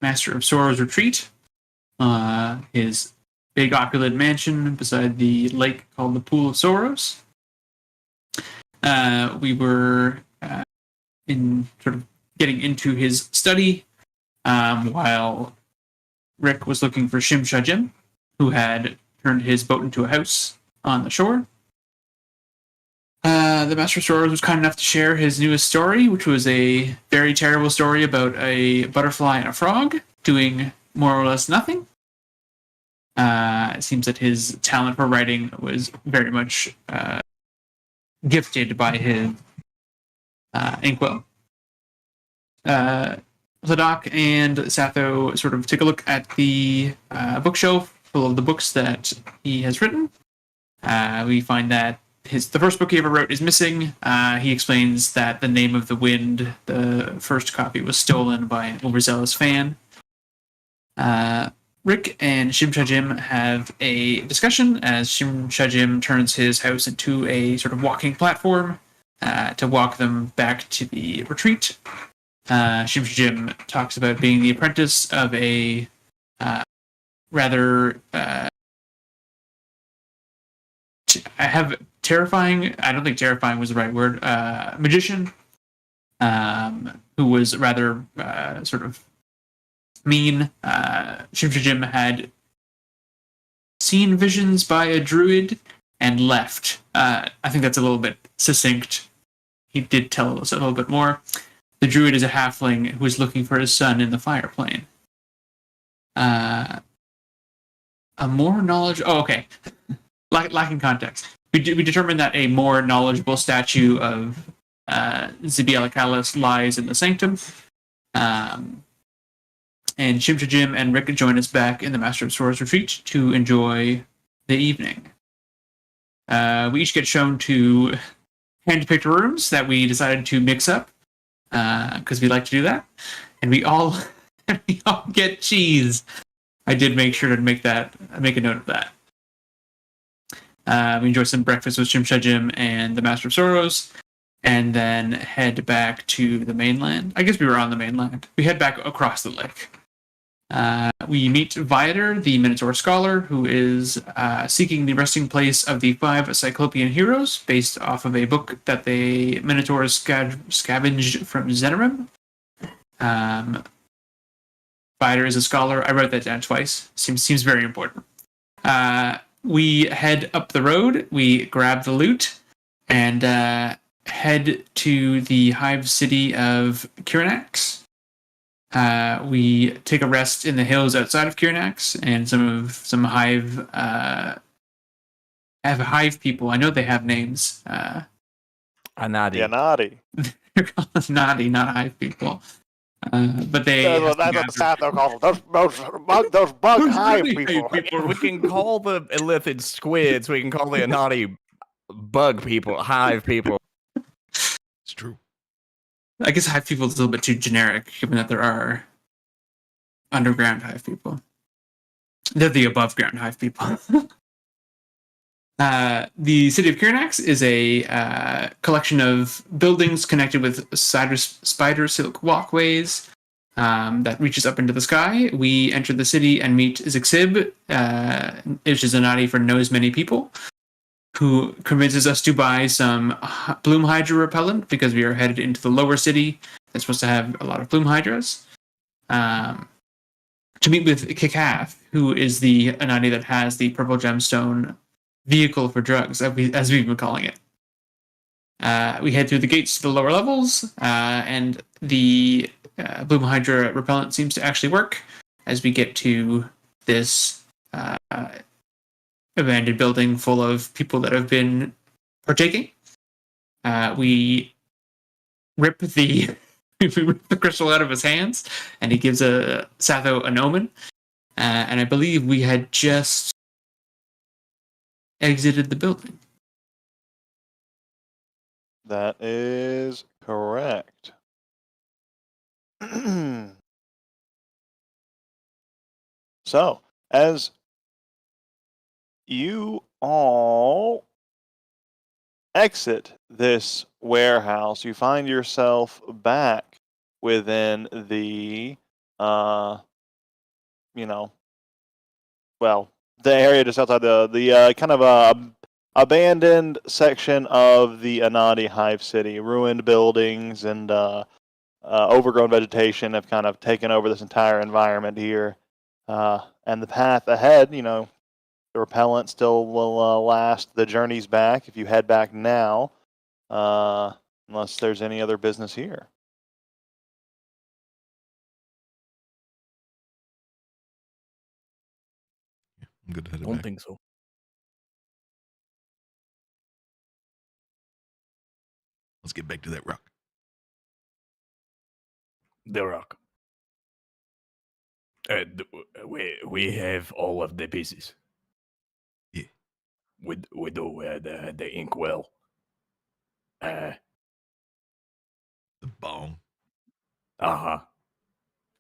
Master of Sorrow's retreat, his big opulent mansion beside the lake called the Pool of Sorrows. We were in sort of getting into his study while Rick was looking for Shim Shajim, who had turned his boat into a house on the shore. The Master of Sorrows was kind enough to share his newest story, which was a very terrible story about a butterfly and a frog doing more or less nothing. It seems that his talent for writing was very much gifted by his inkwell. Ladakh and Satho sort of take a look at the bookshelf full of the books that he has written. We find that the first book he ever wrote is missing. He explains that The Name of the Wind, the first copy, was stolen by an overzealous fan. Rick and Shim Shajim have a discussion as Shim Shajim turns his house into a sort of walking platform to walk them back to the retreat. Shim Shajim talks about being the apprentice of a rather terrifying, I don't think terrifying was the right word, magician, who was rather sort of mean. Shim Shajim had seen visions by a druid and left. I think that's a little bit succinct. He did tell us a little bit more. The druid is a halfling who is looking for his son in the fire plane. A more knowledge... Oh, okay. Lacking context. We determined that a more knowledgeable statue of Zibiela Callis lies in the sanctum. And Shim Shajim and Rick join us back in the Master of Swords retreat to enjoy the evening. We each get shown to hand-picked rooms that we decided to mix up because we like to do that, and we all get cheese. I did make sure to make a note of that. We enjoy some breakfast with Shim Shajim and the Master of Sorrows, and then head back to the mainland. I guess we were on the mainland. We head back across the lake. We meet Viator, the Minotaur scholar, who is seeking the resting place of the 5 Cyclopean heroes, based off of a book that the Minotaurs scavenged from Zenerim. Viator is a scholar. I wrote that down twice. Seems very important. We head up the road. We grab the loot and head to the hive city of Kirinax. We take a rest in the hills outside of Kirinax, and some hive people. I know they have names. Anadi. Anadi. They're called Anadi, not hive people. But they. That's what Satho calls them. Those bug hive people. We can call the illithid squids. We can call the Anadi bug people, hive people. It's true. I guess hive people is a little bit too generic, given that there are underground hive people. They're the above ground hive people. The city of Kirinax is a collection of buildings connected with spider silk walkways that reaches up into the sky. We enter the city and meet Zixib, which is a Nadi for knows many people, who convinces us to buy some bloom hydra repellent because we are headed into the lower city that's supposed to have a lot of bloom hydras. To meet with Kikath, who is the Anadi that has the purple gemstone vehicle for drugs, as we've been calling it. We head through the gates to the lower levels, and the bloom hydra repellent seems to actually work as we get to this abandoned building full of people that have been partaking. We rip the crystal out of his hands, and he gives Satho an omen. And I believe we had just exited the building. That is correct. So, as you all exit this warehouse, you find yourself back within the well, the area just outside the kind of abandoned section of the Anadi Hive City. Ruined buildings and overgrown vegetation have kind of taken over this entire environment here. And the path ahead, the repellent still will last the journeys back if you head back now, unless there's any other business here. I'm good to head Don't back. think so. Let's get back to that rock. The rock. We have all of the pieces. Yeah. We do the inkwell. The bong. Uh-huh.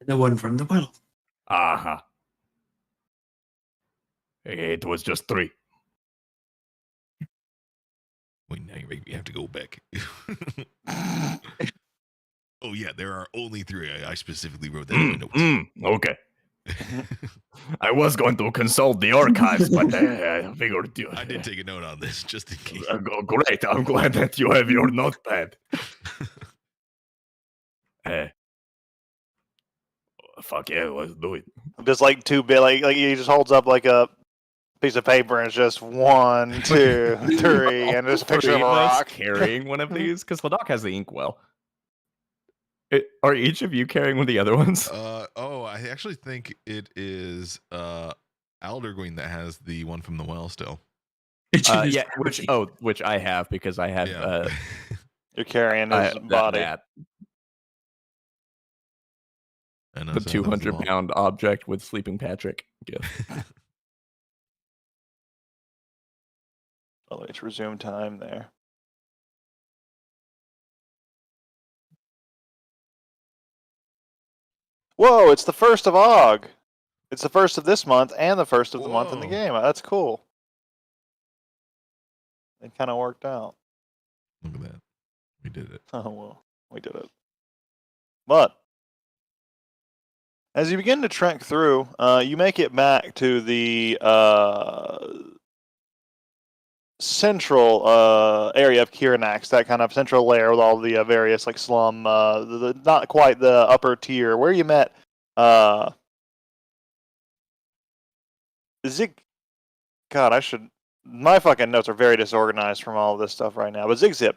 The one from the well. Uh-huh. It was just 3. Wait, now you make me have to go back. Oh yeah, there are only 3. I specifically wrote that in my notes. Okay. I was going to consult the archives, but I figured you. I did take a note on this just in case. Great. I'm glad that you have your notepad. Fuck yeah, let's do it. Just like 2 bit, like he just holds up like a piece of paper and it's just 1, 2, 3, and just a picture of a rock. Carrying one of these because Ladok has the inkwell. Are each of you carrying one of the other ones? I actually think it is Aldergreen that has the one from the well still. Yeah, which I have because I have You're carrying his body. That. I know, The so that was 200-pound object with Sleeping Patrick gift. Oh, let's resume time there. Whoa, it's the 1st of Og. It's the 1st of this month and the 1st of the month in the Whoa. game. That's cool. It kind of worked out. Look at that. We did it. Oh, well, we did it. But as you begin to trek through, you make it back to the central area of Kirinax, that kind of central layer with all the various like slum, not quite the upper tier, where you met Zig. God, my fucking notes are very disorganized from all of this stuff right now. But Zigzib,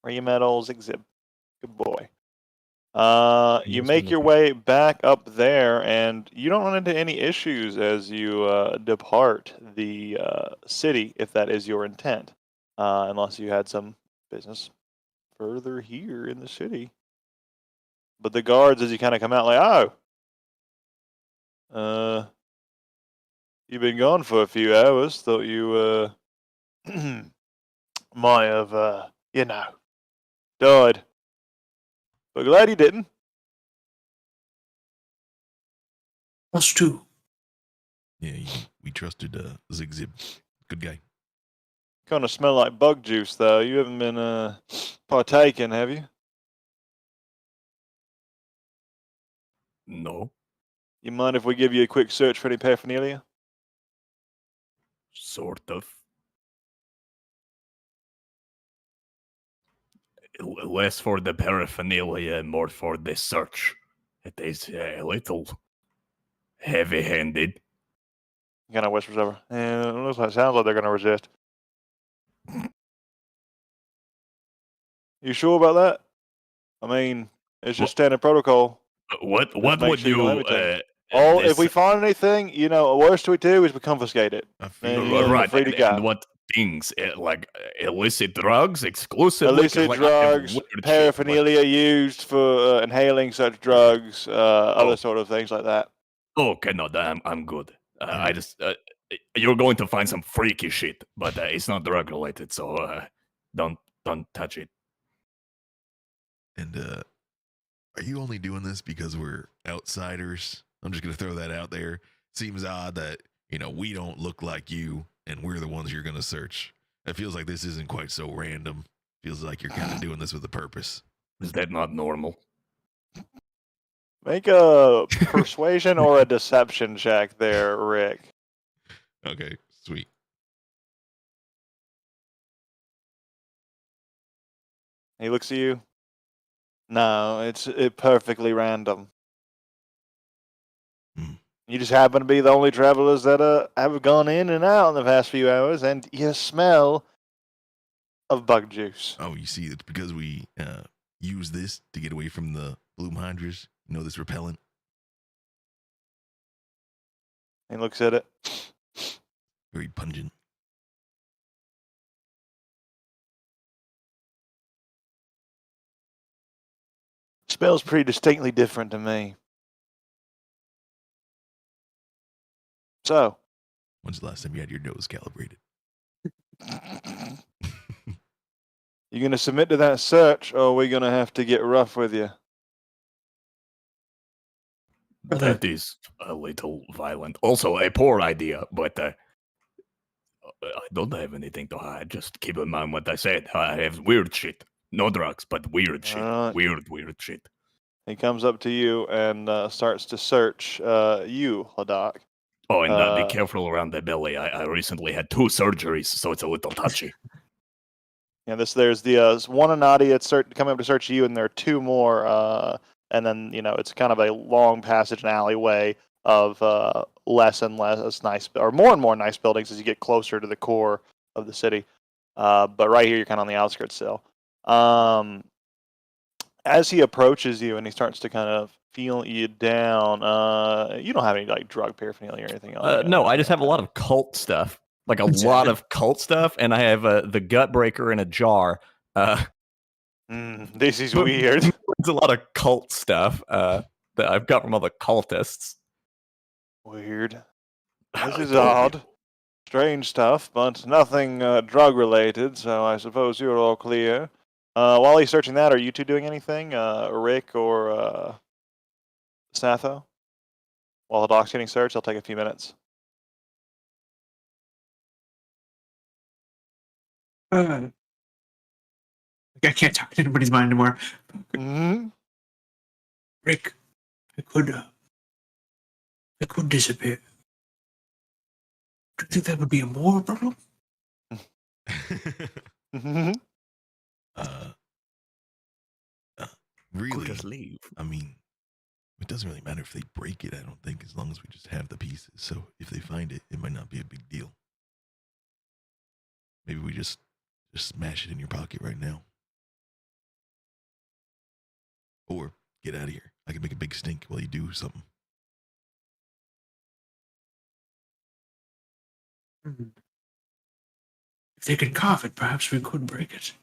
where you met old Zigzib, good boy. You make your way back up there, and you don't run into any issues as you depart the city, if that is your intent, unless you had some business further here in the city. But the guards, as you kind of come out, like, you've been gone for a few hours. Thought you might have, died. But glad you didn't. Us too. Yeah, we trusted Zigzib. Good guy. Kind of smell like bug juice, though. You haven't been partaking, have you? No. You mind if we give you a quick search for any paraphernalia? Sort of. Less for the paraphernalia, more for the search. It is a little heavy-handed. Kind of whispers over. It looks like, sounds like they're going to resist. You sure about that? I mean, it's just standard protocol. What make would sure you know you... everything. If we find anything, worst we do is we confiscate it. I And feel you're Right, free to go. and what things? Like illicit drugs exclusively? 'Cause, Illicit like, I have drugs, weird shit, but- paraphernalia used for inhaling such drugs, other sort of things like that. Okay, no, I'm good. I just... you're going to find some freaky shit, but it's not drug related, so don't touch it. And are you only doing this because we're outsiders? I'm just gonna throw that out there. Seems odd that we don't look like you, and we're the ones you're gonna search. It feels like this isn't quite so random. Feels like you're kind of doing this with a purpose. Is that not normal? Make a persuasion or a deception check there, Rick. Okay, sweet. He looks at you. No, it's perfectly random. Hmm. You just happen to be the only travelers that have gone in and out in the past few hours, and you smell of bug juice. Oh, you see, it's because we use this to get away from the bloom hydras. You know, this repellent. He looks at it. Very pungent. Smells pretty distinctly different to me. So, When's the last time you had your nose calibrated? you gonna submit to that search, or are we gonna have to get rough with you? That is a little violent. Also, a poor idea, but I don't have anything to hide. Just keep in mind what I said. I have weird shit. No drugs, but weird shit. Alright. Weird shit. He comes up to you and starts to search you, Hadak. Oh, and be careful around the belly. I recently had 2 surgeries, so it's a little touchy. Yeah, there's the one Anadi that's coming up to search you, and there are 2 more, and then it's kind of a long passage and alleyway of less and less nice, or more and more nice buildings as you get closer to the core of the city. But right here, you're kind of on the outskirts still. As he approaches you and he starts to kind of feel you down, you don't have any like drug paraphernalia or anything else. No, I just have a lot of cult stuff. Like a lot of cult stuff, and I have the gut breaker in a jar. This is But- weird. It's a lot of cult stuff that I've got from other cultists. Weird. This I is told you. odd. Strange stuff, but nothing drug related, so I suppose you're all clear. While he's searching that, are you 2 doing anything? Rick or Snatho? While the doc's getting searched, it'll take a few minutes. I can't talk to anybody's mind anymore. Mm-hmm. Rick, I could disappear. Do you think that would be a moral problem? Mm-hmm. Really? Just leave. I mean, it doesn't really matter if they break it, I don't think, as long as we just have the pieces. So if they find it, it might not be a big deal. Maybe we just smash it in your pocket right now. Or get out of here. I can make a big stink while you do something. If they can carve it, perhaps we could break it.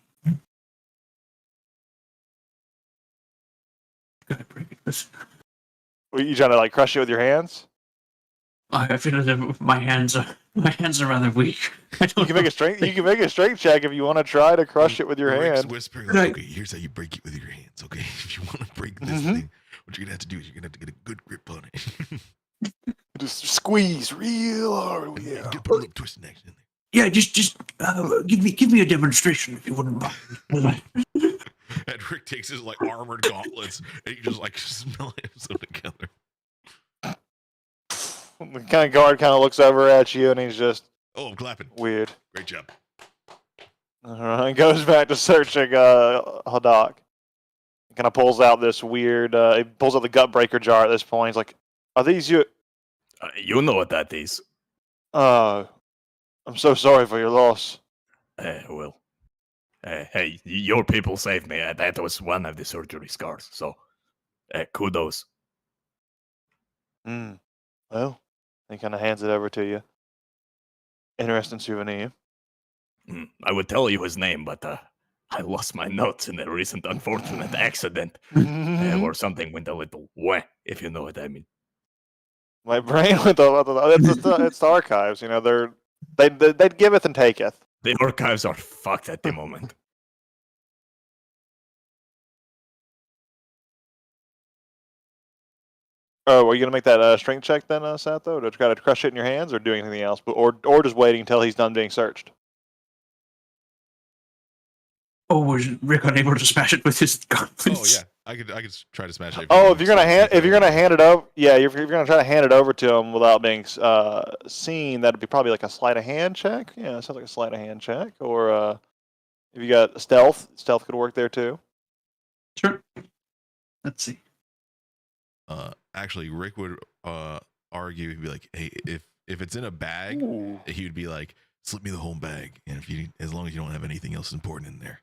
Can I break it? Were you trying to like crush it with your hands? I feel as if my hands are rather weak. I You don't can make know. a strength. You can make a strength check if you want to try to crush it with your Rick's hand. whispering, Right. okay, here's how you break it with your hands, okay? If you want to break this Mhm. thing, what you're going to have to do is you're going to have to get a good grip on it. Just squeeze real hard. And Yeah. put a little twist and action in there. Yeah, just give me a demonstration if you wouldn't mind. And Rick takes his like armored gauntlets and you just like smell them together. The kind of guard kind of looks over at you and he's just Oh, I'm clapping. weird. Great job. All right, goes back to searching Hadak. He kind of pulls out this weird. He pulls out the gut breaker jar at this point. He's like, "Are these you?" You know what that is. I'm so sorry for your loss. Well, hey, your people saved me. That was one of the surgery scars. So, kudos. Well, he kind of hands it over to you. Interesting souvenir. I would tell you his name, but I lost my notes in a recent unfortunate accident, or something went a little wah, if you know what I mean. My brain went. It's the archives. You know, they'd giveth and taketh. The archives are fucked at the moment. Oh, are you gonna make that strength check then, Satho? To try to crush it in your hands, or do anything else, or just waiting until he's done being searched? Oh, was Rick unable to smash it with his Oh, gauntlets? yeah. I could try to smash it. Oh, if you're gonna hand it over, yeah, if you're gonna try to hand it over to him without being seen, that'd be probably like a sleight of hand check. Yeah, it sounds like a sleight of hand check. Or if you got stealth could work there too. Sure. Let's see. Actually, Rick would argue. He'd be like, "Hey, if it's in a bag, Ooh. he would be like, slip me the whole bag, and as long as you don't have anything else important in there."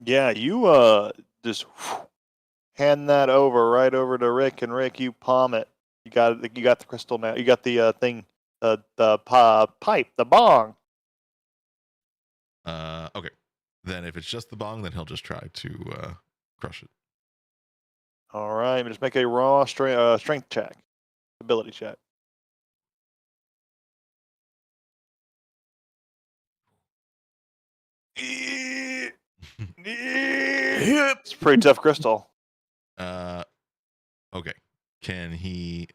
Yeah, you just hand that right over to Rick, and Rick, you palm it. You got the crystal now. You got the thing, the pipe, the bong. Okay. Then if it's just the bong, then he'll just try to crush it. All right, just make a raw strength check, ability check. It's a pretty tough crystal. Okay. Can he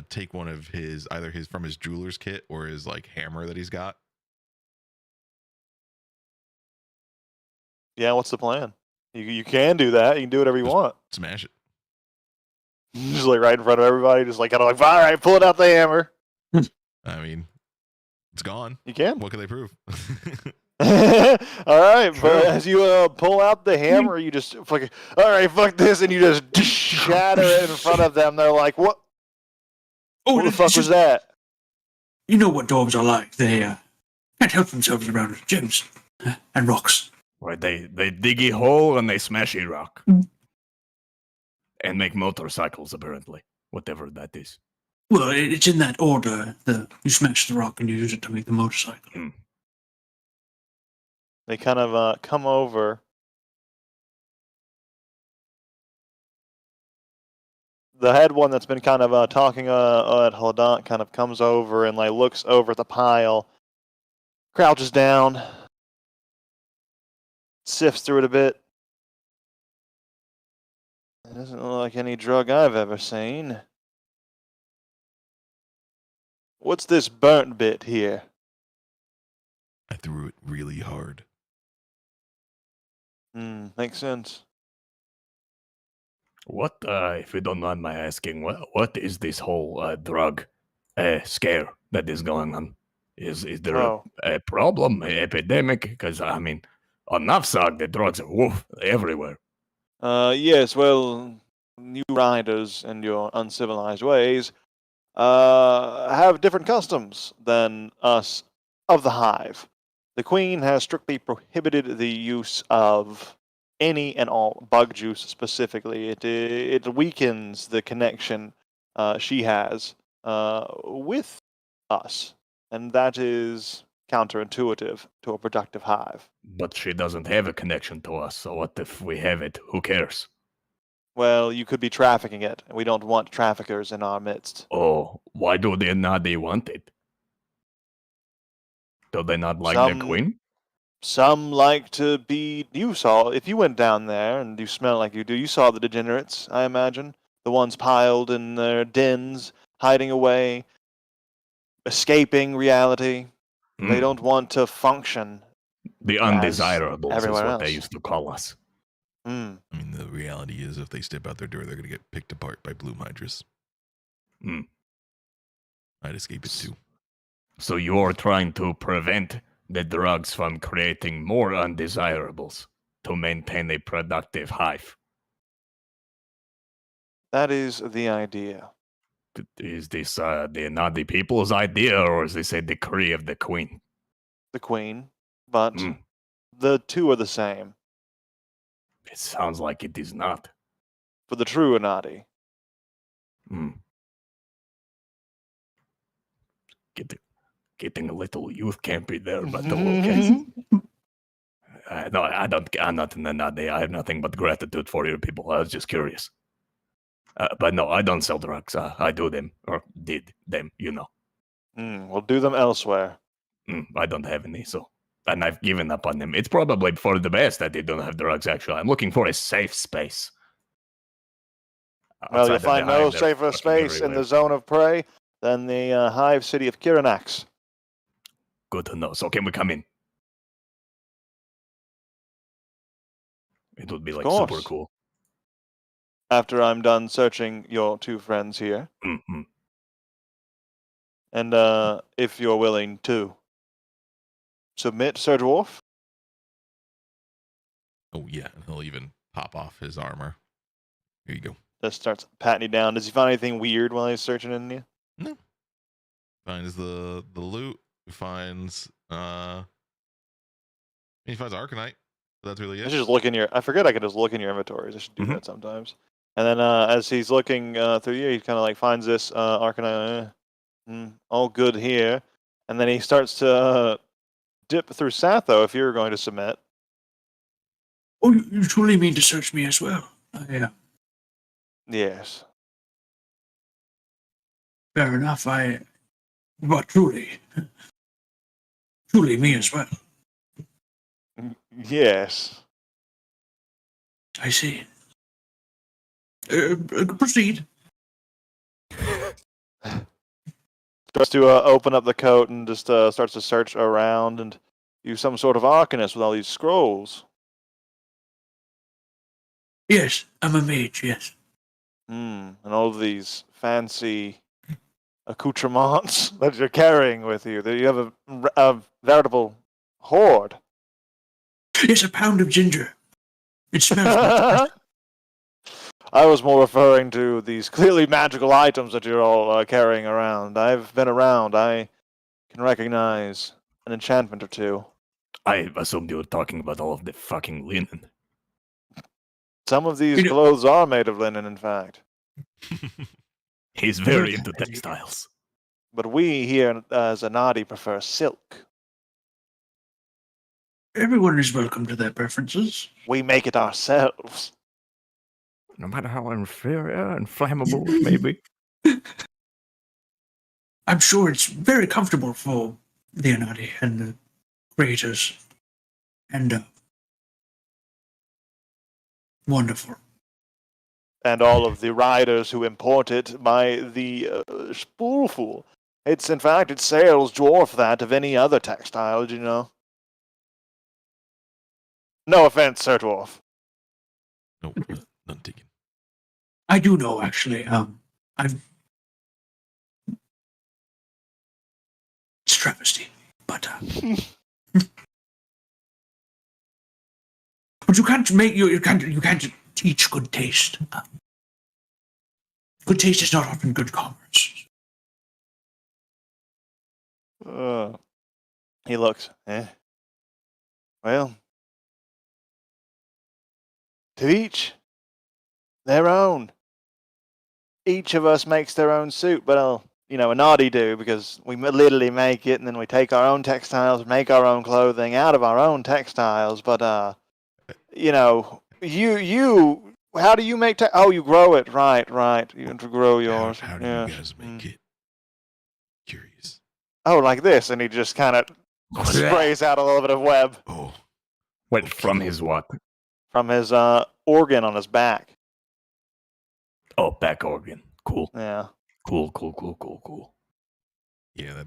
take one of either his from his jeweler's kit or his like hammer that he's got? Yeah, what's the plan? You can do that. You can do whatever you Just- want. Smash it. Just like right in front of everybody, just like kind of like, all right, pull it out the hammer. I mean, it's gone. You can. What can they prove? All right, Sure. but as you pull out the hammer, you just fucking, all right, fuck this, and you just shatter it in front of them. They're like, what? Oh, What the it's fuck just- was that? You know what dogs are like. They can't help themselves around gems and rocks. Right, they dig a hole and they smash a rock. Mm. And make motorcycles, apparently. Whatever that is. Well, it's in that order. You smash the rock and you use it to make the motorcycle. They kind of come over. The head one that's been kind of talking at Hodant kind of comes over and like looks over at the pile, crouches down, sifts through it a bit. It doesn't look like any drug I've ever seen. What's this burnt bit here? I threw it really hard. Makes sense. What, if you don't mind my asking, what is this whole drug scare that is going on? Is there Oh. a problem, an epidemic? Because, I mean, on Nafzag, the drugs are everywhere. Yes, well, new riders and your uncivilized ways have different customs than us of the Hive. The Queen has strictly prohibited the use of any and all bug juice specifically. It weakens the connection she has with us, and that is counterintuitive to a productive hive. But she doesn't have a connection to us, so what if we have it? Who cares? Well, you could be trafficking it, and we don't want traffickers in our midst. Oh, why do they not want it? Do they not like Some- their queen? Some like to be. You saw, if you went down there and you smell like you do, you saw the degenerates, I imagine. The ones piled in their dens, hiding away, escaping reality. They Mm, don't want to function. the undesirables is everywhere what they else. used to call us. Hmm. I mean, the reality is if they step out their door, they're going to get picked apart by Bloom Hydras. Mm. I'd escape it too. So you're trying to prevent the drugs from creating more undesirables to maintain a productive hive. That is the idea. Is this the Nadi people's idea, or is this a decree of the queen? The Queen. But Mm. the two are the same. It sounds like it is not. For the true Anadi. Mm. Getting a little youth campy there, but okay. No, I don't. I'm not in the Nadi. I have nothing but gratitude for your people. I was just curious. But no, I don't sell drugs. I do them, or did them, you know. We'll do them elsewhere. I don't have any, so. And I've given up on them. It's probably for the best that they don't have drugs, actually. I'm looking for a safe space. Well, you'll Outside of the find no hive, they're safer fucking space in everywhere. the zone of prey than the hive city of Kiranax. Good to know. So can we come in? It would be Of like super course. cool. After I'm done searching your two friends here, Mm-hmm. and if you're willing to submit, Sir Dwarf. Oh yeah, and he'll even pop off his armor. Here you go. Just starts patting you down. Does he find anything weird while he's searching in you? No. Finds the loot. Finds he finds Arcanite. That's really I it. should just look in your. I forget I can just look in your inventories. I should do Mhm. that sometimes. And then as he's looking through you, he kind of like finds this Arcanite. All good here. And then he starts to dip through Satho if you're going to submit. Oh, you truly mean to search me as well? Yes. Fair enough. But truly me as well. Yes. I see. Proceed. Starts to open up the coat and just starts to search around and use some sort of arcanist with all these scrolls. Yes, I'm a mage. Yes. And all of these fancy accoutrements that you're carrying with you. That you have a veritable hoard. Yes, a pound of ginger. It smells much. I was more referring to these clearly magical items that you're all carrying around. I've been around. I can recognize an enchantment or two. I assumed you were talking about all of the fucking linen. Some of these You know- clothes are made of linen, in fact. He's very into textiles. But we here as Anadi prefer silk. Everyone is welcome to their preferences. We make it ourselves. No matter how inferior and flammable it may be. I'm sure it's very comfortable for the Anadi and the creators. And wonderful. And all of the riders who import it by the spoolful. It's, in fact, it sales dwarf that of any other textile, do you know? No offense, Sir Dwarf. Nope, none taken. I do know, actually. I've. It's travesty, but but you can't make you can't teach good taste. Good taste is not often good commerce. He looks. Well, to each their own. Each of us makes their own suit, but Anadi do, because we literally make it, and then we take our own textiles, make our own clothing out of our own textiles. But you, how do you make? Oh, you grow it, right? You have to grow yours. How do yeah. you guys make it? Curious. Oh, like this, and he just kind of sprays out a little bit of web Oh, Wait, from his what? from his organ on his back. Oh, back organ. Cool. Yeah. Cool. yeah,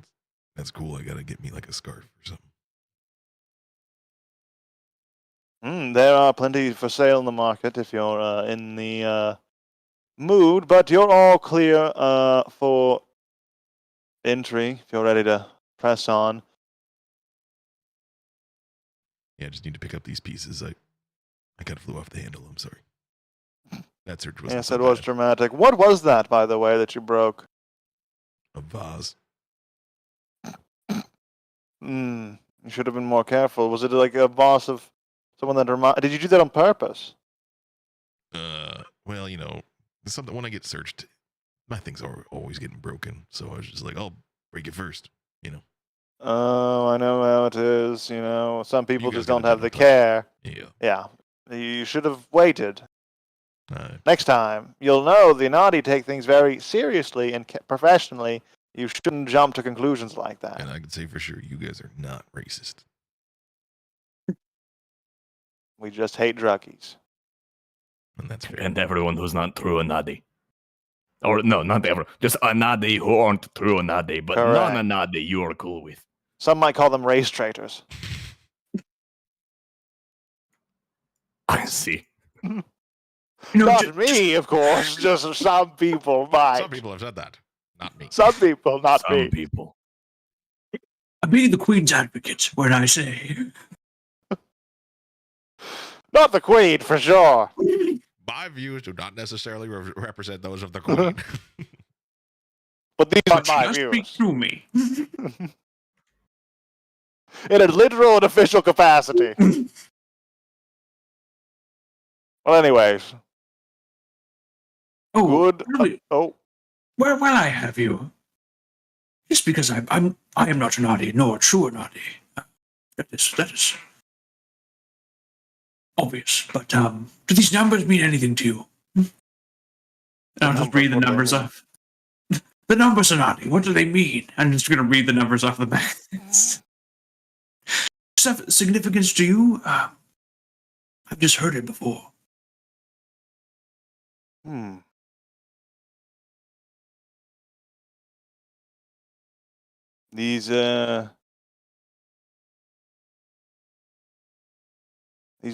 that's cool. I gotta get me like a scarf or something. There are plenty for sale in the market if you're in the mood, but you're all clear for entry if you're ready to press on. Yeah, I just need to pick up these pieces. I kind of flew off the handle. I'm sorry. That search was Yes, it was dramatic. What was that, by the way, that you broke? a vase. You should have been more careful. Was it like a boss of someone that did you do that on purpose? Well, something when I get searched, my things are always getting broken. So I was just like, I'll break it first. Oh, I know how it is. Some people guys just gotta don't do have no the talking. care. Yeah. Yeah, you should have waited. Uh, Next time, you'll know the Anadi take things very seriously and professionally. You shouldn't jump to conclusions like that. and I can say for sure, you guys are not racist. We just hate druggies. And that's fair. And everyone who's not true Anadi. Or no, not everyone. Just Anadi who aren't true Anadi, but Correct. non-Anadi you are cool with. Some might call them race traitors. I see. You know, Not me, of course. Just some people might. Some people have said that. Not me. Some people, not Some me. people. I'm being the Queen's advocate when I say. Not the Queen, for sure. My views do not necessarily represent those of the Queen. But these are But my just speak views. through me. In a literal and official capacity. Well, anyways. Oh, Good. really? Oh, While I have you, just because I am not naughty nor true naughty, that is obvious. But do these numbers mean anything to you? And I'll just read the What do they numbers mean? off. The numbers are naughty. What do they mean? I'm just going to read the numbers off the back. Significance to you? I've just heard it before. These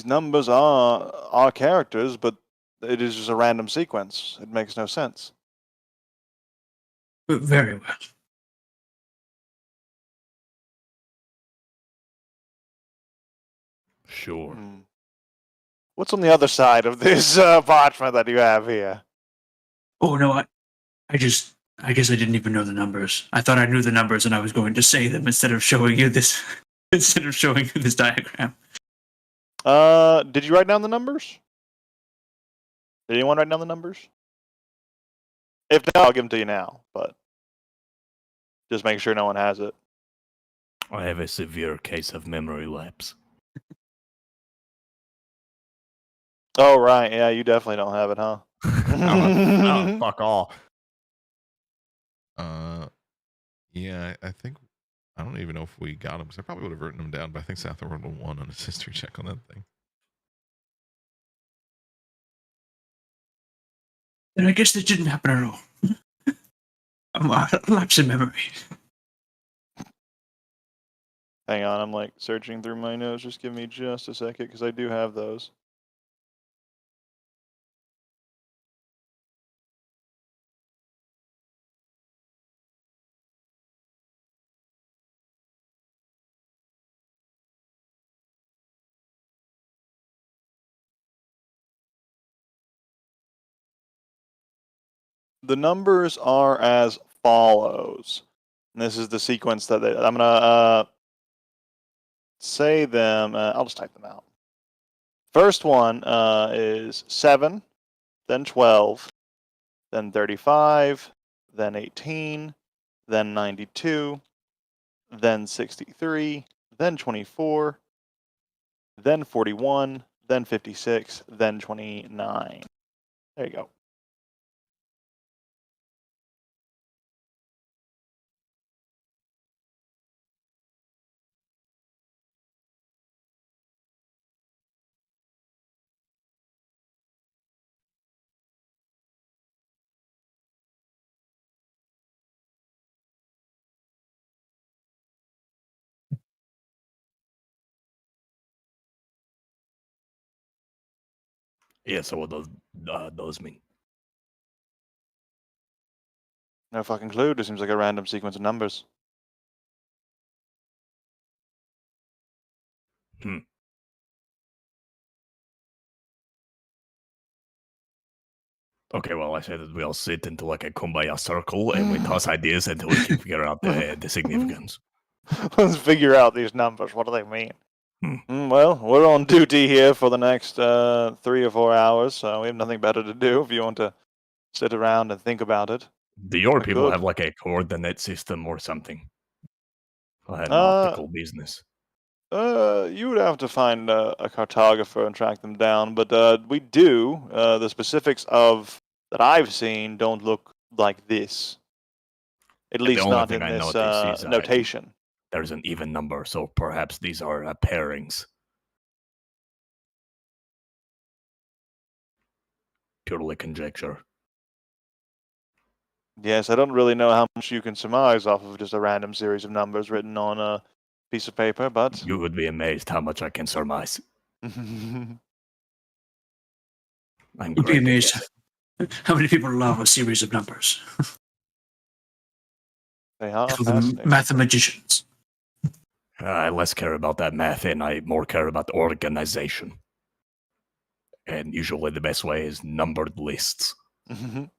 numbers are characters, but it is just a random sequence. It makes no sense. Very well. Sure. What's on the other side of this parchment that you have here? Oh no, I guess I didn't even know the numbers. I thought I knew the numbers and I was going to say them instead of showing you this diagram. Did you write down the numbers? Did anyone write down the numbers? If not, I'll give them to you now, but just make sure no one has it. I have a severe case of memory lapse. Oh, right. Yeah, you definitely don't have it, huh? Oh, fuck all. Yeah, I think I don't even know if we got them because I probably would have written them down, but I think South rolled a 1 on his history check on that thing. And I guess that didn't happen at all. I'm lapse in memory. Hang on, I'm like searching through my notes. Just give me just a second because I do have those. The numbers are as follows. And this is the sequence that I'm gonna say them. I'll just type them out. First one is 7, then 12, then 35, then 18, then 92, then 63, then 24, then 41, then 56, then 29. There you go. Yeah, so what does those mean? No fucking clue. This seems like a random sequence of numbers. Okay, well, I said that we all sit into like a kumbaya circle and we toss ideas until we can figure out the significance. Let's figure out these numbers. What do they mean? Hmm. Well, we're on duty here for the next 3 or 4 hours, so we have nothing better to do if you want to sit around and think about it. Do your I people could. have like a coordinate system or something? An optical business. You would have to find a cartographer and track them down, but we do. The specifics of that I've seen don't look like this. At The least only not thing in I this noticed is, notation. There's an even number, so perhaps these are pairings. Purely conjecture. Yes, I don't really know how much you can surmise off of just a random series of numbers written on a piece of paper, but You would be amazed how much I can surmise. I'm You'd be great at amazed guessing. how many people love a series of numbers. They are Call them fascinating. mathematicians. I less care about that math and I more care about organization. And usually the best way is numbered lists. Mhm.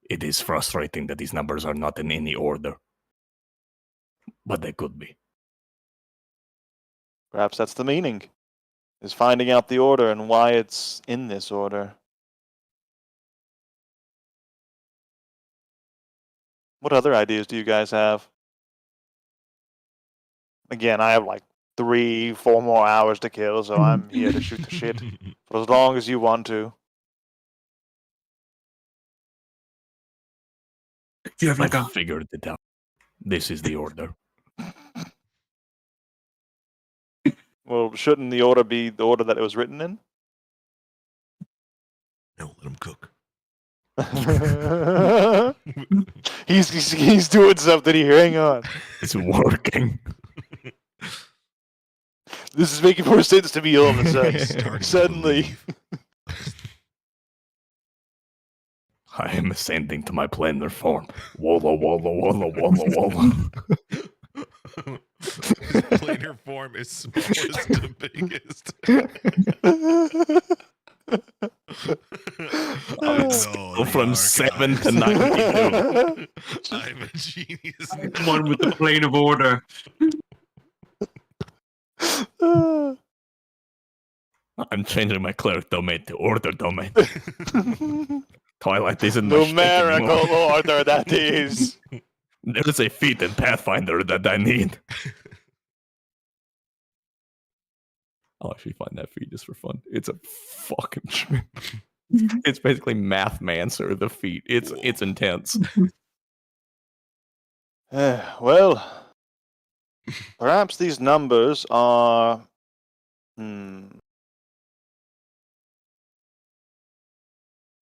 It is frustrating that these numbers are not in any order. But they could be. Perhaps that's the meaning, is finding out the order and why it's in this order. What other ideas do you guys have? Again, I have like 3-4 more hours to kill, so I'm here to shoot the shit for as long as you want to. Do you have like I a figured it out. This is the order. Well, shouldn't the order be the order that it was written in? No, let him cook. he's doing something here. Hang on. It's working. This is making more sense to me all of a sudden. Starting to Suddenly. believe. I am ascending to my planar form. Walla walla walla walla walla. Planar form is smallest to biggest. Go from 7 to 92. I'm a genius. one with the plane of order? I'm changing my cleric domain to order domain. Twilight isn't my shtick Numerical anymore. order, that is. There's a feat in Pathfinder that I need. I'll actually find that feat just for fun. It's a fucking. It's basically Mathmancer, the feat. It's intense. Well, perhaps these numbers are.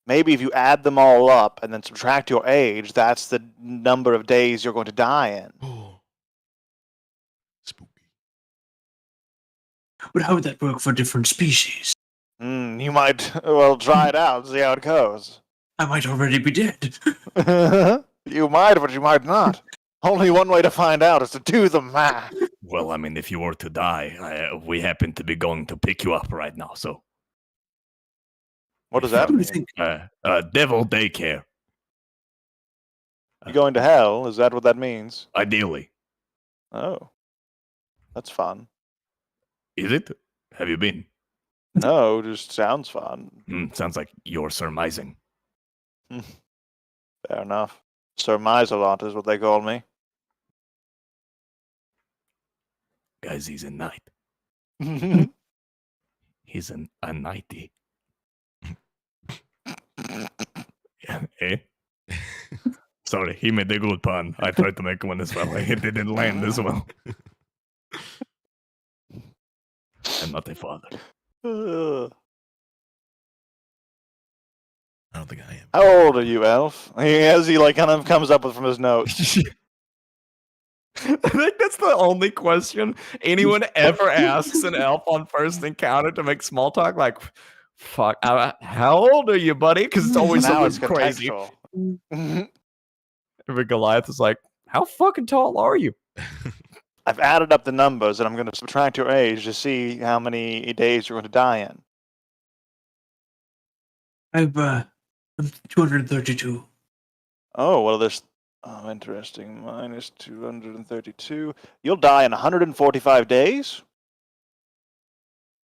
Maybe if you add them all up and then subtract your age, that's the number of days you're going to die in. Oh. Spooky. But how would that work for different species? You might, well, try it out and see how it goes. I might already be dead. You might, but you might not. Only one way to find out is to do the math. Well, I mean, if you were to die, we happen to be going to pick you up right now, so. What does that What do mean? you think? Devil daycare, You going to hell? Is that what that means? ideally. Oh. That's fun. Is it? Have you been? No, just sounds fun. Sounds like you're surmising. Fair enough. Surmise a lot is what they call me. Guys, he's a knight. He's a knighty. Eh? Sorry, he made a good pun. I tried to make one as well. It didn't land as well. I'm not a father. I don't think I am. How old are you, Elf? As he like kind of comes up with from his notes. I think that's the only question anyone ever asks an elf on first encounter to make small talk. Like, fuck, how old are you, buddy? Because it's always Now it's something crazy. contextual. Every Goliath is like, how fucking tall are you? I've added up the numbers and I'm going to subtract your age to see how many days you're going to die in. I'm 232. Oh, well, there's. Oh, interesting. Minus 232. You'll die in 145 days?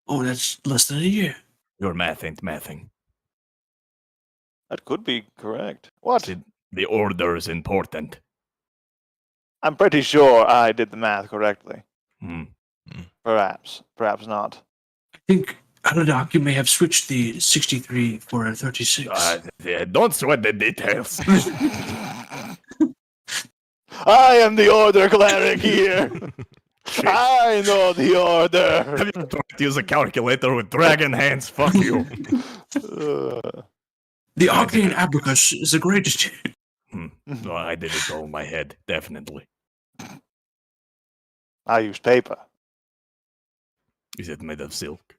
Oh, that's less than a year. Your math ain't mathing. That could be correct. What? The order is important. I'm pretty sure I did the math correctly. Hmm. Perhaps. Perhaps not. I think Aladoc, you may have switched the 63 for a 36. Don't sweat the details. I am the Order Cleric here. I know the Order. Have you tried to use a calculator with dragon hands? Fuck you. The Arcane Abacus is the greatest. No, I did it all in my head, definitely. I use paper. Is it made of silk?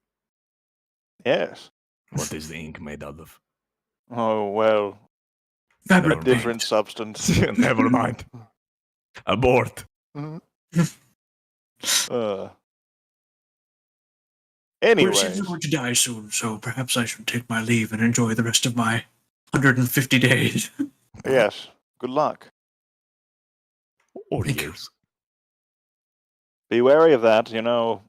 Yes. What is the ink made out of? Oh, well, Fabric Never different paint. substance. Never mind. Abort. Uh, Well, it seems I'm anyways, going to die soon, so perhaps I should take my leave and enjoy the rest of my 150 days. yes, good luck. Or Thank you. years. Be wary of that, you know.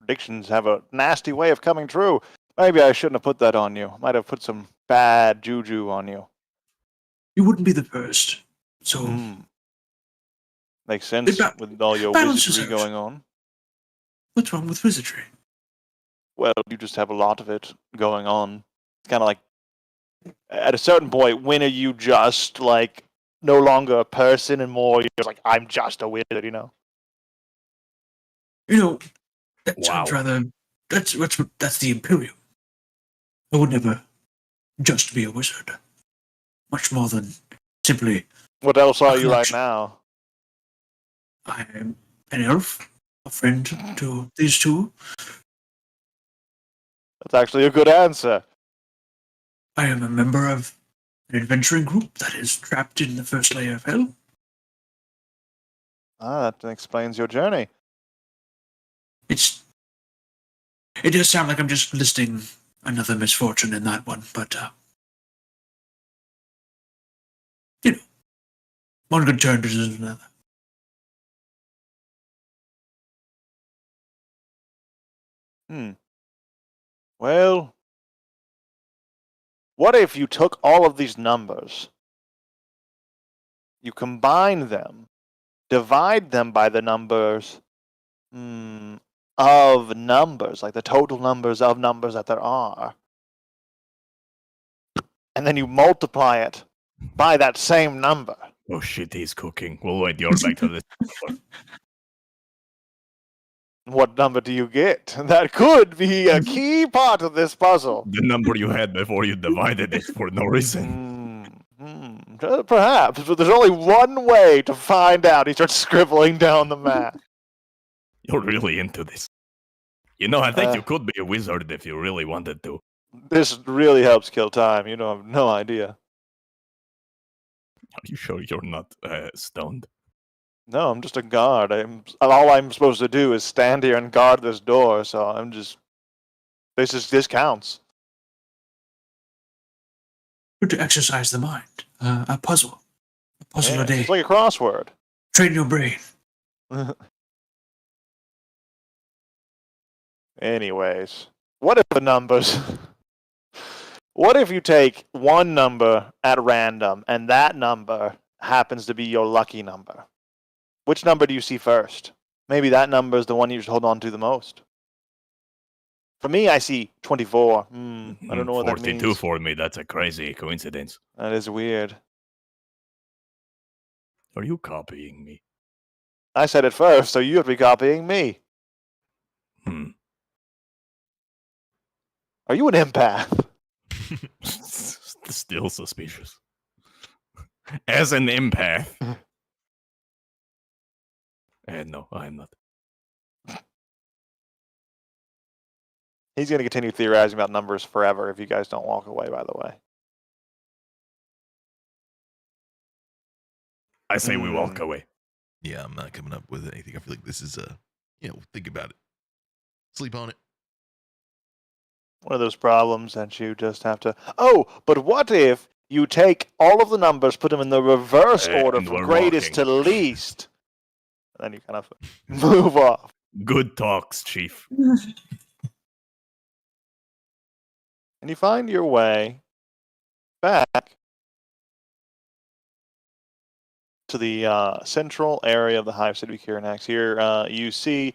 Predictions have a nasty way of coming true. Maybe I shouldn't have put that on you. Might have put some bad juju on you. You wouldn't be the first. So, Mm. Makes sense ba- with all your balances wizardry out. going on. what's wrong with wizardry? Well, you just have a lot of it going on. It's kind of like, at a certain point, when are you just like no longer a person and more you're just like, I'm just a wizard, you know? You know, that sounds Wow. rather. That's the Imperium. I would never just be a wizard. Much more than simply What else are you right collection. now? I am an elf, a friend to these two. That's actually a good answer. I am a member of an adventuring group that is trapped in the first layer of hell. Ah, that explains your journey. It does sound like I'm just listing another misfortune in that one, but you know, one good turn deserves another. Well, what if you took all of these numbers, you combine them, divide them by the numbers of numbers, like the total numbers of numbers that there are, and then you multiply it by that same number? Oh shit, he's cooking. We'll wait your back to this. What number do you get? That could be a key part of this puzzle. The number you had before you divided it for no reason. Perhaps, but there's only one way to find out. He starts scribbling down the math. You're really into this. You know, I think Uh, you could be a wizard if you really wanted to. This really helps kill time. You know, I have no idea. Are you sure you're not stoned? No, I'm just a guard. All I'm supposed to do is stand here and guard this door. So I'm just. This counts. Good to exercise the mind. A puzzle Yeah, a day. it's like a crossword. Train your brain. Anyways, what if the numbers? What if you take one number at random and that number happens to be your lucky number? Which number do you see first? Maybe that number is the one you should hold on to the most. For me, I see 24. I don't know what that 42 means. for me, that's a crazy coincidence. That is weird. Are you copying me? I said it first, so you have to be copying me. Are you an empath? Still suspicious. As an empath. No, I'm not. He's going to continue theorizing about numbers forever if you guys don't walk away, by the way. I say we walk away. Yeah, I'm not coming up with anything. I feel like this is think about it. Sleep on it. One of those problems that you just have to. Oh, but what if you take all of the numbers, put them in the reverse order And from we're greatest walking. to least, and then you kind of move off. Good talks, Chief. And you find your way back to the central area of the hive city of Kirinax. Here you see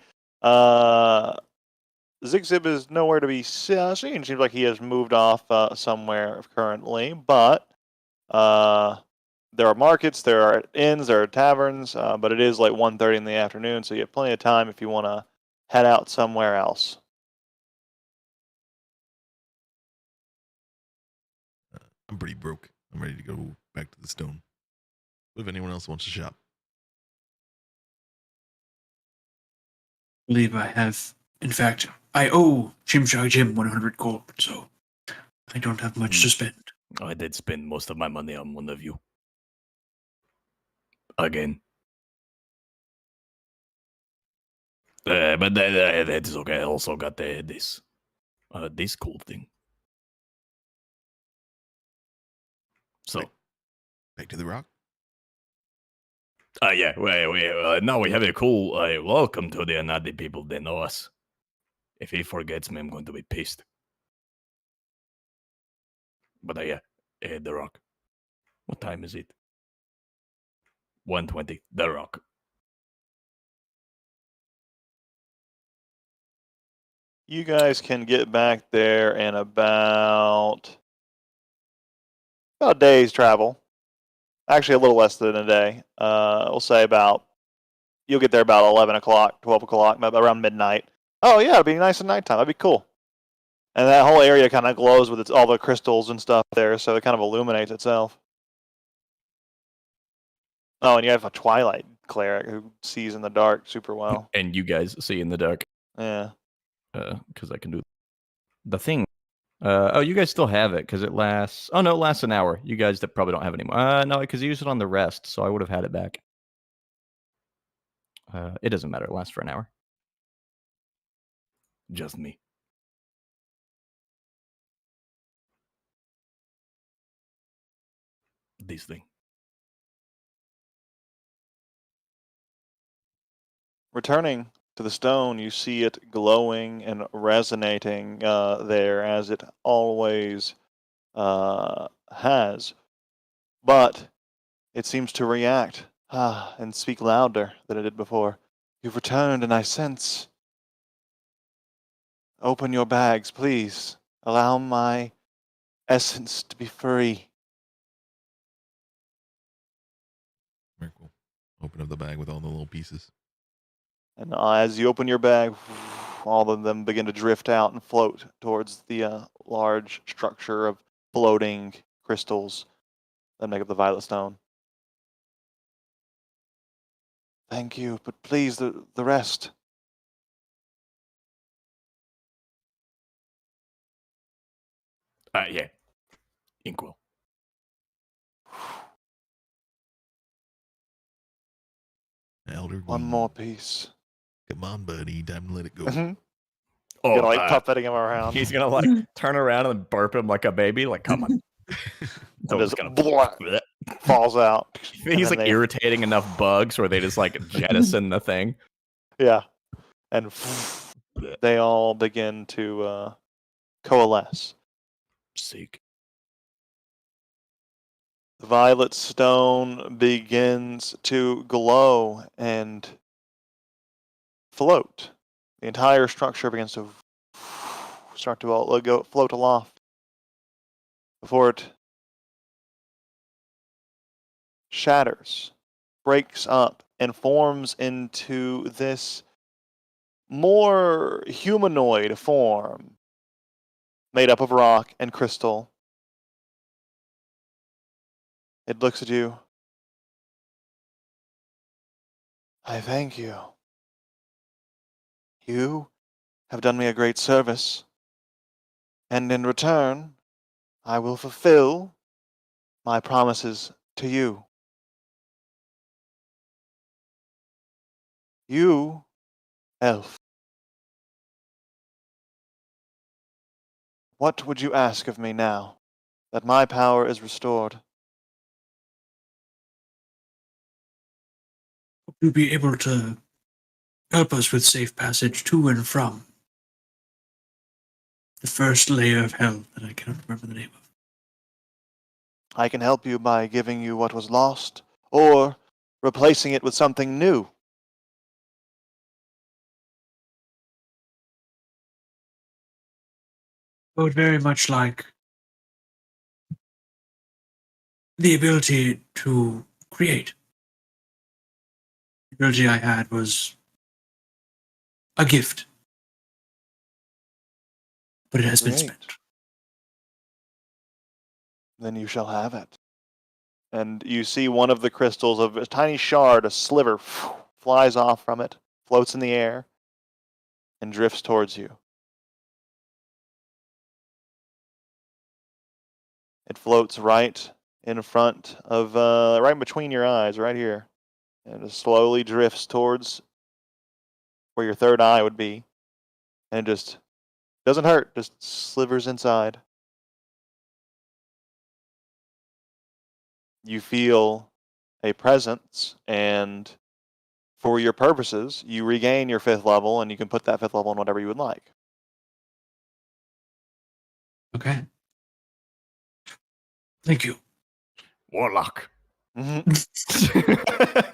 Zigzib is nowhere to be seen. Seems like he has moved off somewhere currently, but there are markets, there are inns, there are taverns, but it is like 1:30 in the afternoon, so you have plenty of time if you want to head out somewhere else. I'm pretty broke. I'm ready to go back to the stone. What if anyone else wants to shop? I believe I have In fact, I owe Chimchar Jim 100 gold, so I don't have much to spend. I did spend most of my money on one of you. Again. But that is okay. I also got this cool thing. So, Back to the rock. yeah, now we have a cool welcome to the Anadi people. They know us. If he forgets me, I'm going to be pissed. But yeah, the rock. What time is it? 1:20. The rock. You guys can get back there in about a day's travel. Actually, a little less than a day. We'll say you'll get there about 11 o'clock, 12 o'clock, around midnight. Oh, yeah, it'll be nice at nighttime. That'd be cool. And that whole area kind of glows with all the crystals and stuff there, so it kind of illuminates itself. Oh, and you have a Twilight cleric who sees in the dark super well. And you guys see in the dark. Yeah. Because I can do the thing. You guys still have it because it lasts. Oh no, it lasts an hour. You guys that probably don't have it anymore. No, because you used it on the rest, so I would have had it back. It doesn't matter. It lasts for an hour. Just me. This thing. Returning to the stone, you see it glowing and resonating there as it always has. But it seems to react and speak louder than it did before. You've returned, and I sense. Open your bags, please. Allow my essence to be free. Very cool. Open up the bag with all the little pieces. And as you open your bag, all of them begin to drift out and float towards the large structure of floating crystals that make up the violet stone. Thank you, but please, the rest. Yeah. Inkwell. Elder One Green. more piece. Come on, buddy. Time to let it go. Oh, You're like puppeting him around. he's gonna like turn around and burp him like a baby. Like, come on. So just it's gonna bleh. Falls out. He's like irritating enough bugs where they just like jettison the thing. Yeah. And they all begin to coalesce. Sick. The violet stone begins to glow and float. The entire structure begins to start to float aloft before it shatters, breaks up, and forms into this more humanoid form made up of rock and crystal. It looks at you. I thank you. You have done me a great service, and in return, I will fulfill my promises to you. You, elf, what would you ask of me now that my power is restored? To be able to help us with safe passage to and from the first layer of hell that I cannot remember the name of. I can help you by giving you what was lost, or replacing it with something new. I would very much like the ability to create. The ability I had was a gift, but it has been Great. spent. Then you shall have it. And you see one of the crystals of a tiny shard, a sliver, flies off from it, floats in the air, and drifts towards you. It floats right in front of, right between your eyes, right here. And it slowly drifts towards where your third eye would be. And it just doesn't hurt, just slivers inside. You feel a presence, and for your purposes, you regain your 5th level, and you can put that 5th level in whatever you would like. Okay. Thank you. Warlock.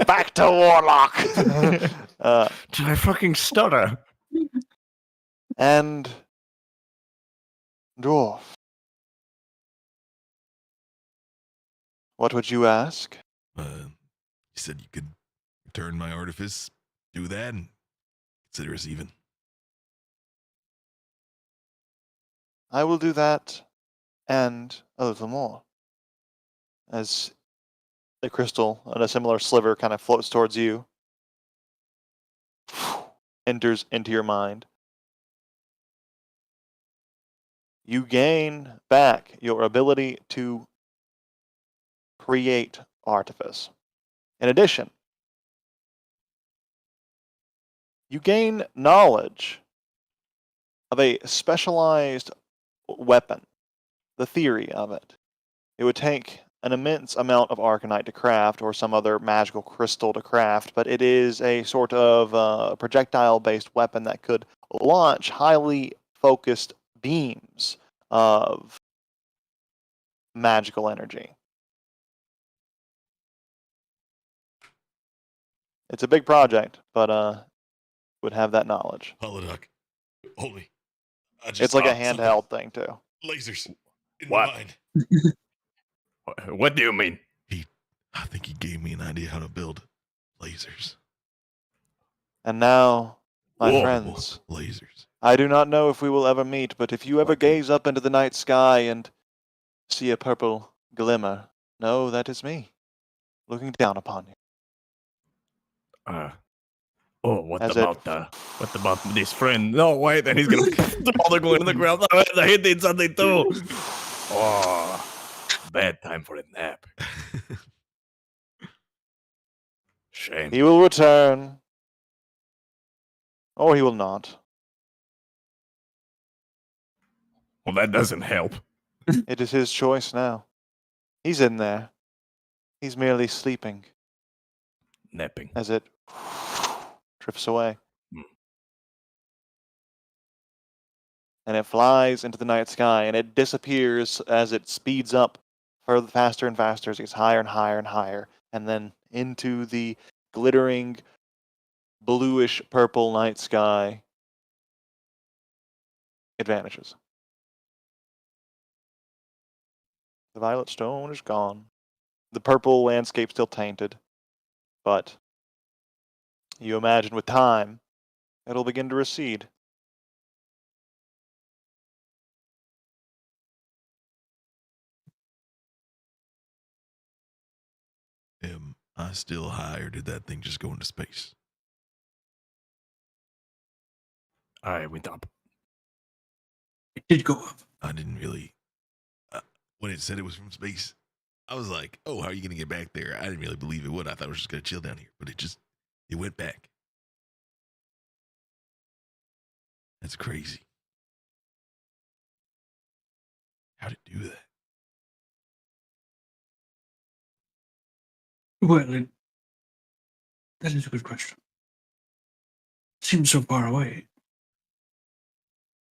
Back to Warlock! Did I fucking stutter? And Dwarf. What would you ask? You said you could return my artifice, do that, and consider us even. I will do that and a little more. As the crystal on a similar sliver kind of floats towards you, enters into your mind. You gain back your ability to create artifice. In addition, you gain knowledge of a specialized weapon, the theory of it. It would take an immense amount of Arcanite to craft, or some other magical crystal to craft, but it is a sort of projectile-based weapon that could launch highly focused beams of magical energy. It's a big project, but would have that knowledge. Holoduck, hold me. It's like a thought something. handheld thing too. Lasers in What? my mind. What do you mean? I think he gave me an idea how to build lasers. And now, my Whoa. friends, Lasers. I do not know if we will ever meet, but if you ever gaze up into the night sky and see a purple glimmer, know that is me, looking down upon you. What As what about this friend? No, wait, and he's gonna throw the glue in the ground. Oh, I hit it something too. Oh, bad time for a nap. Shame. He will return, or he will not. Well, that doesn't help. It is his choice now. He's in there. He's merely sleeping Napping. as it drifts away. And it flies into the night sky, and it disappears as it speeds up further, faster and faster, as it gets higher and higher and higher, and then into the glittering bluish purple night sky. It vanishes. The violet stone is gone. The purple landscape still tainted, but you imagine with time it'll begin to recede. Am I still high, or did that thing just go into space? I went up. It did go up. I didn't really. When it said it was from space, I was like, "Oh, how are you gonna get back there?" I didn't really believe it would. I thought it was just gonna chill down here, but it went back. That's crazy. How'd it do that? Well, that is a good question. Seems so far away.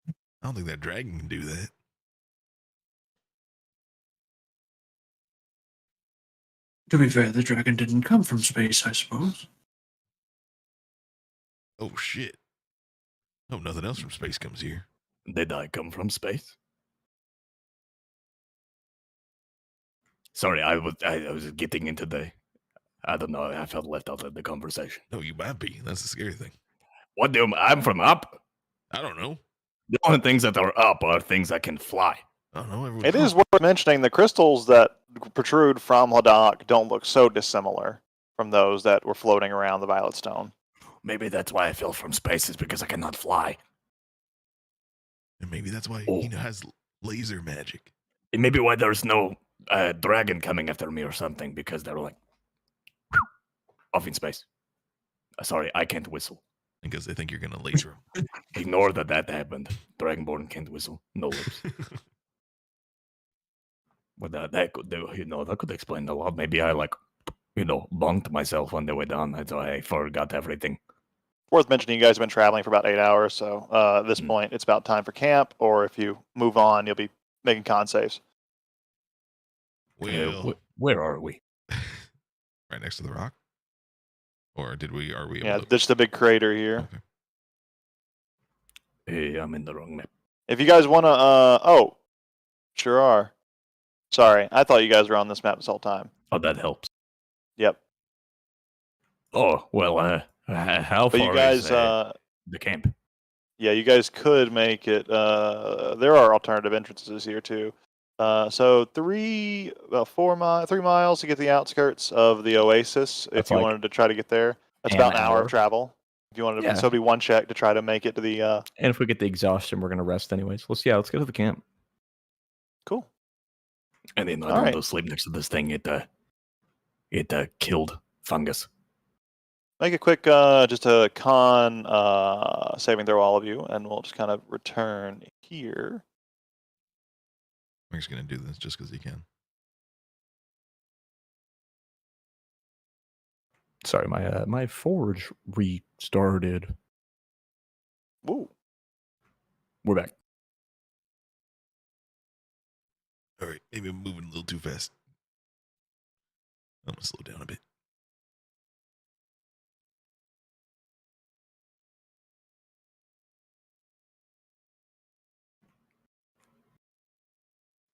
I don't think that dragon can do that. To be fair, the dragon didn't come from space, I suppose. Oh shit! Oh, nothing else from space comes here. Did I come from space? Sorry, I was getting into the. I don't know. I felt left out of the conversation. No, you might be. That's the scary thing. What do I'm from up? I don't know. The only things that are up are things that can fly. I don't know. Everyone's It is worth mentioning the crystals that protrude from Holoduck don't look so dissimilar from those that were floating around the violet stone. maybe that's why I fell from space, is because I cannot fly. And maybe that's why Oh. he has laser magic. And maybe why there's no dragon coming after me or something, because they're like off in space. Sorry, I can't whistle. Because they think you're gonna laser him. Ignore that happened. Dragonborn can't whistle. No lips. But that could explain a lot. Maybe I bunked myself on the way down, and so I forgot everything. Worth mentioning, you guys have been traveling for about 8 hours, so at this point, it's about time for camp. Or if you move on, you'll be making con saves. Well, Where are we? right next to the rock. Or are we Yeah, able to... there's the big crater here. Okay. Hey, I'm in the wrong map. If you guys want to, oh, sure are. Sorry, I thought you guys were on this map this whole time. Oh, that helps. Yep. Oh, well, how But far you guys, is the camp? yeah, you guys could make it. There are alternative entrances here too. So 3 miles to get the outskirts of the oasis. If That's you like wanted to try to get there, that's an about an hour hour. of travel. If you wanted to, Yeah. so it'd be one check to try to make it to the. And if we get the exhaustion, we're gonna rest anyways. Let's go to the camp. Cool. And then I All don't right. go sleep next to this thing. It killed fungus. Make a quick, just a con saving throw, all of you, and we'll just kind of return here. I'm just gonna do this just because he can. Sorry, my forge restarted. Woo. We're back. All right, maybe I'm moving a little too fast. I'm gonna slow down a bit.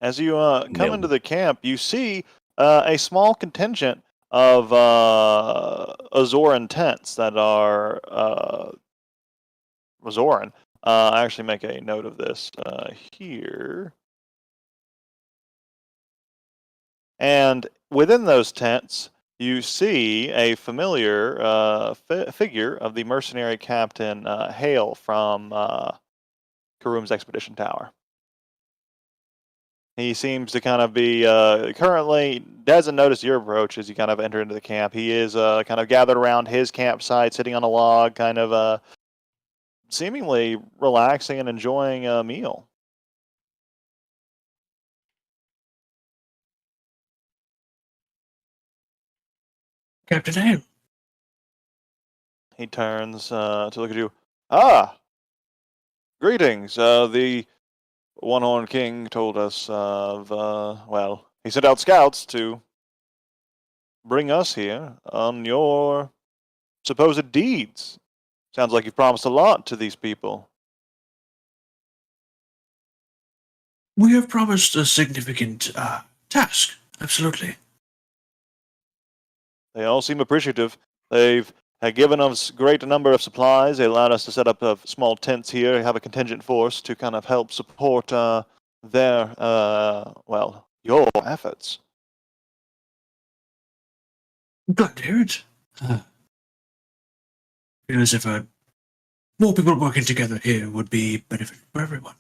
As you come Nailed into it. the camp, you see a small contingent of Azoran tents that are Azoran. I actually make a note of this here. And within those tents, you see a familiar figure of the mercenary captain Hale from Karum's expedition tower. He seems to kind of be currently doesn't notice your approach as you kind of enter into the camp. He is kind of gathered around his campsite, sitting on a log, kind of seemingly relaxing and enjoying a meal. Captain Hale. He turns to look at you. Ah, greetings. The One-Horned King told us of, well, he sent out scouts to bring us here on your supposed deeds. Sounds like you've promised a lot to these people. We have promised a significant task. Absolutely. They all seem appreciative. They've had given us a great number of supplies. They allowed us to set up small tents here, have a contingent force to kind of help support their, well, your efforts. Glad to hear it. Feel as if more people working together here would be benefit for everyone.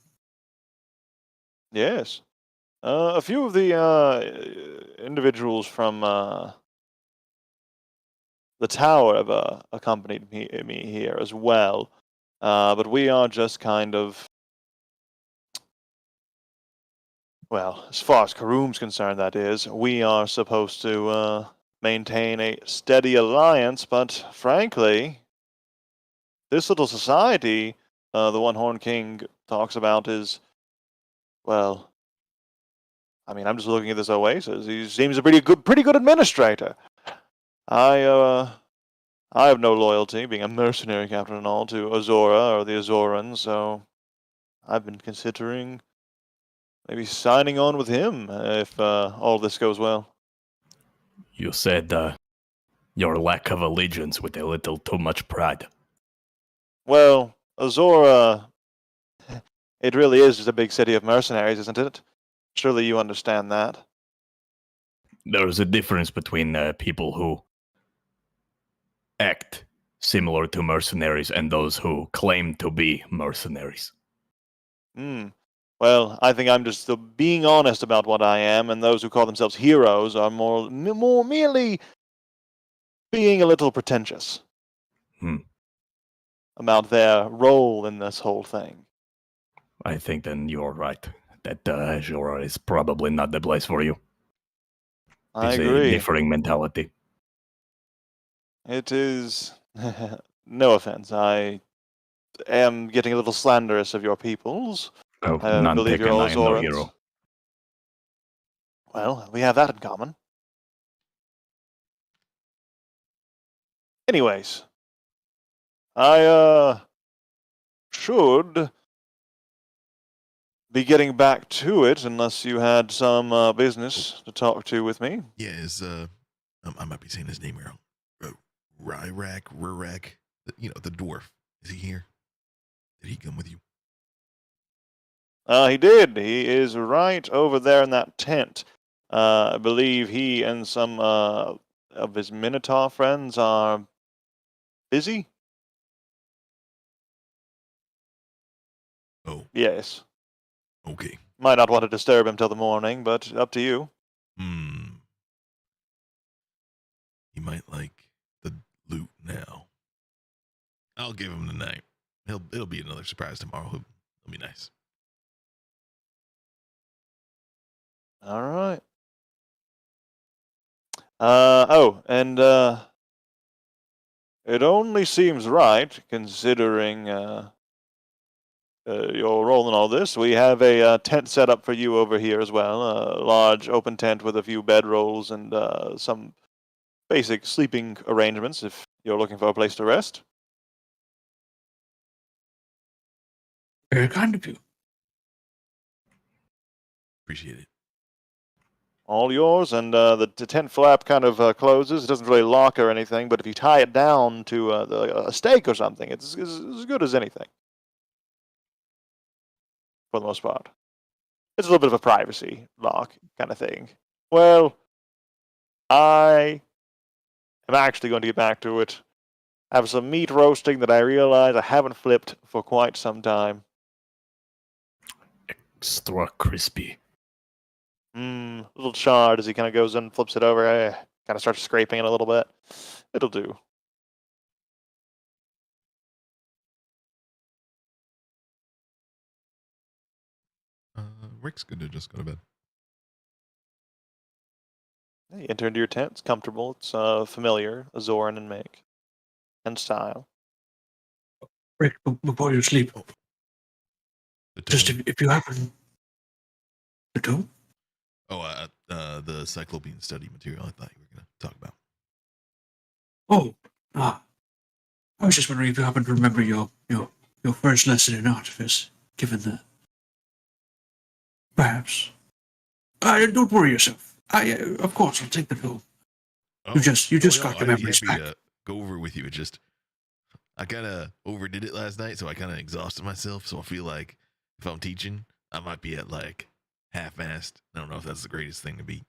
Yes. A few of the individuals from the tower have accompanied me here as well. But we are just kind of, well, as far as Karum's concerned, that is, we are supposed to maintain a steady alliance, but frankly, this little society the One-Horned King talks about is, well, I mean, I'm just looking at this oasis. He seems a pretty good administrator. I have no loyalty, being a mercenary captain and all, to Azora or the Azorans, so I've been considering maybe signing on with him if all this goes well. You said your lack of allegiance with a little too much pride. Well, Azora, it really is just a big city of mercenaries, isn't it? Surely you understand that. There's a difference between people who act similar to mercenaries and those who claim to be mercenaries. Well, I think I'm just being honest about what I am, and those who call themselves heroes are more merely being a little pretentious about their role in this whole thing. I think then you're right. That Azure is probably not the place for you. I It's agree. a differing mentality. It is. No offense. I am getting a little slanderous of your peoples. Oh, I none believe you're taken, all I am no Zorans. hero. Well, we have that in common. Anyways, I should be getting back to it unless you had some business to talk to with me. Yeah, is I might be saying his name wrong. Rurak, the dwarf. Is he here? Did he come with you? He did. He is right over there in that tent. I believe he and some of his Minotaur friends are busy. Oh, Yes. okay. Might not want to disturb him till the morning, but up to you. He might like the loot now. I'll give him the night. It'll be another surprise tomorrow. It'll be nice. All right. And it only seems right, considering your role in all this. We have a tent set up for you over here as well. A large open tent with a few bedrolls and some basic sleeping arrangements if you're looking for a place to rest. Very kind of you. Appreciate it. All yours, and the tent flap kind of closes. It doesn't really lock or anything, but if you tie it down to a stake or something, it's as good as anything. For the most part. It's a little bit of a privacy lock kind of thing. Well, I am actually going to get back to it. I have some meat roasting that I realize I haven't flipped for quite some time. Extra crispy. A little charred as he kind of goes in and flips it over. Kind of starts scraping it a little bit. It'll do. Rick's good to just go to bed. You enter into your tent. It's comfortable. It's familiar, Azoran in make and style. Rick, before you sleep, The just tome. if you happen to do. The Cyclopean study material I thought you were going to talk about. I was just wondering if you happen to remember your first lesson in artifice, given that. Perhaps. Don't worry yourself. Of course, I'll take the home. You just got your I'd be memories happy back. to go over with you. It just, I kind of overdid it last night, so I kind of exhausted myself. So I feel like if I'm teaching, I might be at like half-assed. I don't know if that's the greatest thing to be.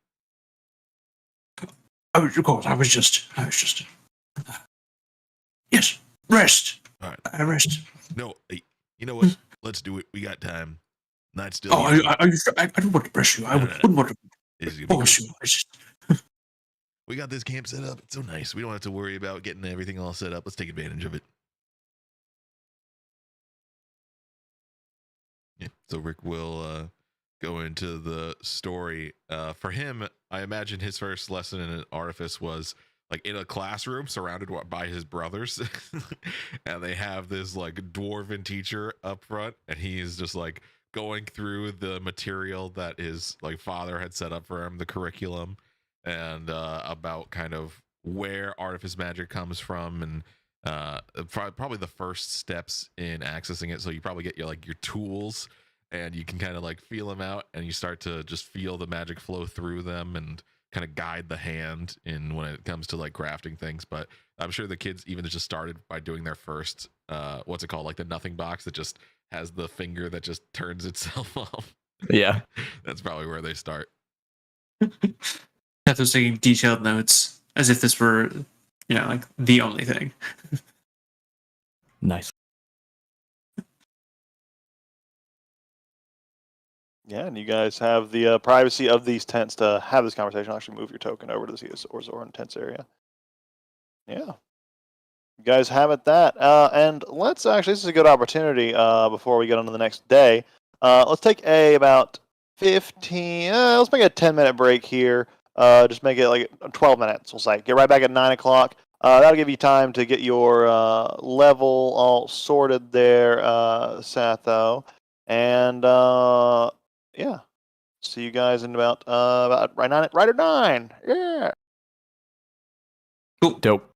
Of course, I was just. Yes, rest. All right. I rest. No, hey, you know what? Let's do it. We got time. Night's still. Oh, young. I don't want to press you. I No, wouldn't want to This is gonna be force cool. you. I just. We got this camp set up. It's so nice. We don't have to worry about getting everything all set up. Let's take advantage of it. Yeah. So Rick will go into the story. For him, I imagine his first lesson in an artifice was like in a classroom surrounded by his brothers, and they have this like dwarven teacher up front, and he is just like going through the material that his like father had set up for him, the curriculum, and about kind of where artifice magic comes from, and probably the first steps in accessing it. So you probably get your tools, and you can kind of like feel them out, and you start to just feel the magic flow through them and kind of guide the hand in when it comes to like crafting things. But I'm sure the kids even just started by doing their first what's it called, like the nothing box that just has the finger that just turns itself off. Yeah. That's probably where they start. Kath was taking detailed notes as if this were, like the only thing. Nice. Yeah, and you guys have the privacy of these tents to have this conversation. I'll actually move your token over to the Orzor tents area. Yeah. You guys have it that. And let's actually, this is a good opportunity before we get on to the next day. Let's take about 15, let's make a 10-minute break here. Just make it like 12 minutes, we'll say. Get right back at 9 o'clock. That'll give you time to get your level all sorted there, Satho. And yeah, see you guys in about right at 9. Yeah. Cool. Dope.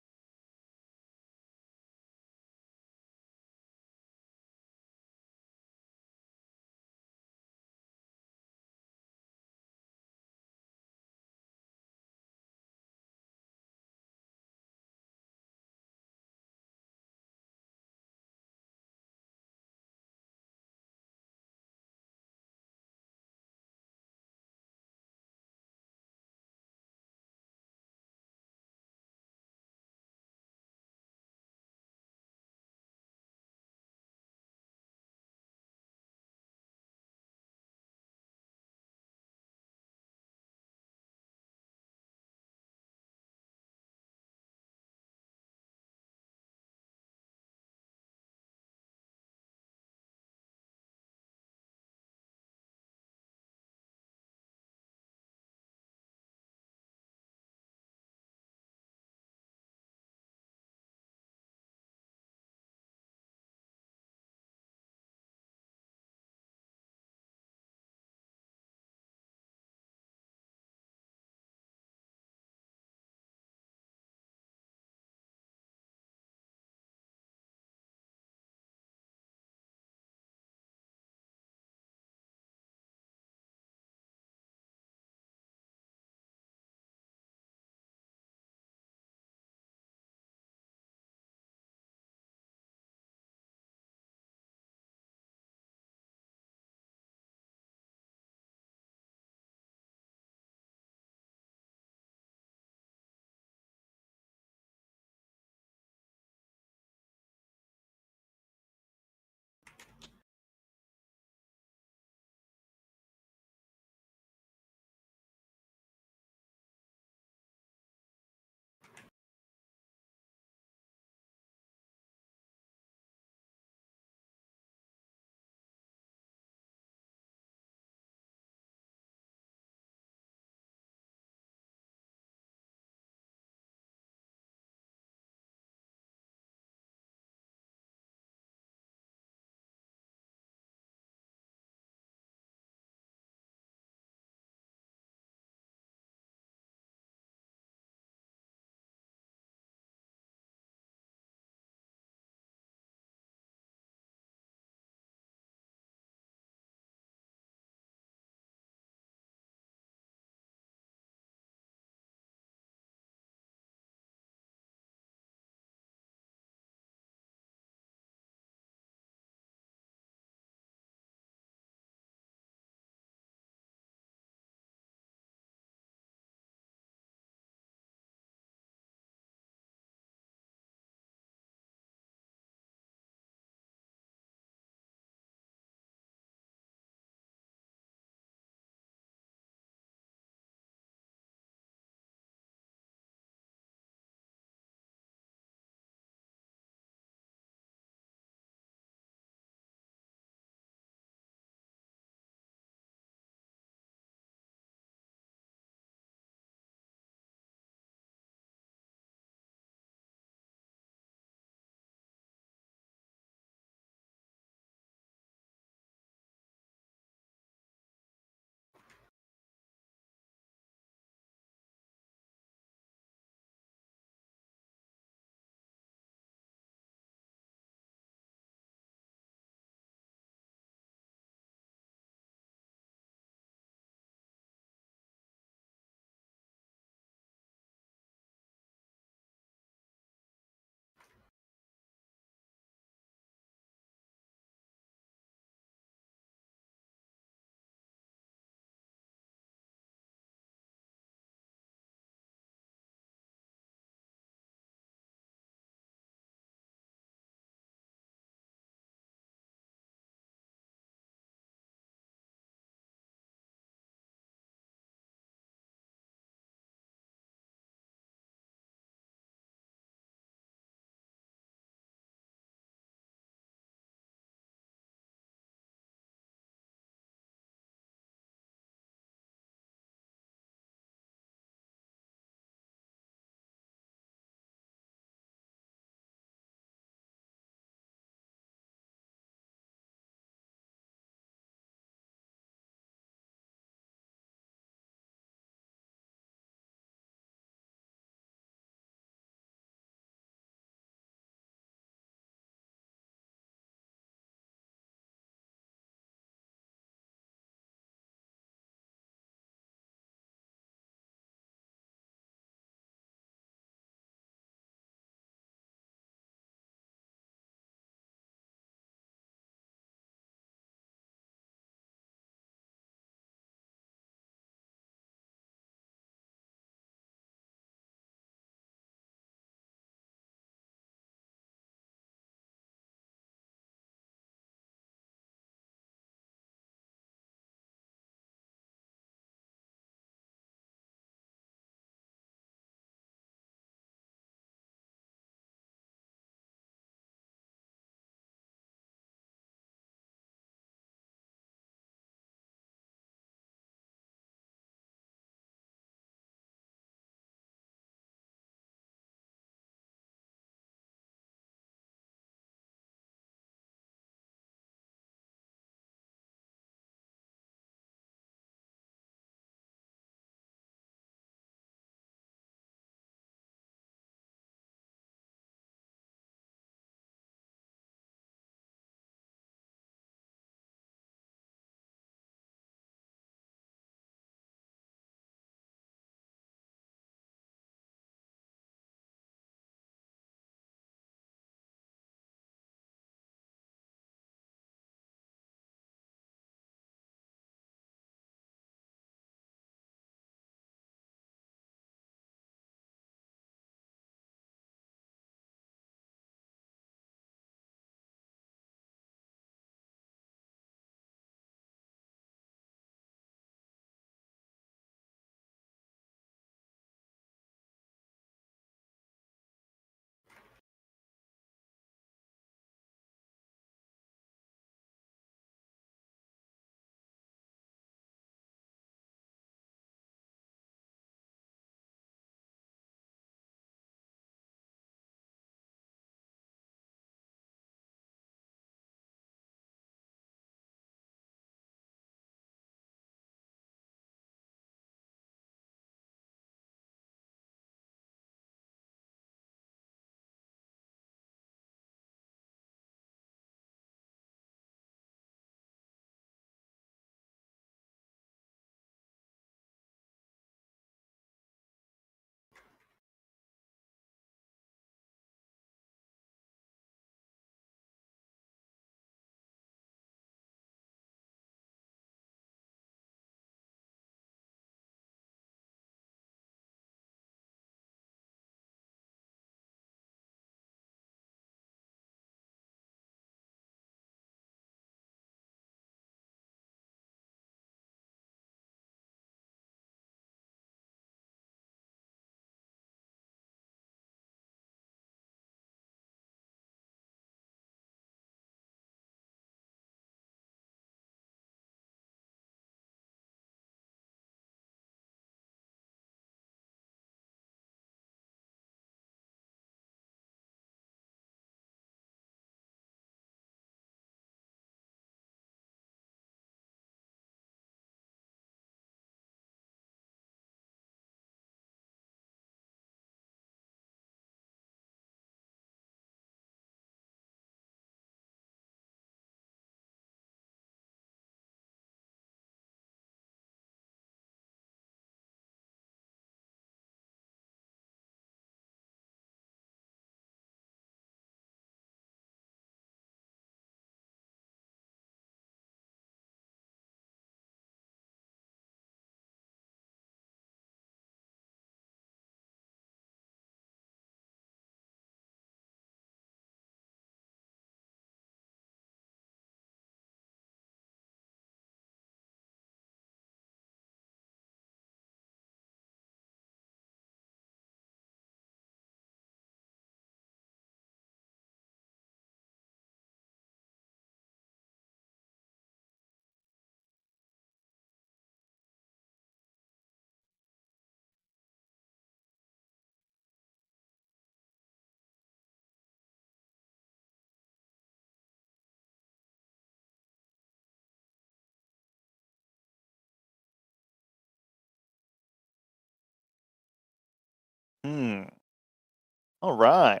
All right.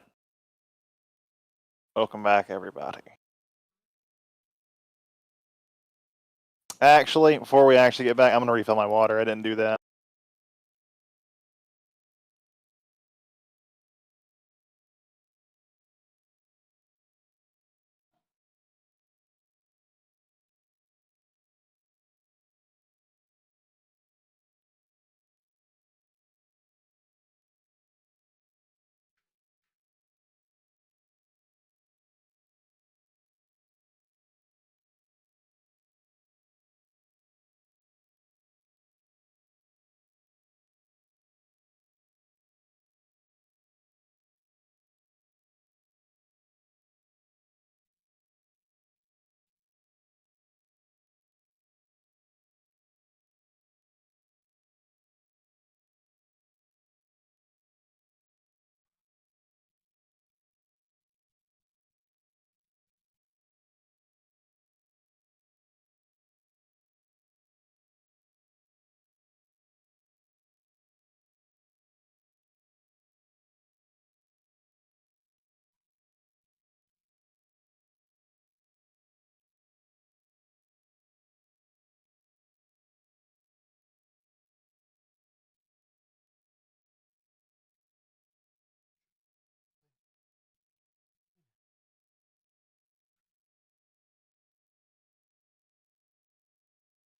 Welcome back, everybody. Actually, before we actually get back, I'm going to refill my water. I didn't do that.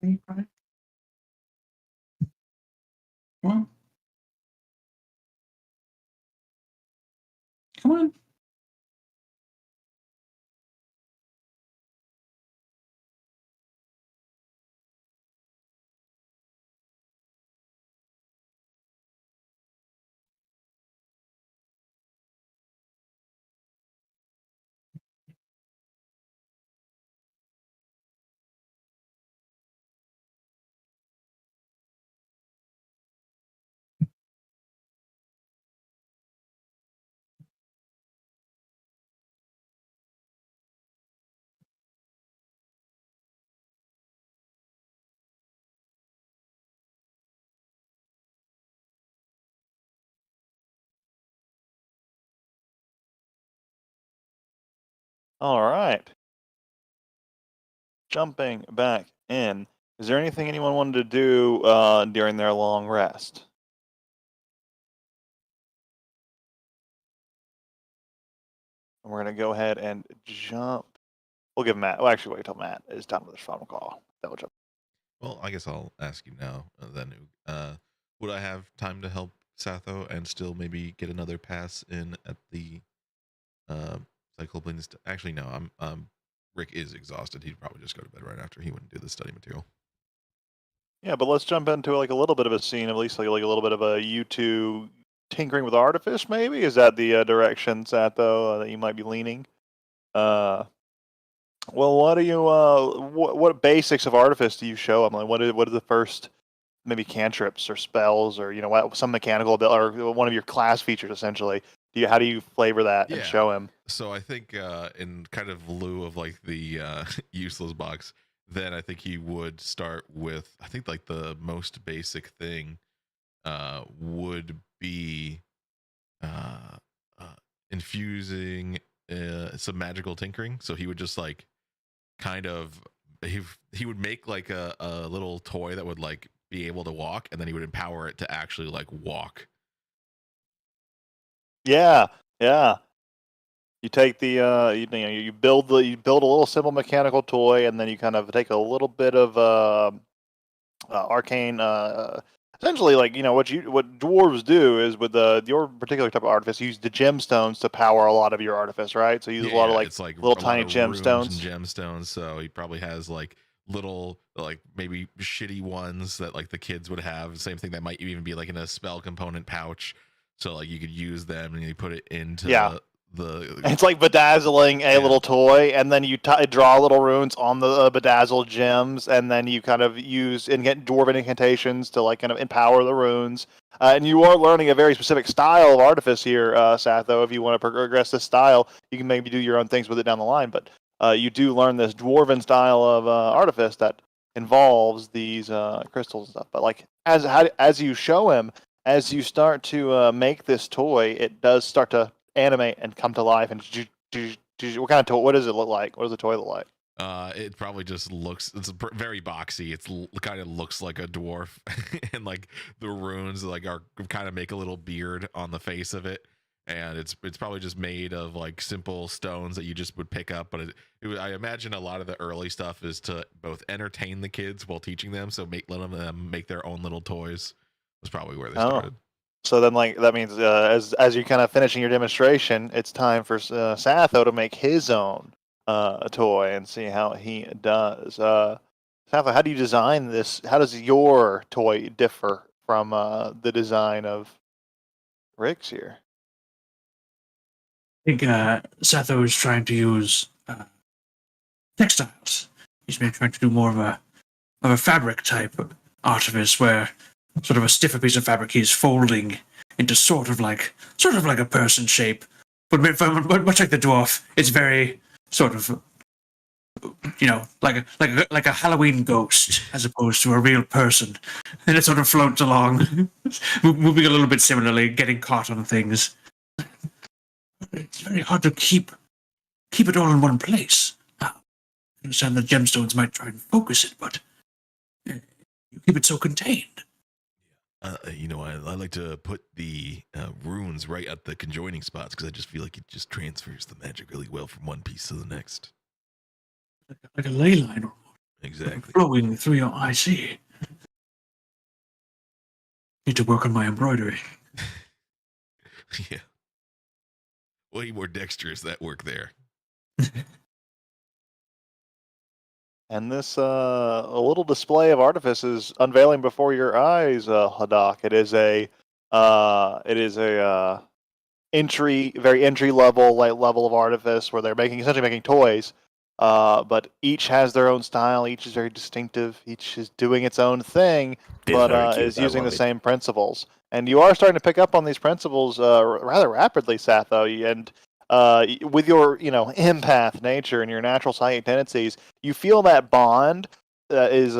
Come on. Come on. All right. Jumping back in. Is there anything anyone wanted to do during their long rest? And we're going to go ahead and jump. We'll give Matt. Well, actually, wait till Matt is done with his final call. Then we'll jump. Well, I guess I'll ask you now. Then, would I have time to help Satho and still maybe get another pass in at the Cyclopeans? Actually, no. Rick is exhausted. He'd probably just go to bed right after. He wouldn't do the study material. Yeah, but let's jump into like a little bit of a scene, at least like a little bit of a you two tinkering with artifice. Maybe is that the direction, Satho, that you might be leaning? Well, what do you what basics of artifice do you show them? Like, what are the first maybe cantrips or spells or some mechanical ability or one of your class features essentially? How do you flavor that and Yeah. show him? So I think in kind of lieu of like the useless box, then I think he would start with, I think like the most basic thing would be infusing some magical tinkering. So he would just like kind of he would make like a little toy that would like be able to walk, and then he would empower it to actually like walk. Yeah. You take the you build a little simple mechanical toy, and then you kind of take a little bit of arcane. Essentially, like what dwarves do is with your particular type of artifice, you use the gemstones to power a lot of your artifice, right? So you use a lot of it's like little a lot tiny of runes and gemstones. gemstones. So he probably has like little like maybe shitty ones that like the kids would have. Same thing that might even be like in a spell component pouch. So like you could use them and you put it into the It's like bedazzling a little toy, and then you draw little runes on the bedazzled gems, and then you kind of use and get dwarven incantations to like kind of empower the runes. And you are learning a very specific style of artifice here, Satho. If you want to progress this style, you can maybe do your own things with it down the line. But you do learn this dwarven style of artifice that involves these crystals and stuff. But like as you show him, as you start to make this toy, it does start to animate and come to life. And what kind of toy? What does it look like? What does the toy look like? It probably just looks. It's very boxy. Kind of looks like a dwarf, and like the runes like are kind of make a little beard on the face of it, and it's probably just made of like simple stones that you just would pick up. But I imagine a lot of the early stuff is to both entertain the kids while teaching them, so let them make their own little toys. That's probably where they started. So then, like that means as you're kind of finishing your demonstration, it's time for Satho to make his own toy and see how he does. Satho, how do you design this? How does your toy differ from the design of Rick's here? I think Satho is trying to use textiles. He's been trying to do more of a fabric type artifice, where sort of a stiffer piece of fabric he's folding into sort of like a person shape, but much like the dwarf, it's very sort of, like a Halloween ghost as opposed to a real person, and it sort of floats along, moving a little bit similarly, getting caught on things. It's very hard to keep it all in one place. I understand the gemstones might try and focus it, but you keep it so contained. I like to put the runes right at the conjoining spots because I just feel like it just transfers the magic really well from one piece to the next. Like a ley line, almost. Exactly. Flowing through your IC. Need to work on my embroidery. Yeah. Way more dexterous that work there. And this a little display of artifice is unveiling before your eyes, Hadak. It is a very entry level of artifice where they're essentially making toys. But each has their own style. Each is very distinctive. Each is doing its own thing, but is using the same principles. And you are starting to pick up on these principles rather rapidly, Satho. And with your empath nature and your natural psychic tendencies, you feel that bond that is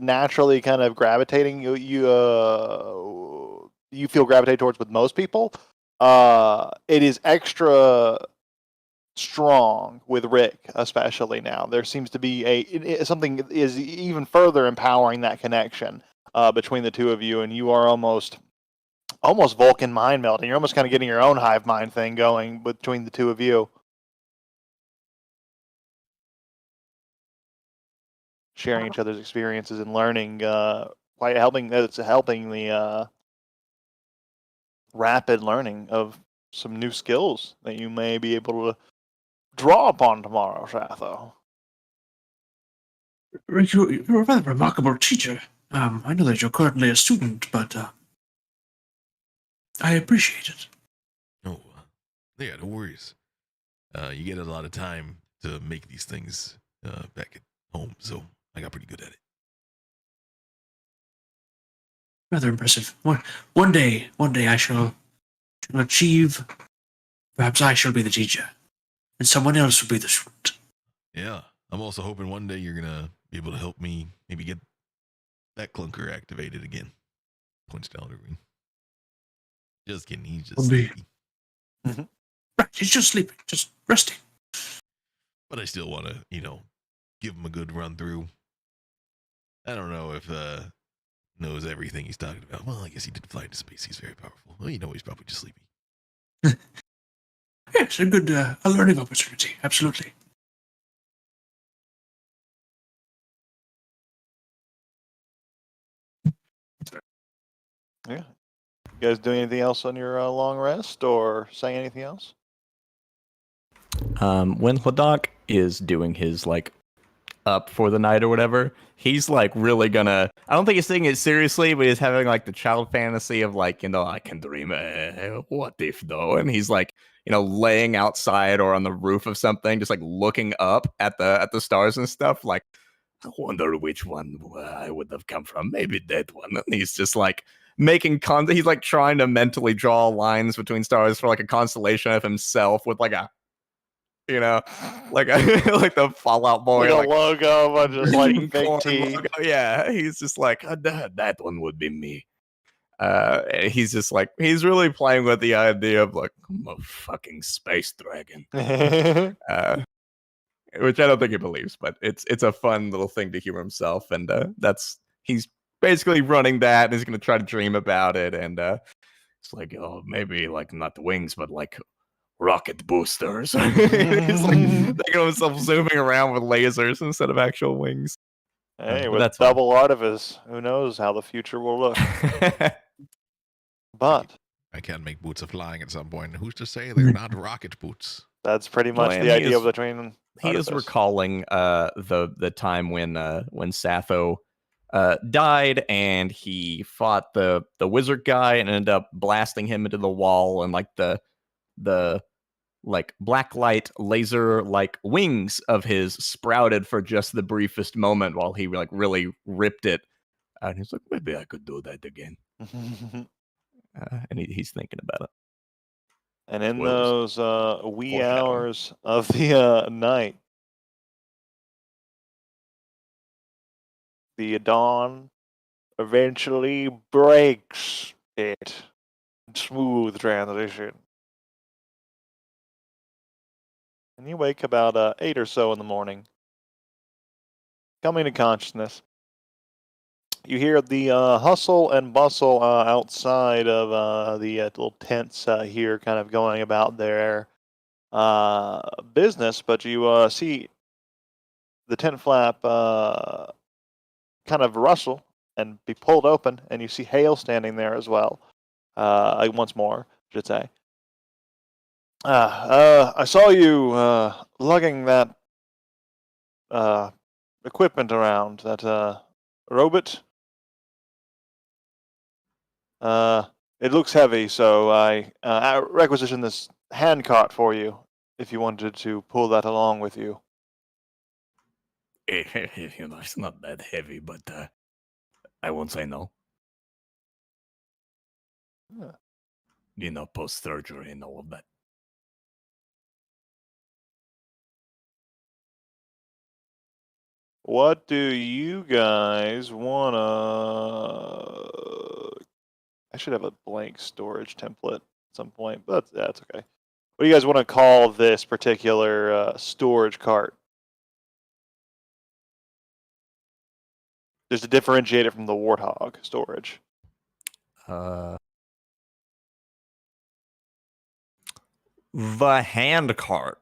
naturally kind of gravitating. You feel gravitate towards with most people. It is extra strong with Rick, especially now. There seems to be something is even further empowering that connection between the two of you, and you are almost Vulcan mind melding. You're almost kind of getting your own hive mind thing going between the two of you. Sharing each other's experiences and learning, it's helping the rapid learning of some new skills that you may be able to draw upon tomorrow, Satho. Rick, you're a rather remarkable teacher. I know that you're currently a student, but I appreciate it. Oh, yeah, no worries. You get a lot of time to make these things back at home, so I got pretty good at it. Rather impressive. One day I shall achieve. Perhaps I shall be the teacher, and someone else will be the student. Yeah, I'm also hoping one day you're gonna be able to help me maybe get that clunker activated again. Points down to Ring. Just kidding, he's just sleepy. Mm-hmm. Right, he's just sleeping, just resting. But I still want to, give him a good run through. I don't know if knows everything he's talking about. Well, I guess he did fly into space. He's very powerful. Well, he's probably just sleepy. Yes, a good a learning opportunity. Absolutely. Yeah. You guys doing anything else on your long rest or saying anything else? When Hadak is doing his up for the night or whatever, he's really gonna. I don't think he's taking it seriously, but he's having the child fantasy of I can dream. What if though? And he's laying outside or on the roof of something, just looking up at the stars and stuff. I wonder which one I would have come from. Maybe that one. And he's just making he's trying to mentally draw lines between stars for a constellation of himself with a the Fallout Boy, a logo, but just big teeth. Yeah, he's just that one would be me. He's just like he's really playing with the idea of like I'm a fucking space dragon, which I don't think he believes, but it's a fun little thing to humor himself, and he's basically running that, and he's gonna try to dream about it, and it's like oh maybe like not the wings, but like rocket boosters. He's like thinking of himself zooming around with lasers instead of actual wings. Hey, but with that's fine. double artifice, who knows how the future will look? But I can make boots of flying at some point. Who's to say they're not rocket boots? that's pretty Well, much and the he idea is- between. He is Artifice. recalling the time when Sappho died and he fought the wizard guy and ended up blasting him into the wall, and like the like black light laser like wings of his sprouted for just the briefest moment while he like really ripped it, and he's like maybe I could do that again, and he's thinking about it. And in Spoilers. those wee Foreshadowing. hours of the night, the dawn eventually breaks it. Smooth transition. And you wake about 8 or so in the morning. Coming to consciousness. You hear the hustle and bustle outside of the little tents here kind of going about their business, but you see the tent flap kind of rustle and be pulled open, and you see Hale standing there as well. Once more, I should say. I saw you lugging that equipment around, that robot. It looks heavy, so I requisitioned this hand cart for you if you wanted to pull that along with you. It's not that heavy, but I won't say no. Yeah. Post surgery and all of that. What do you guys wanna? I should have a blank storage template at some point, but that's okay. What do you guys want to call this particular storage cart? Just to differentiate it from the Warthog storage. The hand cart.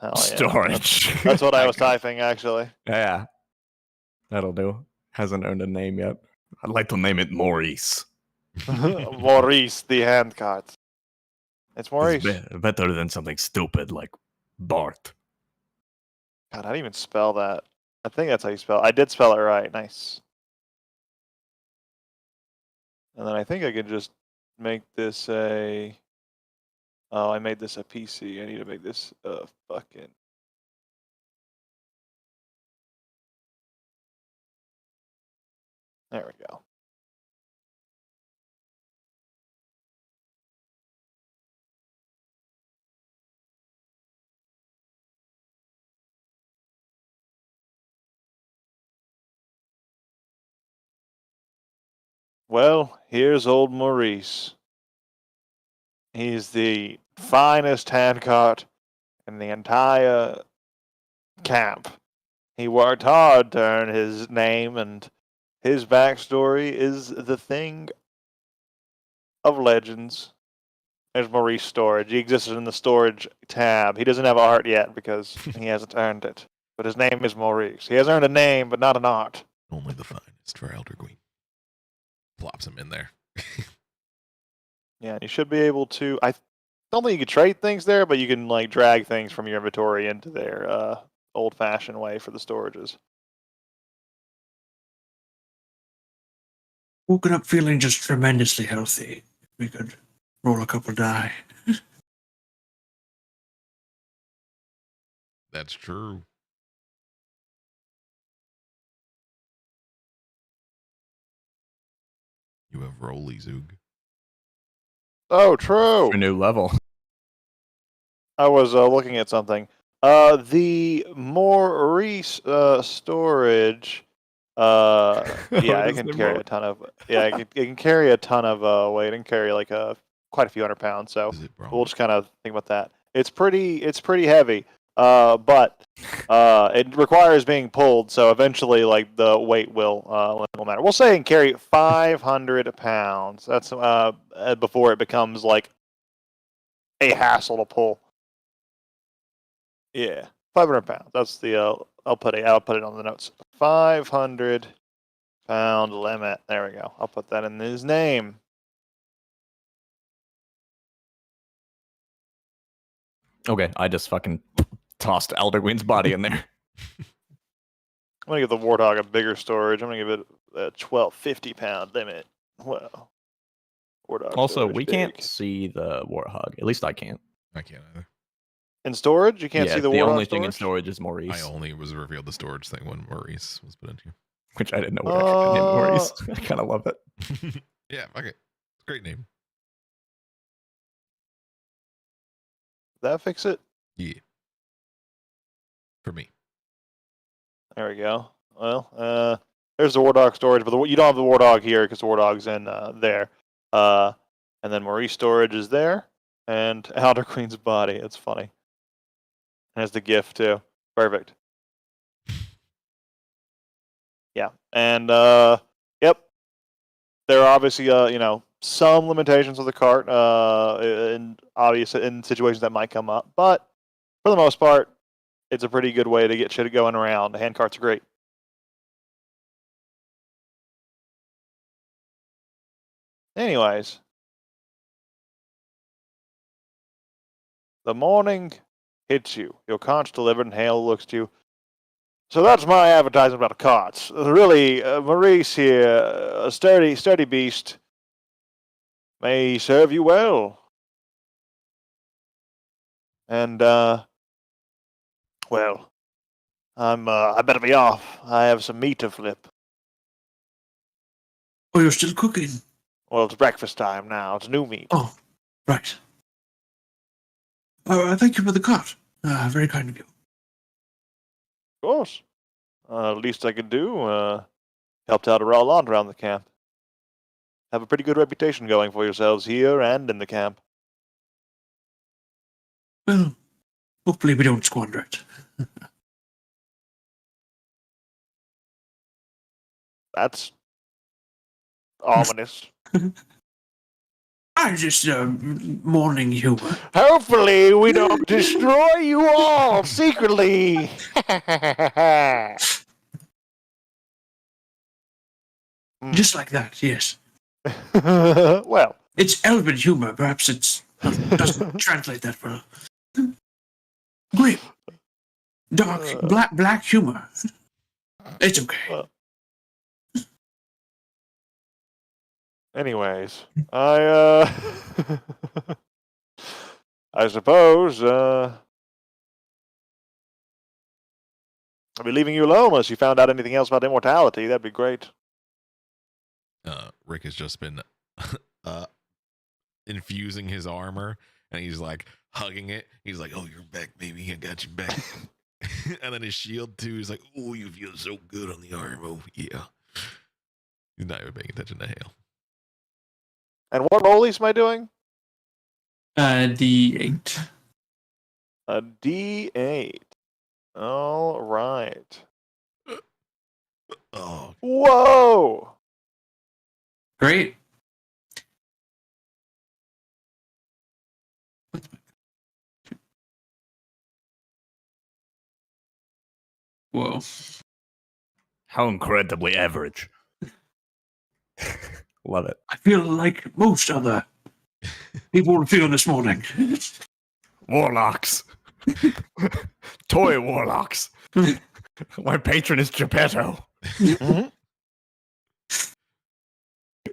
Hell yeah. Storage. That's what I was Okay. typing, actually. Yeah, that'll do. Hasn't earned a name yet. I'd like to name it Maurice. Maurice, the hand cart. It's Maurice. It's better than something stupid like Bart. God, I didn't even spell that. I think that's how you spell it. I did spell it right. Nice. And then I think I can just make this a... Oh, I made this a PC. I need to make this a fucking... There we go. Well, here's old Maurice. He's the finest handcart in the entire camp. He worked hard to earn his name, and his backstory is the thing of legends. There's Maurice Storage. He existed in the storage tab. He doesn't have art yet because he hasn't earned it. But his name is Maurice. He has earned a name, but not an art. Only the finest for Elder Queen. Plops him in there. Yeah, and you should be able to. I don't think you could trade things there, but you can like drag things from your inventory into their old-fashioned way for the storages. Woken up feeling just tremendously healthy. We could roll a couple die. That's true. You have Rolly Zoog. Oh, true. A new level. I was looking at something. The Maurice storage Yeah, What it is can the carry mo- a ton of. Yeah, it can carry a ton of weight and carry like quite a few 100 pounds. So Is it we'll wrong? just kind of think about that. It's pretty heavy. But it requires being pulled. So eventually, like the weight will matter. We'll say and carry 500 pounds. That's before it becomes like a hassle to pull. Yeah, 500 pounds. That's the. I'll put it on the notes. 500-pound limit. There we go. I'll put that in his name. Okay, I just fucking tossed Alderwin's body in there. I'm gonna give the Warthog a bigger storage. I'm gonna give it a 1250-pound limit. Well, Warthog Also, storage we big. can't see the Warthog. At least I can't. I can't either. In storage, you can't yeah, see the the Warthog only thing in storage? storage is Maurice, I only was revealed the storage thing when Maurice was put into. which I didn't know would actually name Maurice. Uh, I kind of love it. Yeah, okay. Great name. That fix it? Yeah. For me. There we go. Well, there's the Wardog storage, but you don't have the Wardog here because the Wardog's in there. And then Maurice storage is there, and Elder Queen's body. It's funny. And there's the gift too. Perfect. Yeah, and yep. There are obviously some limitations with the cart in situations that might come up, but for the most part, it's a pretty good way to get shit going around. The hand carts are great. Anyways, the morning hits you. Your cart's delivered, and Hale looks to you. So that's my advertisement about the carts. Really, Maurice here, a sturdy beast, may serve you well. And well, I better be off. I have some meat to flip. Oh, you're still cooking. Well, it's breakfast time now. It's new meat. Oh, right. Thank you for the cart. Very kind of you. Of course. Least I could do. Helped out a lot around the camp. Have a pretty good reputation going for yourselves here and in the camp. Well, hopefully we don't squander it. That's ominous. I just morning humor. Hopefully we don't destroy you all secretly. Just like that, yes. Well, It's Elven humor. Perhaps it doesn't translate that well. Grim. Dark, black humor. It's okay. anyways, I suppose I'll be leaving you alone unless you found out anything else about immortality. That'd be great. Rick has just been infusing his armor, and he's like hugging it. He's like, "Oh, you're back, baby. I got you back." And then his shield too. He's like, "Oh, you feel so good on the arm. Oh, yeah." He's not even paying attention to Hale. And what rollies am I doing? D8. A D8. All right. Oh, Whoa! Great. Whoa. How incredibly average. Love it. I feel like most other people would feel this morning. Warlocks. Toy warlocks. My patron is Geppetto. Mhm.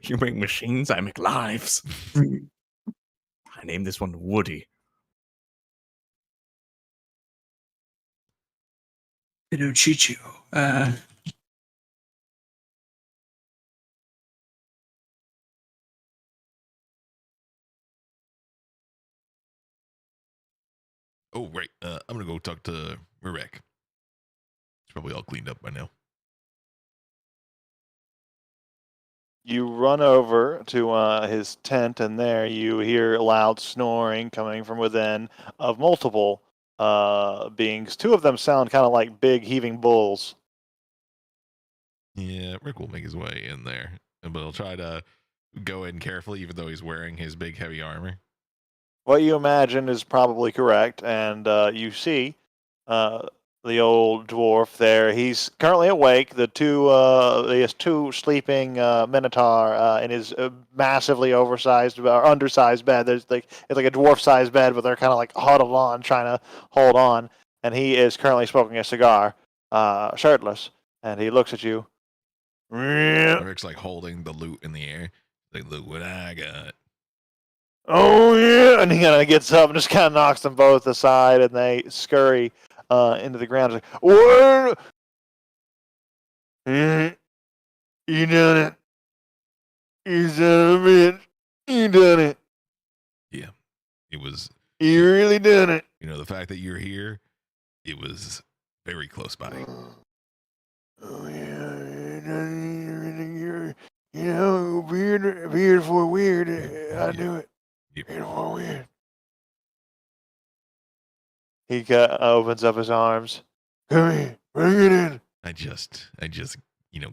You make machines, I make lives. I named this one Woody. Pinocchio. oh, right. I'm gonna go talk to Marek. It's probably all cleaned up by now. You run over to his tent, and there you hear loud snoring coming from within of multiple beings. Two of them sound kind of like big heaving bulls. Yeah, Rick will make his way in there, but he'll try to go in carefully, even though he's wearing his big heavy armor. What you imagine is probably correct, and you see the old dwarf there. He's currently awake. He has two sleeping minotaur in his massively oversized or undersized bed. It's like a dwarf-sized bed, but they're kind of like huddled on, trying to hold on. And he is currently smoking a cigar, shirtless, and he looks at you. Rick's like holding the loot in the air. Like, look what I got. Oh yeah, and he kind of gets up and just kind of knocks them both aside, and they scurry into the ground. It's like, what? You done it. You son of a bitch. You done it. Yeah, it was. You really done it. You know, the fact that you're here, it was very close by. Oh yeah, you know, weird for weird. I do it. Yep. Weird for weird. He opens up his arms. Come here, bring it in. I just,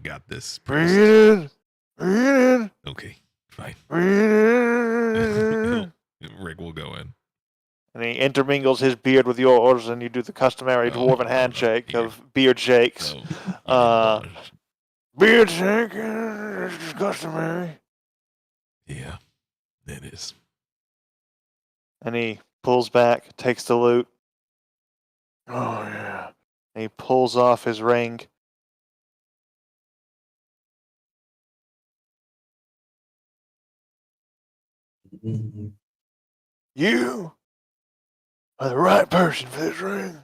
got this. Bring priced. it in. Bring it in. Okay, fine. Bring it in. Rick will go in. And he intermingles his beard with yours, and you do the customary Oh, dwarven no, handshake here. of beard shakes. So, Beard shake is customary. yeah, that is. And he pulls back, takes the loot. Oh, yeah. And he pulls off his ring. You are the right person for this ring.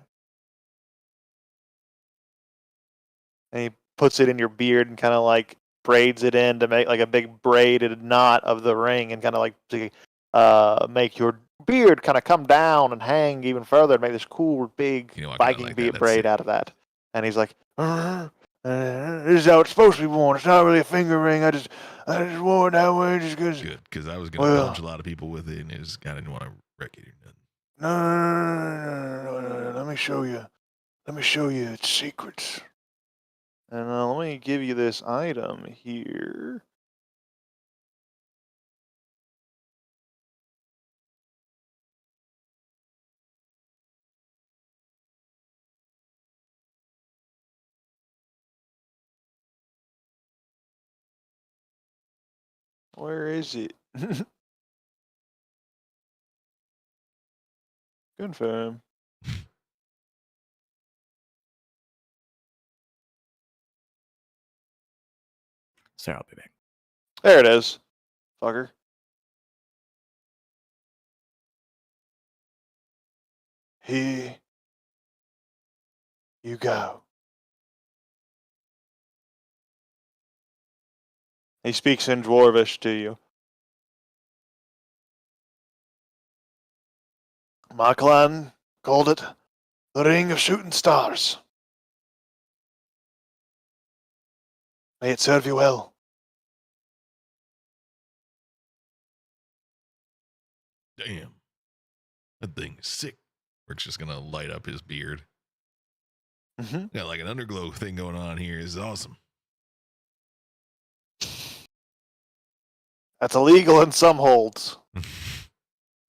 And he puts it in your beard and kind of like braids it in to make like a big braided knot of the ring, and kind of like to make your beard kind of come down and hang even further and make this cool big You know, I kinda Viking like that. beard That's braid sick. out of that. And he's like, this is how it's supposed to be worn. It's not really a finger ring. I just wore it that way just because. Good, because I was gonna Well- punch a lot of people with it, and I didn't want to wreck it or nothing. No. Let me show you. Let me show you its secrets. And let me give you this item here. Where is it? Confirm. Sarah, I'll be back. There it is. Fucker. Here you go. He speaks in Dwarvish to you. My clan called it the Ring of Shooting Stars. May it serve you well. Damn, that thing is sick. Rick's just gonna light up his beard. Mm-hmm. Got like an underglow thing going on here. It's awesome. That's illegal in some holds. All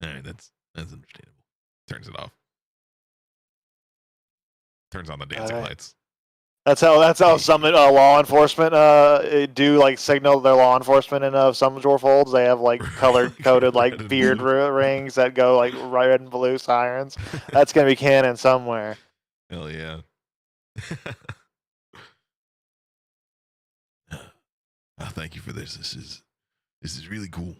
right, that's understandable. Turns it off. Turns on the dancing Alright. lights. That's how some law enforcement do like signal their law enforcement in some dwarf holds. They have like color coded like Red and beard blue. rings that go like red and blue sirens. That's gonna be canon somewhere. Hell yeah. Thank you for this. This is really cool,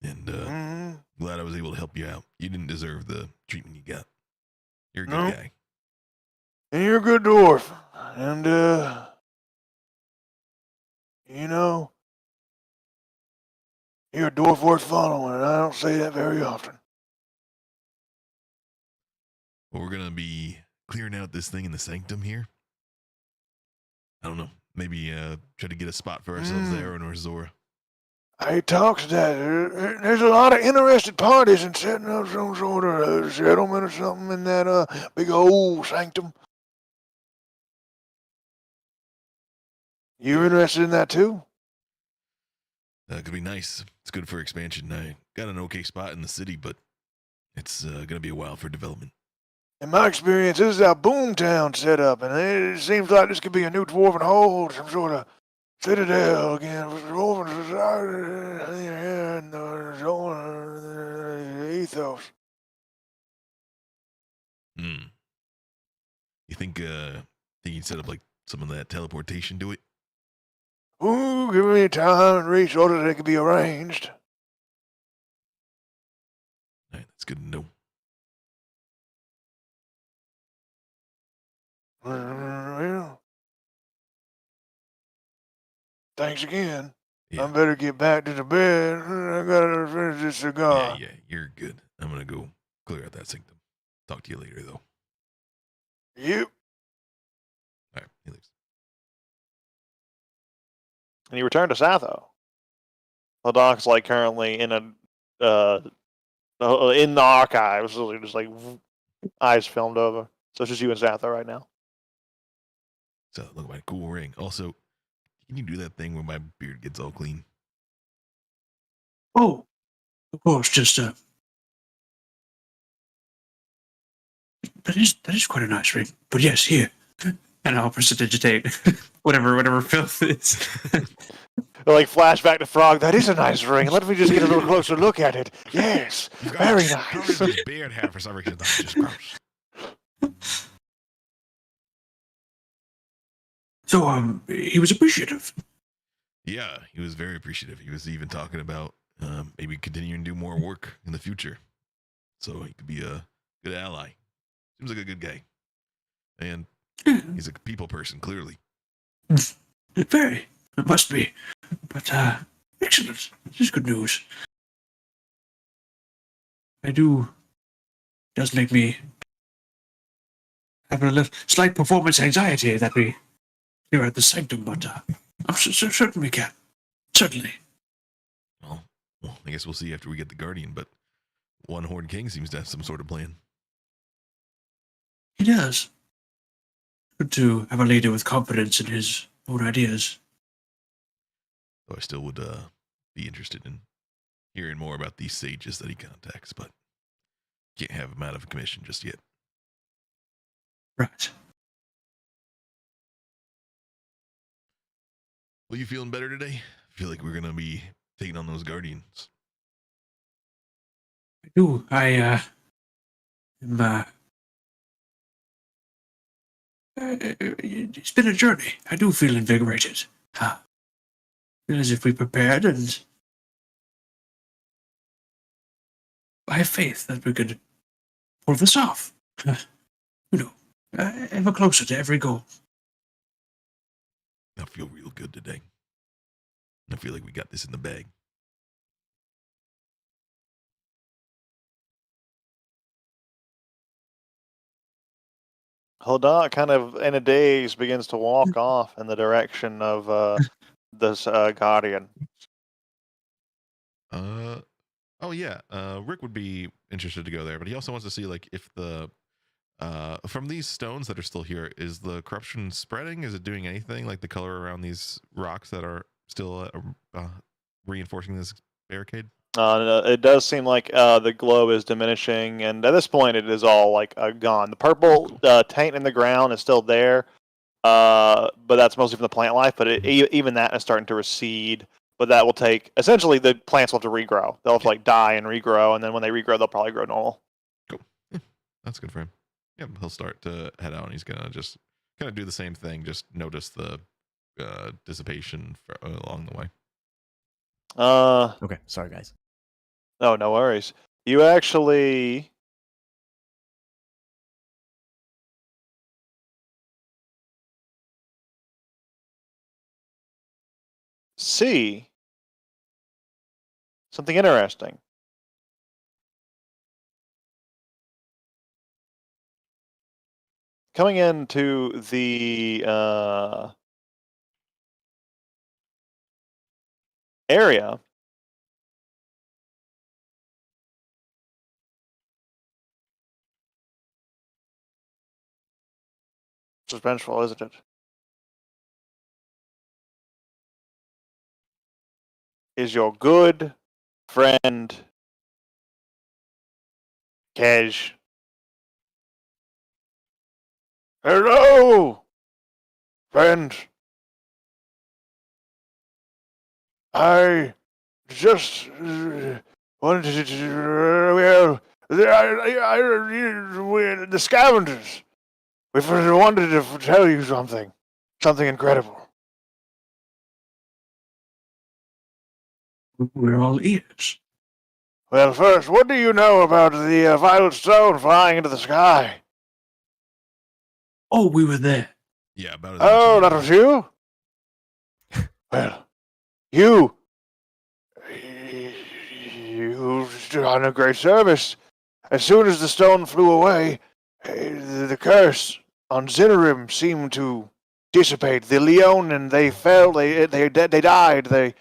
and Mhm. glad I was able to help you out. You didn't deserve the treatment you got. You're a good Nope. guy. And you're a good dwarf. And you know, you're a dwarf worth following, and I don't say that very often. Well, we're gonna be clearing out this thing in the sanctum here. I don't know. Maybe try to get a spot for ourselves there in Orzora. I talked that there's a lot of interested parties in setting up some sort of settlement or something in that big old sanctum. You interested in that too? Could be nice. It's good for expansion. I got an okay spot in the city, but it's gonna be a while for development. In my experience, this is how Boomtown set up, and it seems like this could be a new dwarven hold, some sort of citadel again, dwarven society and the ethos. Hmm. You think you'd set up like some of that teleportation to it? Ooh, give me time and resources that could be arranged. All right, that's good to know. Well, thanks again. Yeah. I better get back to the bed. I gotta finish this cigar. Yeah, you're good. I'm gonna go clear out that sanctum. Talk to you later, though. Yep. All right, he leaves. And you return to Satho. Ladak's like currently in in the archives, so just like eyes filmed over. So it's just you and Satho right now. So look at my cool ring. Also, can you do that thing where my beard gets all clean? Oh, of course, just that is quite a nice ring. But yes, here, and I'll prestidigitate whatever filth is. Like flashback to Frog. That is a nice ring. Let me just get a little closer look at it. Yes, very nice. His beard hair for some reason. That's just gross. So he was appreciative. Yeah, he was very appreciative. He was even talking about maybe continuing to do more work in the future. So he could be a good ally. Seems like a good guy. And he's a people person, clearly. Very, it must be. But excellent. This is good news. Does make me have a little slight performance anxiety that we here at the sanctum, but I'm certain we can. Certainly. Well, I guess we'll see after we get the Guardian, but One Horn King seems to have some sort of plan. He does. Good to have a leader with confidence in his own ideas. Though I still would be interested in hearing more about these sages that he contacts, but can't have him out of commission just yet. Right. Well, you feeling better today? I feel like we're gonna be taking on those Guardians. I do. I am. It's been a journey. I do feel invigorated. I feel as if we prepared, and I have faith that we could pull this off. Ever closer to every goal. I feel real good today. I feel like we got this in the bag. Hodak kind of in a daze begins to walk off in the direction of this Guardian. Oh yeah. Rick would be interested to go there, but he also wants to see like if the from these stones that are still here, is the corruption spreading? Is it doing anything? Like the color around these rocks that are still reinforcing this barricade? It does seem like the glow is diminishing, and at this point, it is all like gone. The purple taint in the ground is still there, but that's mostly from the plant life. But even that is starting to recede. But that will take essentially the plants will have to regrow. They'll have to like die and regrow, and then when they regrow, they'll probably grow normal. Cool. Yeah, that's good for him. Yeah, he'll start to head out, and he's gonna just kind of do the same thing. Just notice the dissipation along the way. Okay, sorry guys. Oh, no worries. You actually see something interesting. Coming into the area, suspenseful, isn't it? Is your good friend Kej? Hello, friend. I just wanted to, well, the scavengers. We wanted to tell you something incredible. We're all ears. Well, first, what do you know about the violet stone flying into the sky? Oh, we were there. Yeah, about as Oh, much that as was you? Well, you've done a great service. As soon as the stone flew away, the curse on Zinarim seemed to dissipate. The Leonin, they fell, they died, they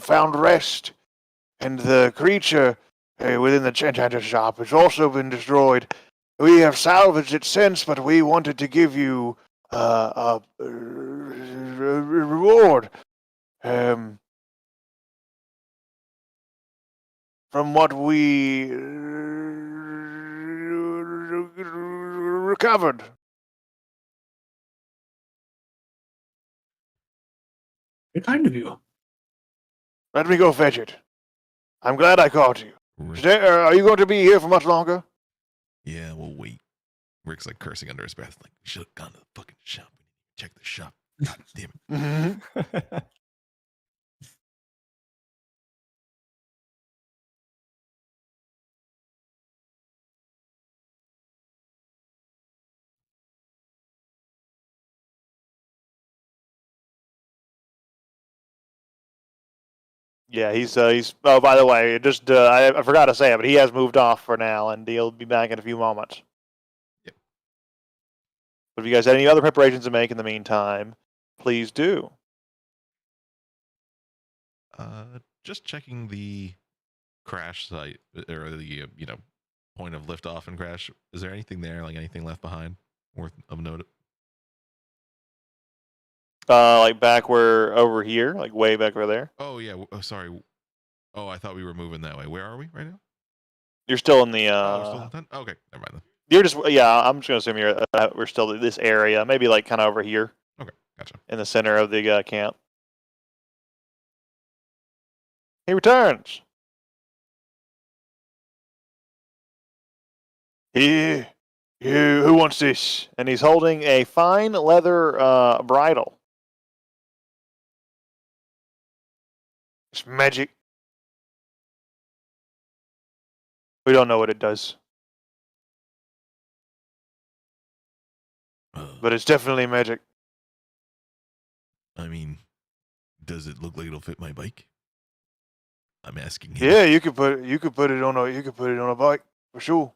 found rest. And the creature within the enchanter shop has also been destroyed. We have salvaged it since, but we wanted to give you a reward. From what we recovered. Very kind of you. Let me go fetch it. I'm glad I caught you. Rick, Are you going to be here for much longer? yeah, we'll wait. Rick's like cursing under his breath, like, we should have gone to the fucking shop. We need to check the shop. God damn it. Mm-hmm. Yeah, he's. Oh, by the way, just I forgot to say it, but he has moved off for now, and he'll be back in a few moments. Yep. But if you guys have any other preparations to make in the meantime, please do. Just checking the crash site or the point of liftoff and crash. Is there anything there, like anything left behind worth of note? Like back over here, like way back over there. Oh yeah. Oh, sorry. Oh, I thought we were moving that way. Where are we right now? You're still in the. Oh, we're still in 10? Okay, never mind then. You're just I'm just gonna assume we're still in this area, maybe like kind of over here Okay, gotcha. in the center of the camp. He returns. Who wants this? And he's holding a fine leather bridle. It's magic. We don't know what it does, but it's definitely magic. I mean, does it look like it'll fit my bike? I'm asking him. Yeah, you could put it on a bike for sure.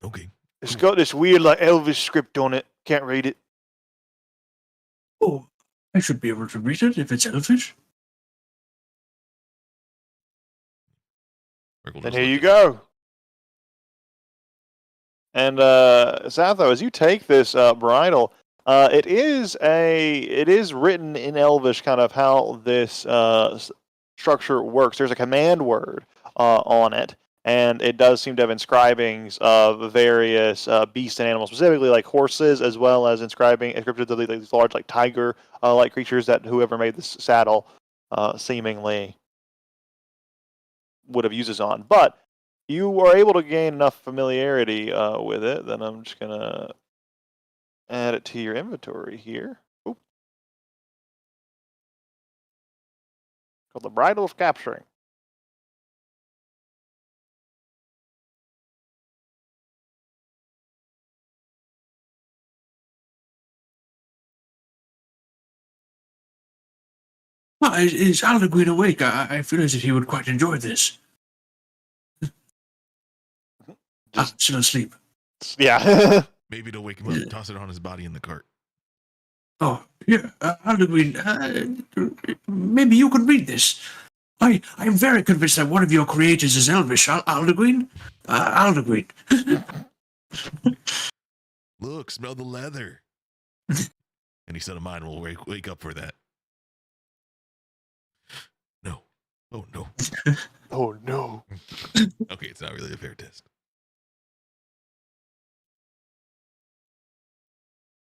Okay. It's got this weird like Elvis script on it. Can't read it. Oh, I should be able to read it if it's Elvish. Rick will And just here look you at go. And Zatho, as you take this bridle, it is written in Elvish, kind of how this structure works. There's a command word on it, and it does seem to have inscribings of various beasts and animals, specifically like horses, as well as inscriptions of these large, like tiger like creatures that whoever made this saddle seemingly would have uses on. But you were able to gain enough familiarity with it, then I'm just gonna add it to your inventory here. Oop. Called the Bridle of Capturing. Well, is Aldegreen awake? I feel as if he would quite enjoy this. Still asleep. Yeah. maybe to wake him up and toss it on his body in the cart. Oh, yeah, Aldegreen, maybe you could read this. I'm very convinced that one of your creators is Elvish. Aldegreen? Aldegreen. Look, smell the leather. Any son of mine will wake up for that. No. Oh, no. Oh no. Okay, it's not really a fair test.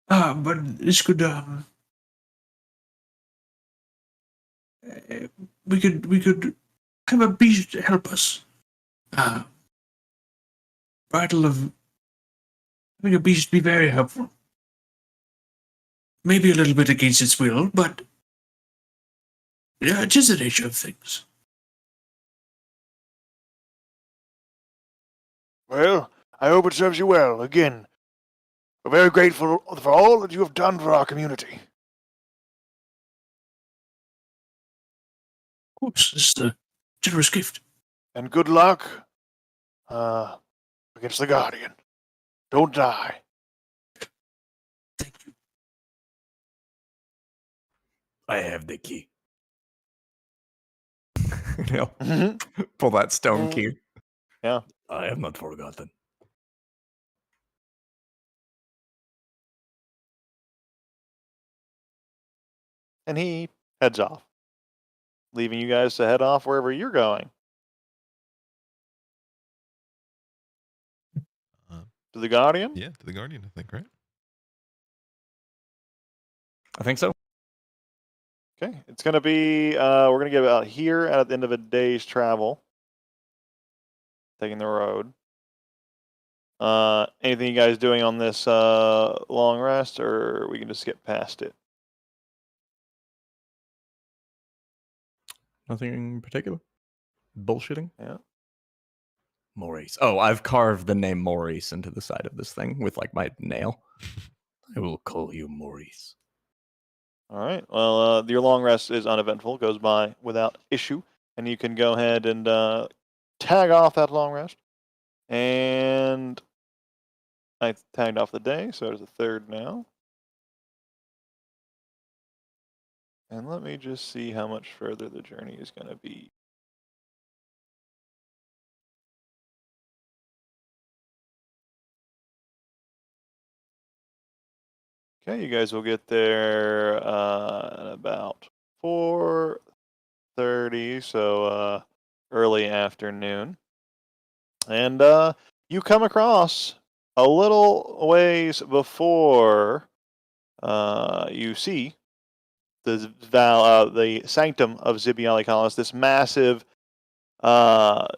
But this could we could have a beast help us. Battle of having a beast be very helpful. Maybe a little bit against its will, but yeah, it is the nature of things. Well, I hope it serves you well. Again, we're very grateful for all that you have done for our community. Of course, this is a generous gift. And good luck against the Guardian. Don't die. Thank you. I have the key. He'll Mm-hmm. pull that stone key. I have not forgotten. And he heads off, leaving you guys to head off wherever you're going. To the Guardian? Yeah, to the Guardian, I think, right? I think so. Okay. It's going to be, we're going to get out here at the end of a day's travel. Taking the road. Anything you guys doing on this long rest, or we can just skip past it? Nothing in particular. Bullshitting. Yeah. Maurice. Oh, I've carved the name Maurice into the side of this thing with like my nail. I will call you Maurice. All right. Well, your long rest is uneventful, goes by without issue, and you can go ahead and tag off that long rest. And I tagged off the day, so there's a third now. And let me just see how much further the journey is going to be. Okay, you guys will get there at about 4:30, so early afternoon. And you come across a little ways before you see the sanctum of Zibialicalis, this massive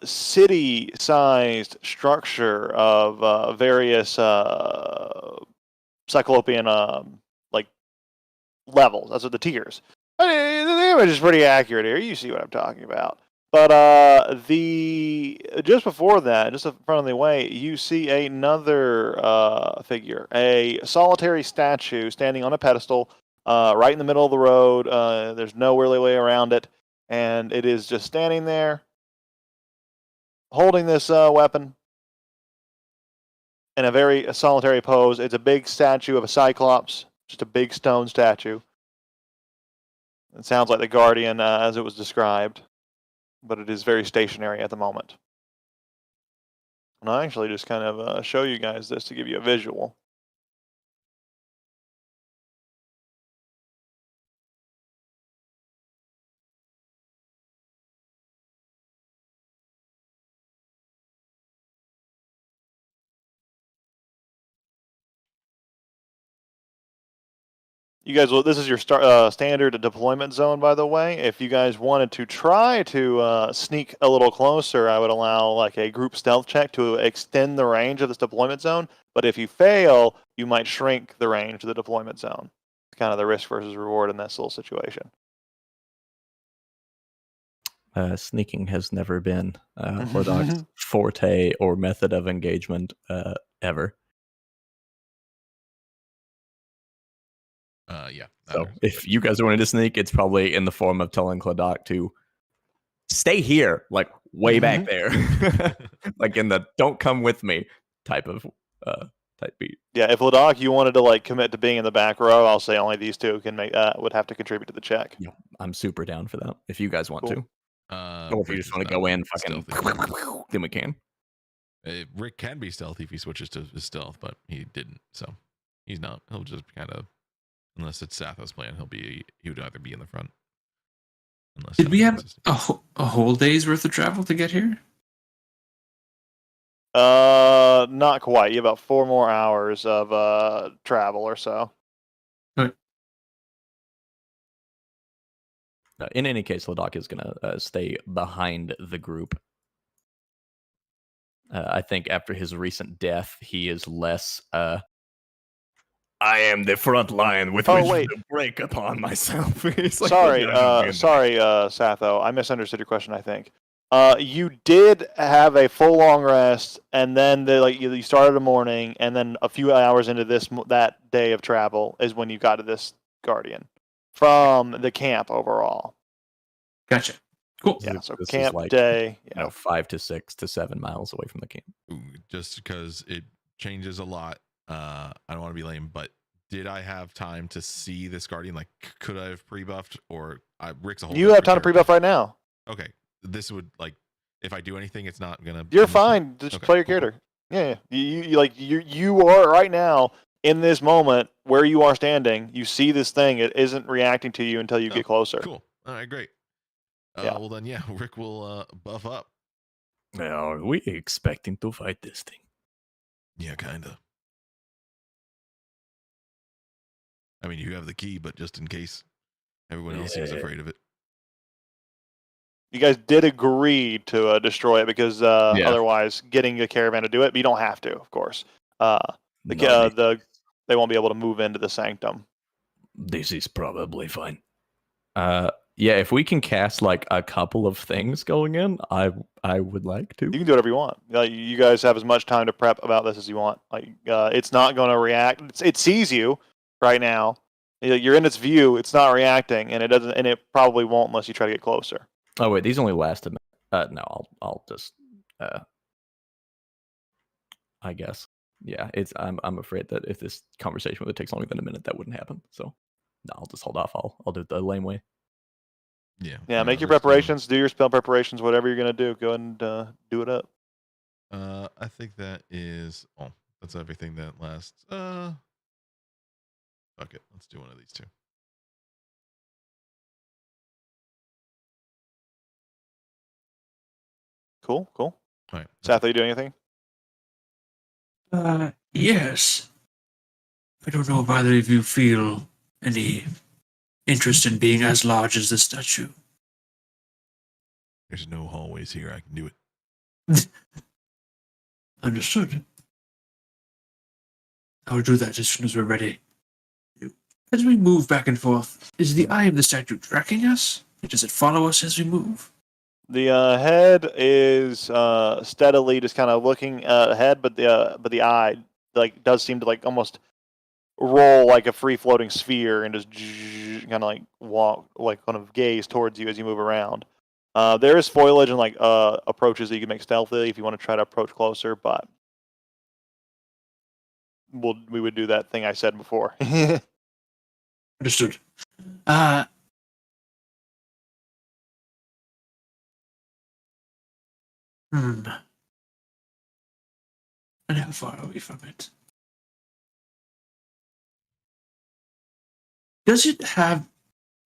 city-sized structure of various Cyclopean like levels. That's what the tiers. The image is pretty accurate here. You see what I'm talking about. But just before that, just in front of the way, you see another figure, a solitary statue standing on a pedestal, right in the middle of the road. There's no really way around it, and it is just standing there, holding this weapon in a very solitary pose. It's a big statue of a Cyclops, just a big stone statue. It sounds like the Guardian as it was described, but it is very stationary at the moment. And I'll actually just kind of show you guys this to give you a visual. You guys, this is your standard deployment zone, by the way. If you guys wanted to try to sneak a little closer, I would allow like a group stealth check to extend the range of this deployment zone. But if you fail, you might shrink the range of the deployment zone. It's kind of the risk versus reward in this little situation. Sneaking has never been Hordok's forte or method of engagement ever. Yeah. So if you guys wanted to sneak, it's probably in the form of telling Clodok to stay here, like way back there, like in the "don't come with me" type beat. Yeah, if Ladok, you wanted to like commit to being in the back row, I'll say only these two can make would have to contribute to the check. Yeah, I'm super down for that. If you guys want Cool. to, or if you just want to go in, fucking, then we can. Rick can be stealthy if he switches to his stealth, but he didn't. So He's not. He'll just kind of, unless it's Sathos' plan, he would either be in the front. Unless Did we Sathos have wants us to. a whole day's worth of travel to get here? Not quite. You have about 4 more hours of travel or so. In any case, Ladakh is going to stay behind the group. I think after his recent death, he is less. I am the front line with Oh, which wait. to break upon myself. It's like, Sorry, "Yeah, Satho. I misunderstood your question, I think. You did have a full long rest, and then you started in the morning, and then a few hours into that day of travel is when you got to this Guardian from the camp overall. Gotcha. Cool. Yeah, This so is camp like, day. Yeah. 5 to 6 to 7 miles away from the camp. Ooh, just because it changes a lot. I don't want to be lame, but did I have time to see this Guardian? Like, could I have pre-buffed, or Rick's a whole. You have different time to character. pre-buff right now. Okay, this would like if I do anything, it's not gonna. You're change the- fine. Just Okay, play your cool, cool. character. Yeah, you are right now in this moment where you are standing. You see this thing. It isn't reacting to you until you Oh, get closer. Cool. All right, great. Yeah. Well then, yeah, Rick will buff up. Are we expecting to fight this thing? Yeah, kinda. I mean, you have the key, but just in case everyone else seems Yeah. afraid of it. You guys did agree to destroy it because Yeah. otherwise, getting a caravan to do it, but you don't have to, of course. They won't be able to move into the sanctum. This is probably fine. Yeah, if we can cast like a couple of things going in, I would like to. You can do whatever you want. You guys have as much time to prep about this as you want. It's not going to react. It sees you right now. You're in its view. It's not reacting, and it doesn't. And it probably won't unless you try to get closer. Oh wait, these only last a minute. No, I'll just. I guess. Yeah, I'm afraid that if this conversation would take longer than a minute, that wouldn't happen. So, no, I'll just hold off. I'll do it the lame way. Yeah. Yeah, make your Rick's doing- preparations. Do your spell preparations. Whatever you're going to do, go ahead and do it up. I think that is. Oh, that's everything that lasts. Fuck it. Let's do one of these two. Cool. All right. Satho, you do anything? Yes. I don't know if either of you feel any interest in being as large as the statue. There's no hallways here. I can do it. Understood. I will do that as soon as we're ready. As we move back and forth, is the eye of the statue tracking us? Does it follow us as we move? The head is steadily just kind of looking ahead, but the eye does seem to almost roll like a free floating sphere and just kind of walk kind of gaze towards you as you move around. There is foliage and approaches that you can make stealthily if you want to try to approach closer, but we would do that thing I said before. Understood. And how far are we from it? Does it have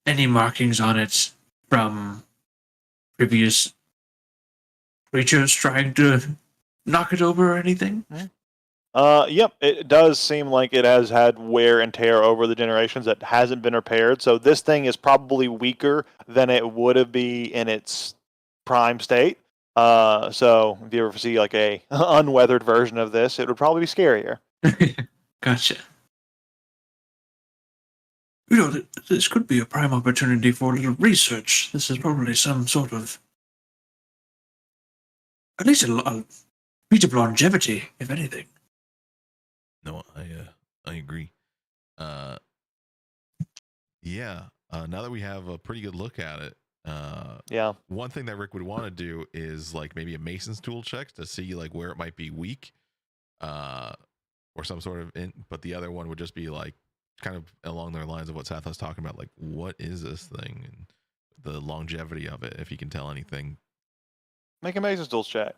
any markings on it from previous creatures trying to knock it over or anything? Yep, it does seem like it has had wear and tear over the generations that hasn't been repaired. So this thing is probably weaker than it would have been in its prime state. So if you ever see a unweathered version of this, it would probably be scarier. Gotcha. This could be a prime opportunity for a little research. This is probably some sort of, at least a feat of longevity, if anything. No, I agree. Yeah. Now that we have a pretty good look at it, Yeah. one thing that Rick would want to do is maybe a Mason's tool check to see where it might be weak, or some sort of. But the other one would just be kind of along the lines of what Sathos talking about, what is this thing and the longevity of it, if you can tell anything. Make a Mason's Tools check.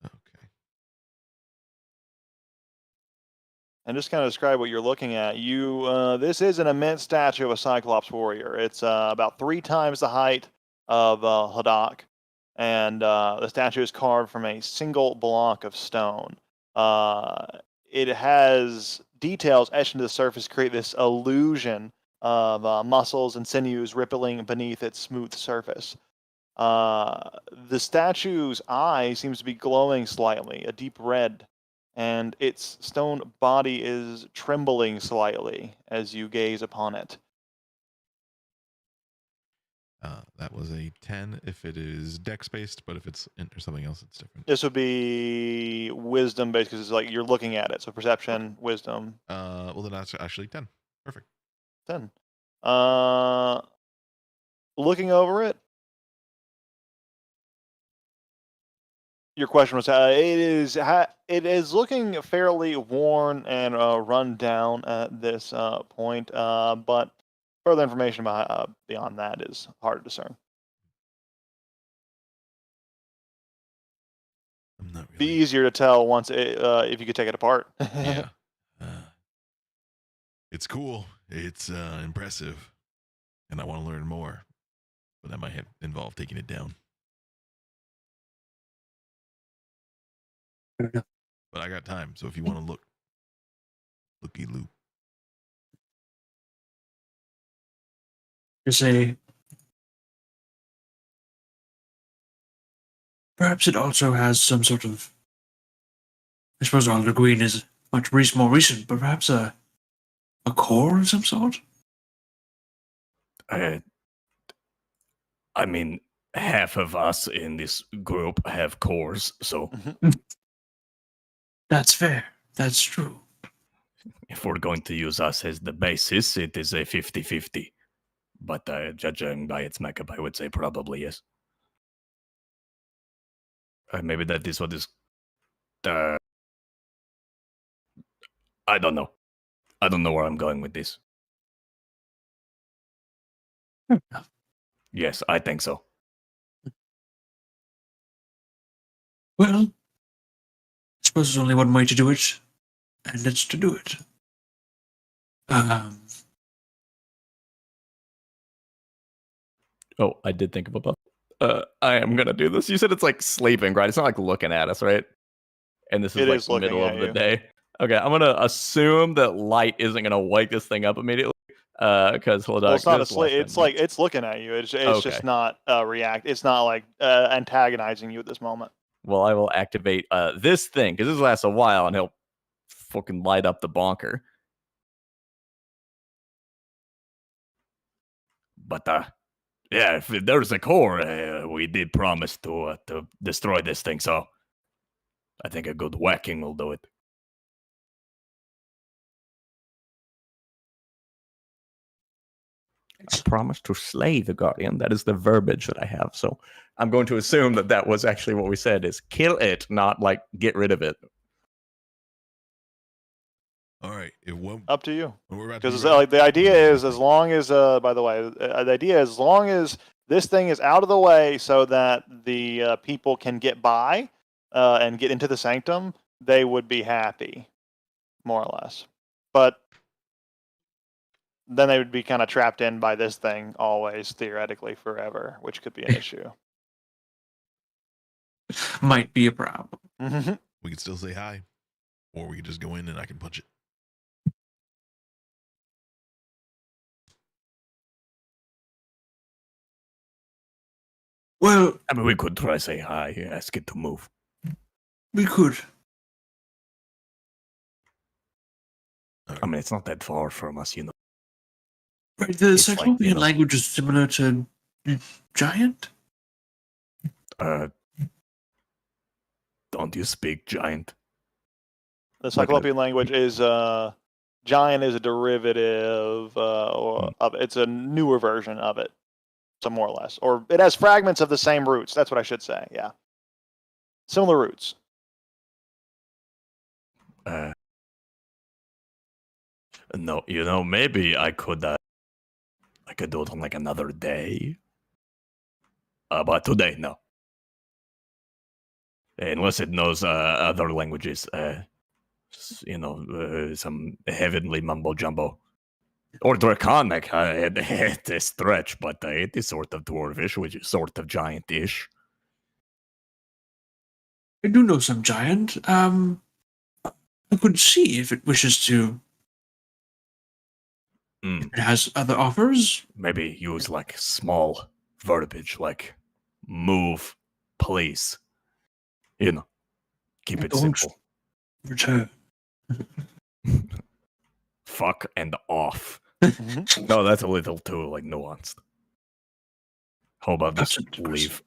Okay. and just kind of describe what you're looking at. This is an immense statue of a Cyclops warrior. It's about 3 times the height of Haddock, and the statue is carved from a single block of stone. It has details etched into the surface to create this illusion of muscles and sinews rippling beneath its smooth surface. The statue's eye seems to be glowing slightly, a deep red, and its stone body is trembling slightly as you gaze upon it. That was a 10 if it is dex based, but if it's or something else, it's different. This would be wisdom based because it's like you're looking at it. So perception, wisdom. Well, then that's actually 10. Perfect. 10. Looking over it, your question was it is looking fairly worn and run down at this point, but further information beyond that is hard to discern. I'm not Be really. easier to tell once if you could take it apart. Yeah. It's cool. It's impressive, and I want to learn more, but that might involve taking it down. Fair enough. But I got time, so if you want to looky loo. To say, perhaps it also has some sort of. I suppose Alder Green is much more recent, but perhaps a core of some sort. I mean, half of us in this group have cores, so That's fair. That's true. if we're going to use us as the basis, it is a 50-50. But judging by its makeup, I would say probably yes. Maybe that is what is... I don't know. I don't know where I'm going with this. Fair enough. Yes, I think so. Well, I suppose there's only one way to do it, and it's to do it. Oh, I did think of a buff. I am gonna do this. You said it's like sleeping, right? It's not like looking at us, right? And this is It like is the looking middle at of the you. day. Okay, I'm gonna assume that light isn't gonna wake this thing up immediately. Because hold on, Well, it's not asleep. It's like it's looking at you. It's Okay. just not react. It's not like antagonizing you at this moment. Well, I will activate this thing because this lasts a while, and he'll fucking light up the bonker. But yeah, if there's a core, we did promise to destroy this thing, so I think a good whacking will do it. I promise to slay the guardian. That is the verbiage that I have. So I'm going to assume that that was actually what we said: is kill it, not like get rid of it. All right. When Up to you. we're about to Because be ready- like the idea is, as long as by the way, the idea is as long as this thing is out of the way, so that the people can get by and get into the sanctum, they would be happy, more or less. But then they would be kind of trapped in by this thing always, theoretically, forever, which could be an issue. Might be a problem. we could still say hi, or we could just go in and I can punch it. Well, I mean, we could try say hi, ask it to move. we could. I mean, it's not that far from us, you know. Right, the It's like, Cyclopean language is similar to Giant? Don't you speak giant? The Cyclopean language is Giant is a derivative of it's a newer version of it, so more or less, or it has fragments of the same roots. That's what I should say. Yeah, similar roots. No, you know, maybe I could do it on like another day. But today, no. Unless it knows other languages. some heavenly mumbo jumbo. Or draconic at a stretch, but it is sort of dwarvish, which is sort of giantish. I do know some giant. I could see if it wishes to. Mm, It has other offers. maybe use like small verbiage, like move, please. Keep it Don't- simple. Return. Fuck and off. Mhm. No, that's a little too like nuanced. How about That's just interesting. leave?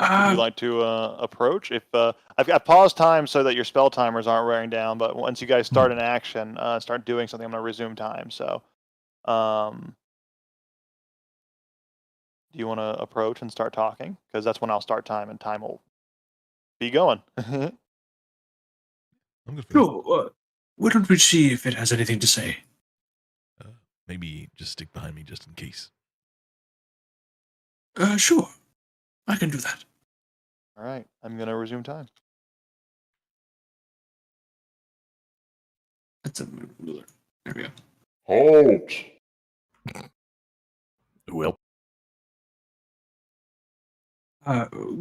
Would you like to approach? If I've paused time so that your spell timers aren't wearing down, but once you guys start an action, start doing something, I'm going to resume time. So, do you want to approach and start talking? Because that's when I'll start time, and time will be going. I'm good for that. No, why don't we see if it has anything to say? Maybe just stick behind me just in case. Sure. I can do that. All right, I'm going to resume time. That's a ruler. There we go. Halt! Well,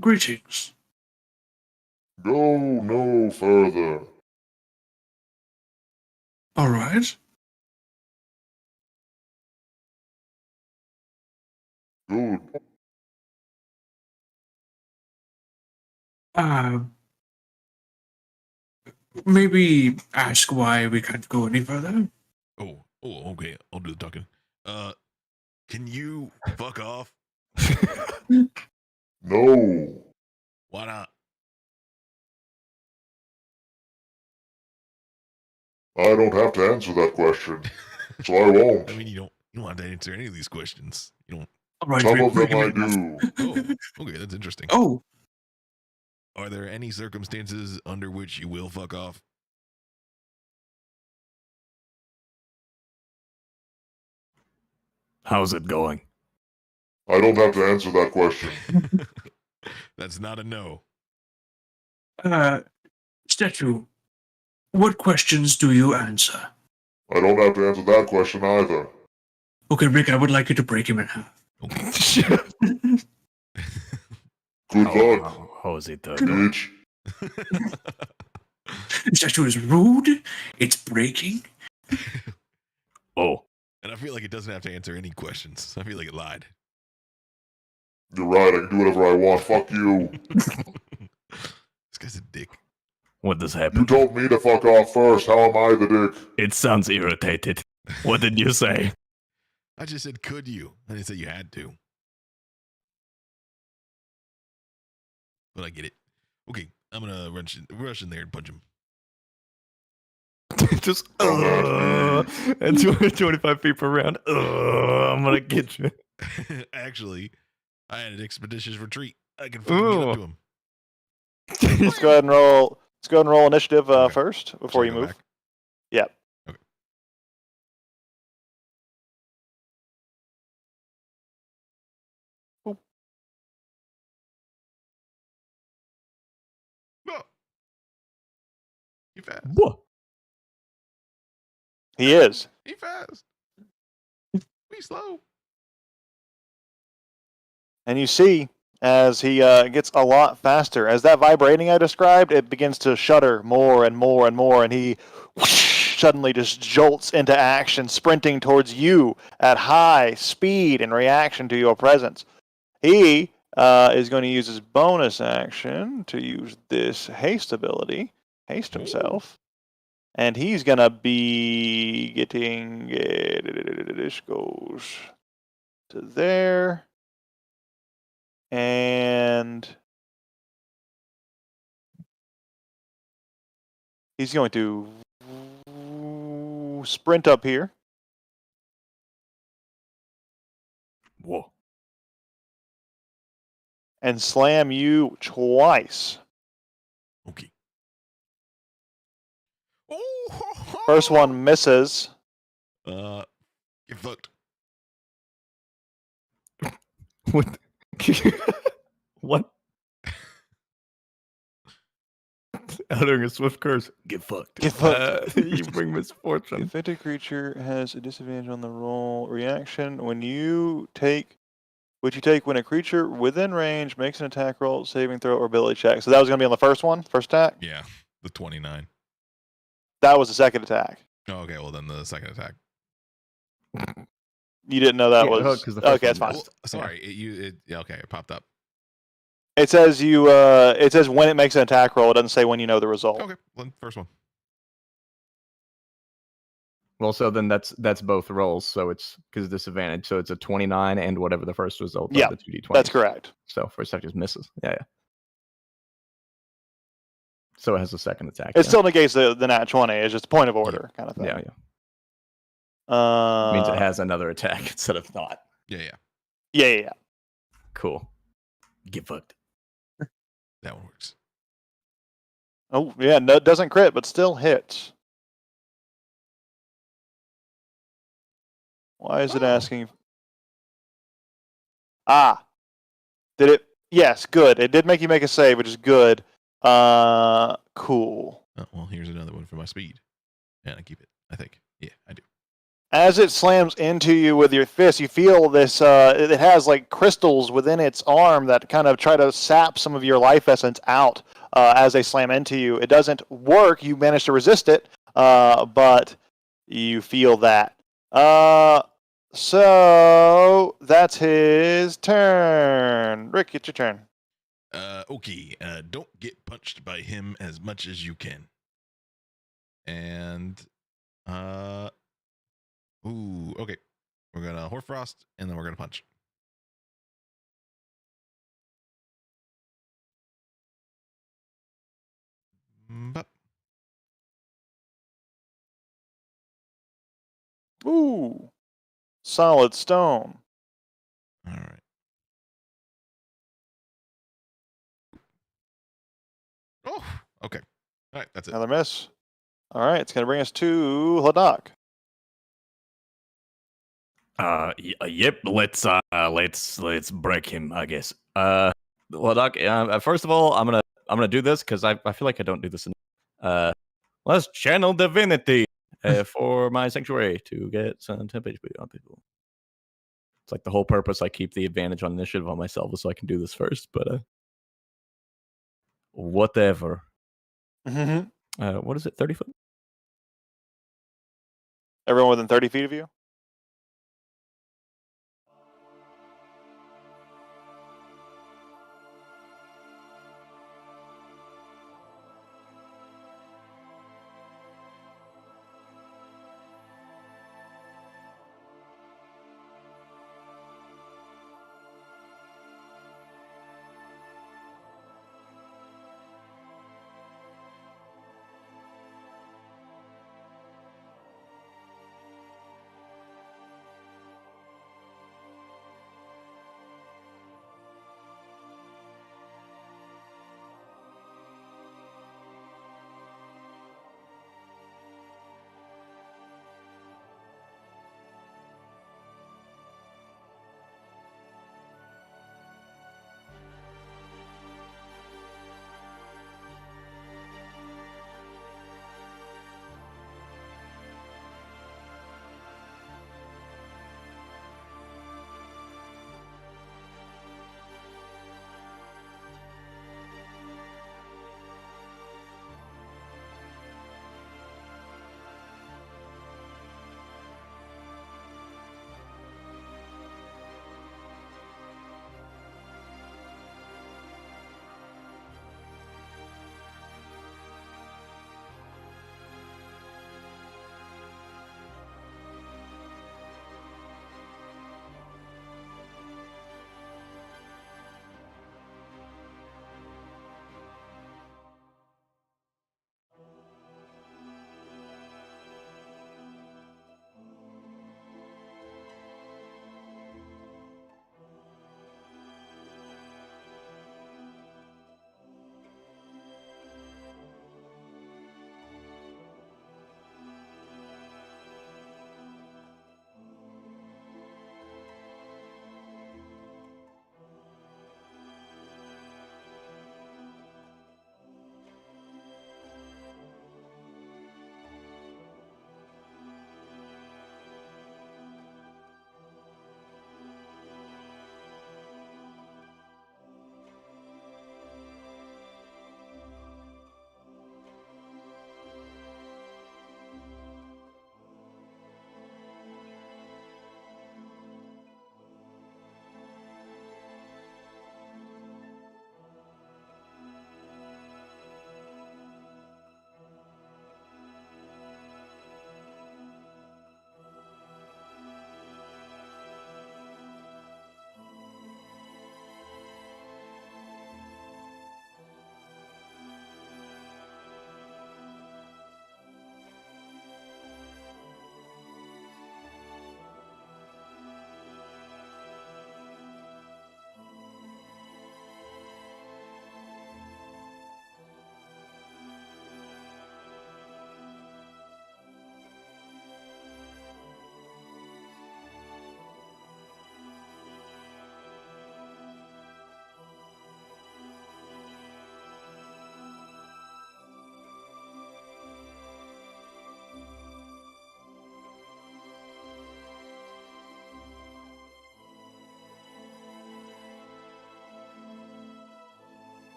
Greetings. Go no further. All right. Good. Maybe ask why we can't go any further. Oh, okay. I'll do the talking. Can you fuck off? No. Why not? I don't have to answer that question, so I won't. I mean, you don't have to answer any of these questions. You don't. All right. Some of them bring I him in. do. Oh, okay. That's interesting. Oh, Are there any circumstances under which you will fuck off? how's it going? I don't have to answer that question. That's not a no. Statue, what questions do you answer? I don't have to answer that question either. Okay, Rick, I would like you to break him in half. Good luck, How is it going? bitch. Statue is rude. It's breaking. Oh, And I feel like it doesn't have to answer any questions. I feel like it lied. You're right, I can do whatever I want. Fuck you. This guy's a dick. what does You happen? told me to fuck off first. How am I the dick? It sounds irritated. What did you say? I just said, could you? I didn't say you had to. But I get it. Okay, I'm gonna rush in there and punch him. Just Dumbass and 25 feet per round. I'm gonna get you. Actually, I had an expeditious retreat. I can fucking get up to him. Let's go ahead and roll. Let's go ahead and roll initiative Okay. first before you Should I go move. back? Yep. Okay. Boop. Whoa. He fast. What? He is. He fast. We slow. And you see, as he gets a lot faster, as that vibrating I described, it begins to shudder more and more and more, and he suddenly just jolts into action, sprinting towards you at high speed in reaction to your presence. He is going to use his bonus action to use this haste ability, haste himself. And he's going to be getting, this goes to there. And he's going to sprint up here. Whoa. And slam you twice. Okay. Oh, First one misses. Get fucked. What? What? uttering a swift curse. Get fucked. Get fucked. You bring misfortune. Infected creature has a disadvantage on the roll reaction when you take, which you take when a creature within range makes an attack roll, saving throw, or ability check. So that was going to be on the first one, first attack. Yeah, the 29. That was the second attack. Oh, okay, well then the second attack. You didn't know that Yeah, was 'cause the first okay. That's one fine. was- Well, sorry, okay, it popped up. It says you. It says when it makes an attack roll. It doesn't say when you know the result. Okay, well, first one. Well, so then that's both rolls. So it's because disadvantage. So it's a 29 and whatever the first result. Yeah, of the 2d20. That's correct. So first attack just misses. Yeah. So it has a second attack. It still negates the nat 20. It's just a point of order kind of thing. Yeah. Uh, Means it has another attack instead of not. Yeah, Yeah. Cool. Get fucked. that one works. Oh yeah. No, it doesn't crit, but still hits. Why is it Oh. asking? Ah, did it? Yes, good. It did make you make a save, which is good. Cool. Oh, well, here's another one for my speed. And I keep it, I think. Yeah, I do. As it slams into you with your fist, you feel this. It has like crystals within its arm that kind of try to sap some of your life essence out as they slam into you. It doesn't work. You manage to resist it, but you feel that. So that's his turn. Rick, it's your turn. Okay, don't get punched by him as much as you can. And, okay. We're gonna Hoarfrost, and then we're gonna punch. But Ooh, solid stone. all right. Oh, okay. All right, that's it. Another miss. All right, it's gonna bring us to Ladakh. Yep. Let's break him. I guess. Ladakh. First of all, I'm gonna do this because I feel like I don't do this enough. Let's channel divinity for my sanctuary to get some temp HP on people. It's like the whole purpose. I keep the advantage on initiative on myself so I can do this first. But whatever. Mm-hmm. What is it? 30 foot? Everyone within 30 feet of you.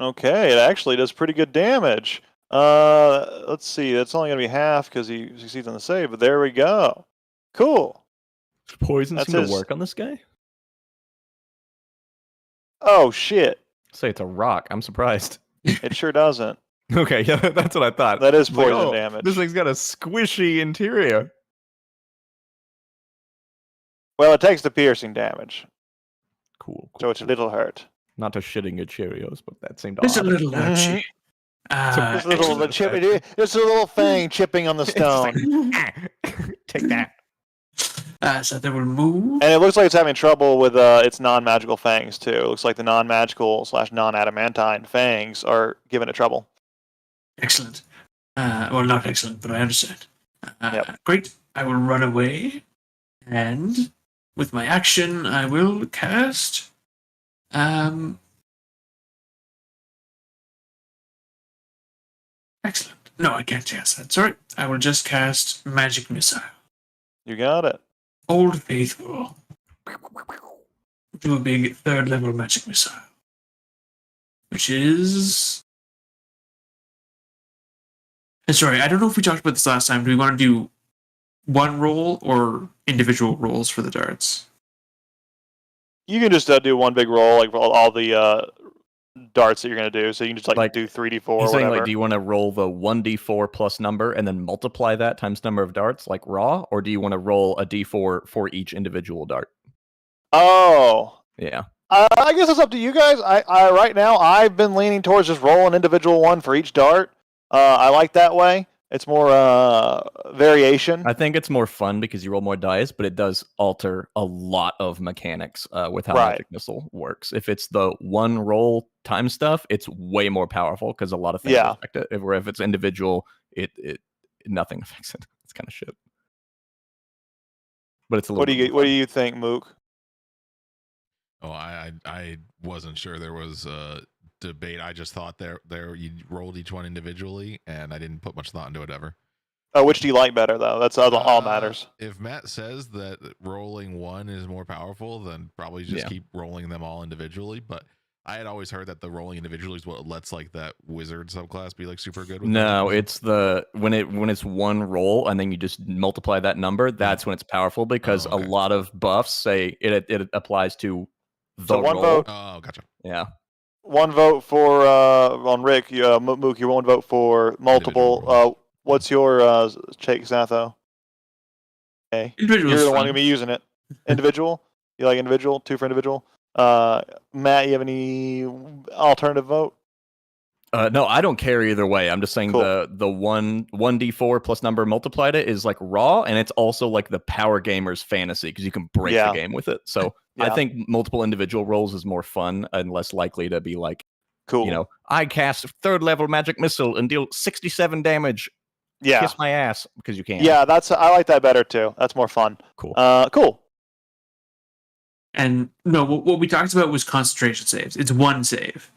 Okay, it actually does pretty good damage. Let's see. That's only going to be half because he succeeds on the save, but there we go. Cool. Does poison That's seem to his- work on this guy? Oh, shit. Say it's a rock. I'm surprised. It sure doesn't. Okay, yeah, that's what I thought. That is I was like, poison oh, damage. This thing's got a squishy interior. Well, it takes the piercing damage, Cool. so it's a little hurt. Not to shitting your Cheerios, but that seemed Just a odd. little ouchy. Just a little Excellent. just a little fang chipping on the stone. Take that. So they will move. And it looks like it's having trouble with its non-magical fangs too. It looks like the non-magical / non-adamantine fangs are giving it trouble. Excellent. Well, not excellent, but I understand. Yep. Great. I will run away, and with my action, I will cast. Excellent. No, I can't cast that. Sorry. I will just cast Magic Missile. You got it. Old Faithful. Do a big 3rd level Magic Missile. Which is. Sorry, I don't know if we talked about this last time. Do we want to do one roll or individual rolls for the darts? You can just do one big roll, like all the darts that you're gonna do. So you can just like do 3d4 or He's saying, whatever. like, do you want to roll the 1d4 plus number and then multiply that times number of darts, like raw, or do you want to roll a d4 for each individual dart? Oh, Yeah. I guess it's up to you guys. I right now I've been leaning towards just roll an individual one for each dart. I like that way. It's more variation. I think it's more fun because you roll more dice, but it does alter a lot of mechanics with how Right. Magic Missile works. If it's the one roll time stuff, it's way more powerful because a lot of things Yeah. affect it. If it's individual, it nothing affects it. It's kind of shit. But it's a little. What do you think, Mook? Oh, I wasn't sure there was a debate. I just thought there you rolled each one individually, and I didn't put much thought into it ever. Oh, which do you like better though? That's all matters. If Matt says that rolling one is more powerful, then probably just Yeah. keep rolling them all individually. But I had always heard that the rolling individually is what lets like that wizard subclass be like super good. With No, magic. it's the when it's one roll and then you just multiply that number. That's when it's powerful because Oh, okay. a lot of buffs say it applies to the So one roll. vote. Oh, gotcha. Yeah. One vote for on Rick. Mook, you won't vote for multiple. Individual What's your Chake Satho? Okay, Individual you're is the one fine. gonna be using it. Individual. You like individual? 2 for individual. Matt, you have any alternative vote? No, I don't care either way. I'm just saying Cool. the 1d4 plus number multiplied it is like raw, and it's also like the power gamer's fantasy because you can break Yeah. the game with it. So I Yeah. think multiple individual rolls is more fun and less likely to be like, Cool. you know, I cast 3rd level magic missile and deal 67 damage. Yeah. Kiss my ass because you can. Yeah. I like that better too. That's more fun. Cool. Cool. And no, what we talked about was concentration saves. It's one save.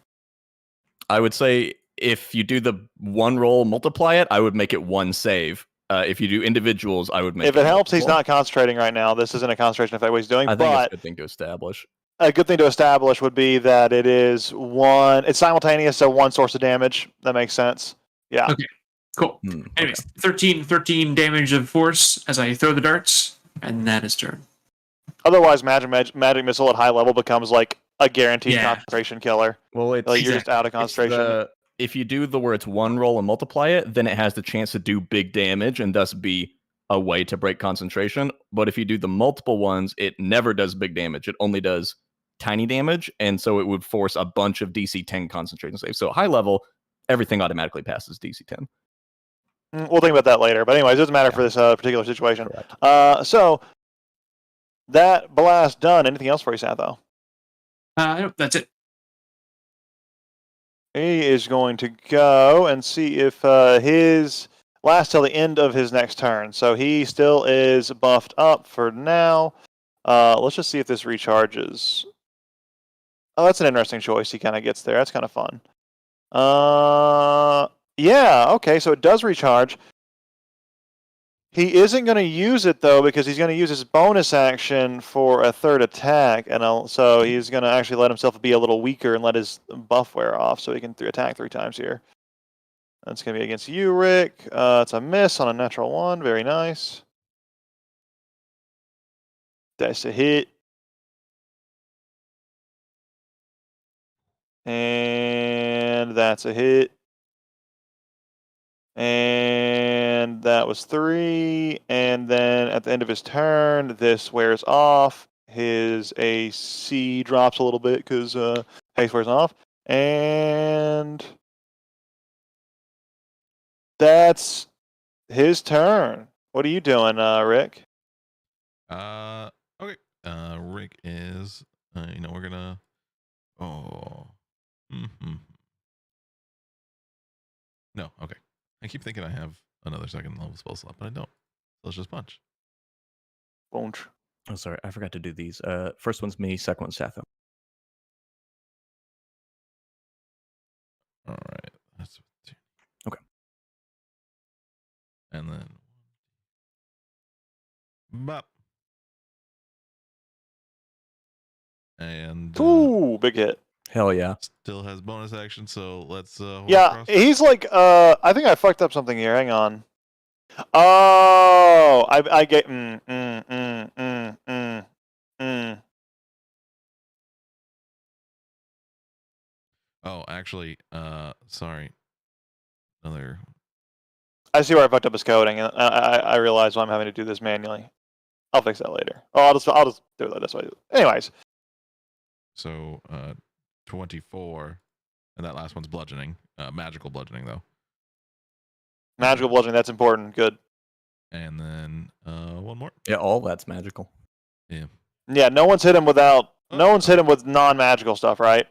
I would say if you do the one roll, multiply it, I would make it one save. If you do individuals, I would make If it helps, he's multiple. not concentrating right now. This isn't a concentration effect what he's doing. I think it's But a good thing to establish. a good thing to establish would be that it is one. It's simultaneous, so one source of damage. That makes sense. Yeah. Okay. Cool. Okay. Anyways, 13 damage of force as I throw the darts, and that is turn. Otherwise, magic missile at high level becomes like a guaranteed Yeah. concentration killer. Well, it's Like you're just out of it's concentration. if you do the where it's one roll and multiply it, then it has the chance to do big damage and thus be a way to break concentration. But if you do the multiple ones, it never does big damage. It only does tiny damage, and so it would force a bunch of DC 10 concentration saves. So high level, everything automatically passes DC 10. We'll think about that later. But anyways, it doesn't matter for this particular situation. Correct. So that blast done. Anything else for you, Satho? Nope, that's it. He is going to go and see if his lasts till the end of his next turn. So he still is buffed up for now. Let's just see if this recharges. Oh, that's an interesting choice. He kind of gets there. That's kind of fun. Yeah, okay, so it does recharge. He isn't going to use it though because he's going to use his bonus action for a third attack, and so he's going to actually let himself be a little weaker and let his buff wear off, so he can attack 3 times here. That's going to be against you, Rick. It's a miss on a natural 1. Very nice. That's a hit. And that's a hit. And that was 3. And then at the end of his turn, this wears off. His AC drops a little bit because haste wears off. And that's his turn. What are you doing, Rick? Okay. Rick is. We're gonna. Oh. No. Okay. I keep thinking I have another second level spell slot, but I don't. So let's just punch. Bunch. Oh, sorry, I forgot to do these. First one's me, second one's Satho. All right. That's Okay. And then. Bop. And Ooh, big hit. Hell yeah. still has bonus action, so let's hold Yeah, cross. he's like, I think I fucked up something here. Hang on. Oh, I get. Oh, actually, sorry. Another. I see where I fucked up his coding, and I realize why I'm having to do this manually. I'll fix that later. Oh, I'll just do it this way. Anyways, So 24, and that last one's bludgeoning. Magical bludgeoning though. magical bludgeoning. That's important. Good. And then one more. Yeah, all that's magical. Yeah, no one's hit him without. No Oh. one's hit him with non-magical stuff, right?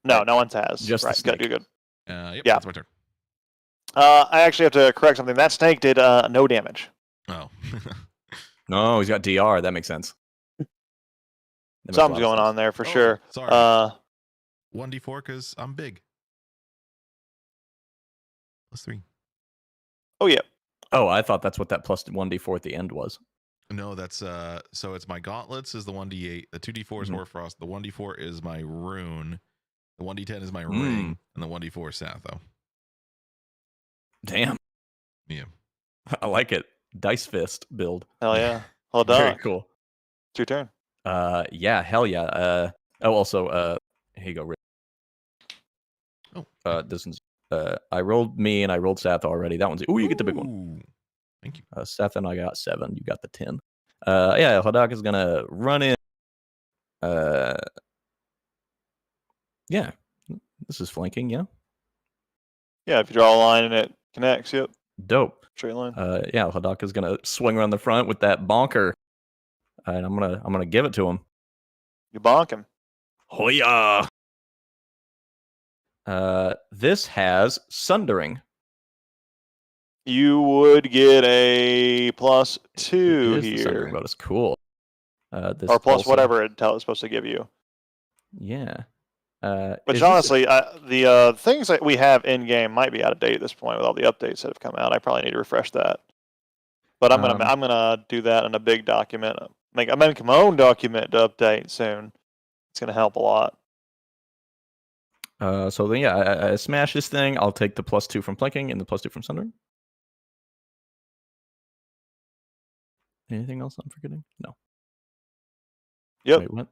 No, Right. no one's has. Just the right. Good. You're good. Yep, Yeah. that's my turn. I actually have to correct something. That snake did no damage. Oh. No, he's got DR. That makes sense. That makes a Something's lot of going sense. on there for Oh, sure. Sorry. 1d4 because I'm big. +3. Oh yeah. Oh, I thought that's what that plus 1d4 at the end was. No, that's so it's my gauntlets is the 1d8, the 2d4 is Mhm. Hoarfrost, the 1d4 is my rune, the 1d10 is my Mm. ring, and the 1d4 is Satho. Damn. Yeah. I like it. Dice fist build. Hell yeah. Well Very done. cool. It's your turn. Yeah, hell yeah. Also, here you go, Rick. Oh. This one's I rolled me and I rolled Sath already. That one's you get the big one. Ooh. Thank you. Seth and I got 7. You got the 10. Yeah, Hadak is gonna run in. Yeah, this is flanking. Yeah, Yeah, if you draw a line and it connects, yep. dope. Straight line. Yeah, Hadak is gonna swing around the front with that bonker, and I'm gonna give it to him. You bonk him. Hoya! This has sundering. You would get a +2 Here's the sundering here. bonus. Cool. This Or plus also- whatever it's supposed to give you. Yeah. Which is this- honestly, the things that we have in game might be out of date at this point with all the updates that have come out. I probably need to refresh that. But I'm gonna do that in a big document. I'm making my own document to update soon. It's gonna help a lot. So then, yeah, I smash this thing. I'll take the +2 from flanking and the +2 from sundering. Anything else I'm forgetting? No. Yep. Wait, what?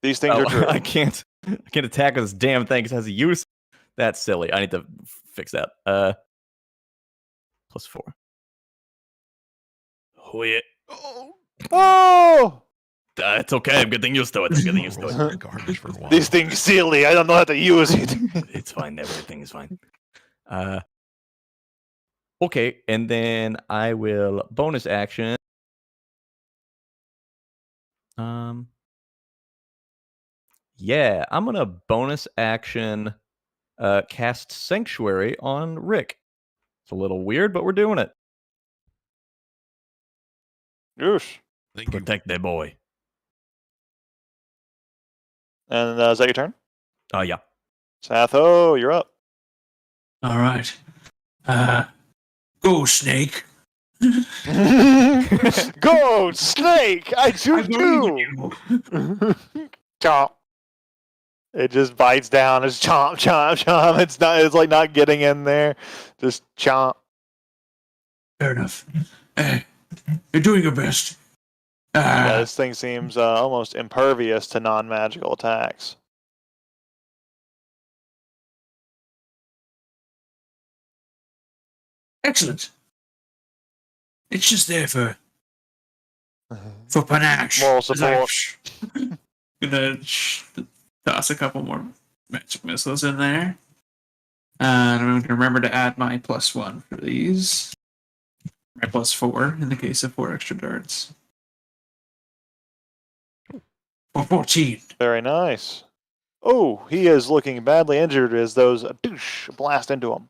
These things Oh, are true. I can't attack with this damn thing because it has a use. That's silly. I need to fix that. +4. Oh yeah. Oh. Oh, It's okay. I'm getting used to it. I'm getting used to it. Roll garbage for a while. these things silly. I don't know how to use it. It's fine. Everything is fine. Okay, and then I will bonus action. Yeah, I'm gonna bonus action cast Sanctuary on Rick. It's a little weird, but we're doing it. Oosh. Thank you. Protect the boy. And is that your turn? Oh yeah. Satho, you're up. All right. Go, Snake. Go, Snake! I do I believe too! in you. Chomp. It just bites down. It's chomp, chomp, chomp. It's like not getting in there. Just chomp. Fair enough. You're doing your best. Yeah, this thing seems almost impervious to non-magical attacks. Excellent. It's just there for panache. Moral As I support. gonna toss a couple more magic missiles in there. And I'm gonna remember to add my +1 for these. My +4 in the case of 4 extra darts. For 14. Very nice. Oh, he is looking badly injured as those douche blast into him.